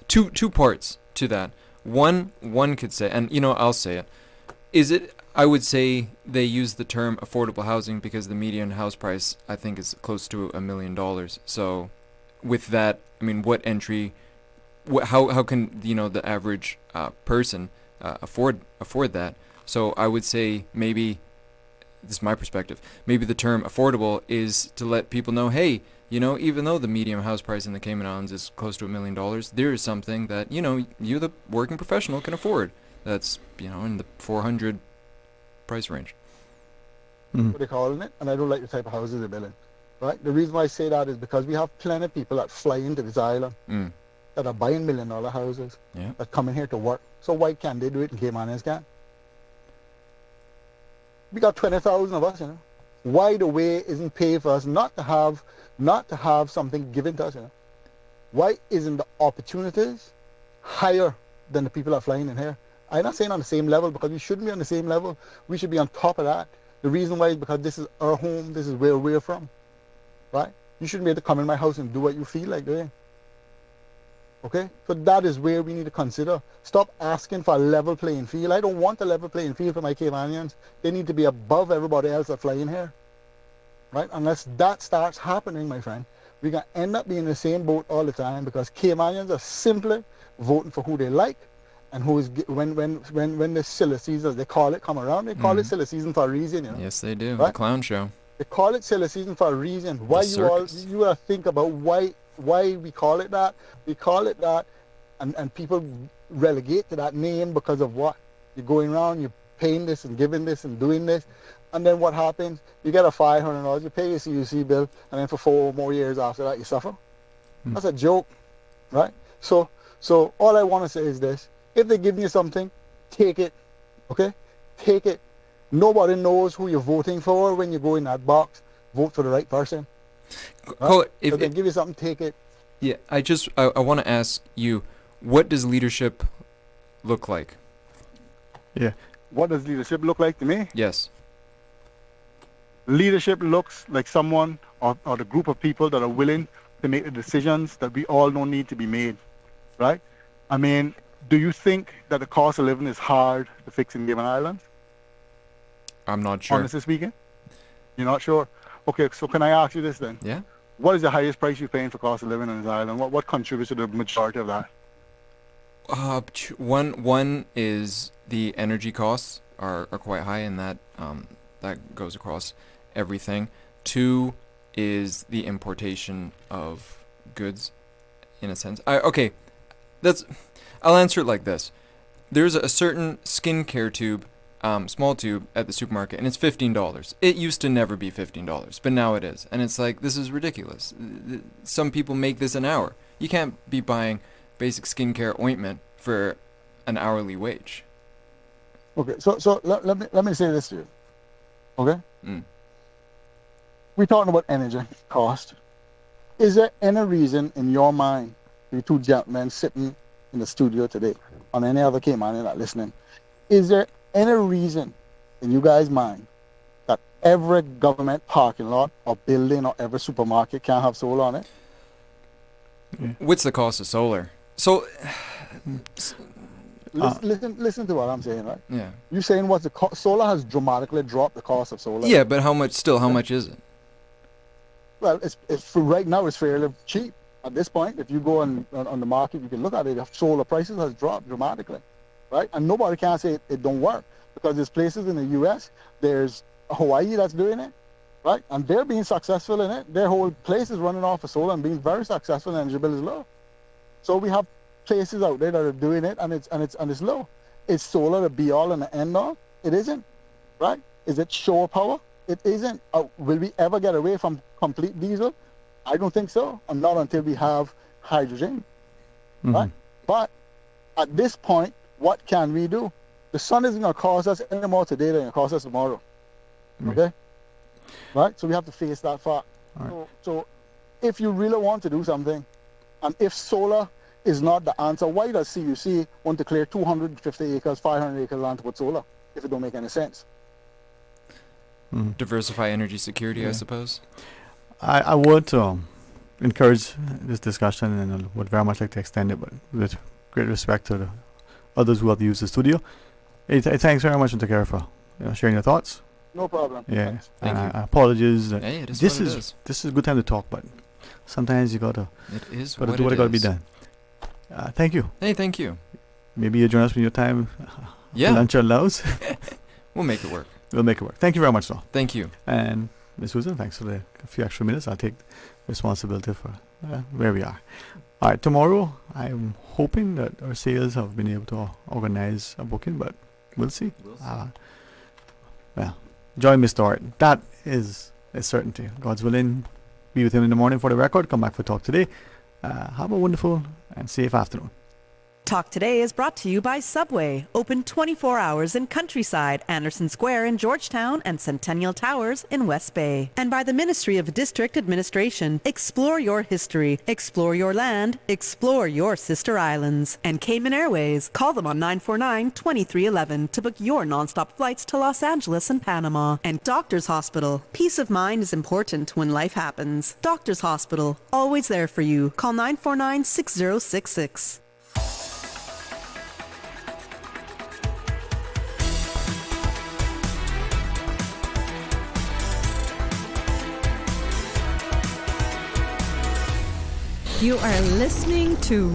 two parts to that. One could say, and I'll say it. Is it I would say they use the term affordable housing because the median house price, I think, is close to $1 million. So with that, I mean, what entry, how can, the average person afford that? So I would say maybe, this is my perspective, maybe the term affordable is to let people know, hey, even though the median house price in the Cayman Islands is close to $1 million, there is something that, you, the working professional, can afford. That's, in the 400 price range. What they're calling it, and I don't like the type of houses they're building. Right? The reason why I say that is because we have plenty of people that fly into this island that are buying $1 million houses that come in here to work. So why can't they do it in Caymanians can't? We got 20,000 of us, Why the way isn't paid for us not to have something given to us, Why isn't the opportunities higher than the people that are flying in here? I'm not saying on the same level because we shouldn't be on the same level. We should be on top of that. The reason why is because this is our home. This is where we're from, right? You shouldn't be able to come in my house and do what you feel like doing. Okay? So that is where we need to consider. Stop asking for a level playing field. I don't want a level playing field for my Caymanians. They need to be above everybody else that fly in here, right? Unless that starts happening, my friend, we're going to end up being in the same boat all the time because Caymanians are simply voting for who they like. And who is when the silly season, they call it, come around, they call it silly season for a reason, Yes, they do. Right? The clown show. They call it silly season for a reason. Why you gotta think about why we call it that. We call it that, and people relegate to that name because of what? You're going around, you're paying this and giving this and doing this, and then what happens? You get a $500, you pay your CUC bill, and then for 4 more years after that, you suffer. That's a joke, right? So all I want to say is this. If they're giving you something, take it, okay? Take it. Nobody knows who you're voting for when you go in that box. Vote for the right person. Right? If they give you something, take it. Yeah, I want to ask you, what does leadership look like? Yeah. What does leadership look like to me? Yes. Leadership looks like someone or the group of people that are willing to make the decisions that we all know need to be made, right? I mean, do you think that the cost of living is hard to fix in Cayman Islands? I'm not sure. Honestly speaking? You're not sure? Okay, so can I ask you this then? Yeah. What is the highest price you're paying for cost of living on this island? What contributes to the majority of that? One is the energy costs are quite high, and that goes across everything. 2 is the importation of goods, in a sense. I'll answer it like this. There's a certain skincare tube, small tube at the supermarket, and it's $15. It used to never be $15, but now it is. And it's like, this is ridiculous. Some people make this an hour. You can't be buying basic skincare ointment for an hourly wage. Okay, so let me say this to you. Okay? We're talking about energy cost. Is there any reason in your mind, you two gentlemen sitting in the studio today, on any other Caymanian that listening, is there any reason in you guys' mind that every government parking lot or building or every supermarket can't have solar on it? What's the cost of solar? So, listen to what I'm saying, right? Yeah. You're saying what solar has dramatically dropped the cost of solar. Yeah, but how much is it? Well, it's for right now it's fairly cheap. At this point, if you go on the market, you can look at it. Solar prices has dropped dramatically, right? And nobody can say it don't work because there's places in the U.S., there's Hawaii that's doing it, right? And they're being successful in it. Their whole place is running off of solar and being very successful, and energy bill is low. So we have places out there that are doing it, and it's low. Is solar the be all and the end all? It isn't, right? Is it shore power? It isn't. Will we ever get away from complete diesel? I don't think so, and not until we have hydrogen, right? But at this point, what can we do? The sun isn't going to cost us any more today than it cost us tomorrow, okay? Right? So we have to face that fact. Right. So if you really want to do something, and if solar is not the answer, why does CUC want to clear 250 acres, 500 acres land to put solar if it don't make any sense? Diversify energy security, I suppose. I would encourage this discussion, and I would very much like to extend it, but with great respect to the others who have used the studio. Hey, thanks very much, Mr. Carrefour. sharing your thoughts. No problem. Yeah. Thanks. Thank you. I apologize. That Hey, it is this what it is this is a good time to talk, but sometimes you gotta what do what it gotta be is. done. Thank you. Hey, thank you. Maybe you join us when your time Yeah. lunch allows. We'll make it work. We'll make it work. Thank you very much, though. Thank you. And Ms. Susan, thanks for the few extra minutes. I'll take responsibility for where we are. All right, tomorrow I'm hoping that our sales have been able to organize a booking, but we'll see. Well, join Mr. Orton. That is a certainty. God's willing, be with him in the morning for the record. Come back for Talk Today. Have a wonderful and safe afternoon. Talk Today is brought to you by Subway, open 24 hours in Countryside, Anderson Square in Georgetown, and Centennial Towers in West Bay. And by the Ministry of District Administration, explore your history, explore your land, explore your sister islands. And Cayman Airways, call them on 949-2311 to book your nonstop flights to Los Angeles and Panama. And Doctors Hospital, peace of mind is important when life happens. Doctors Hospital, always there for you. Call 949-6066. You are listening to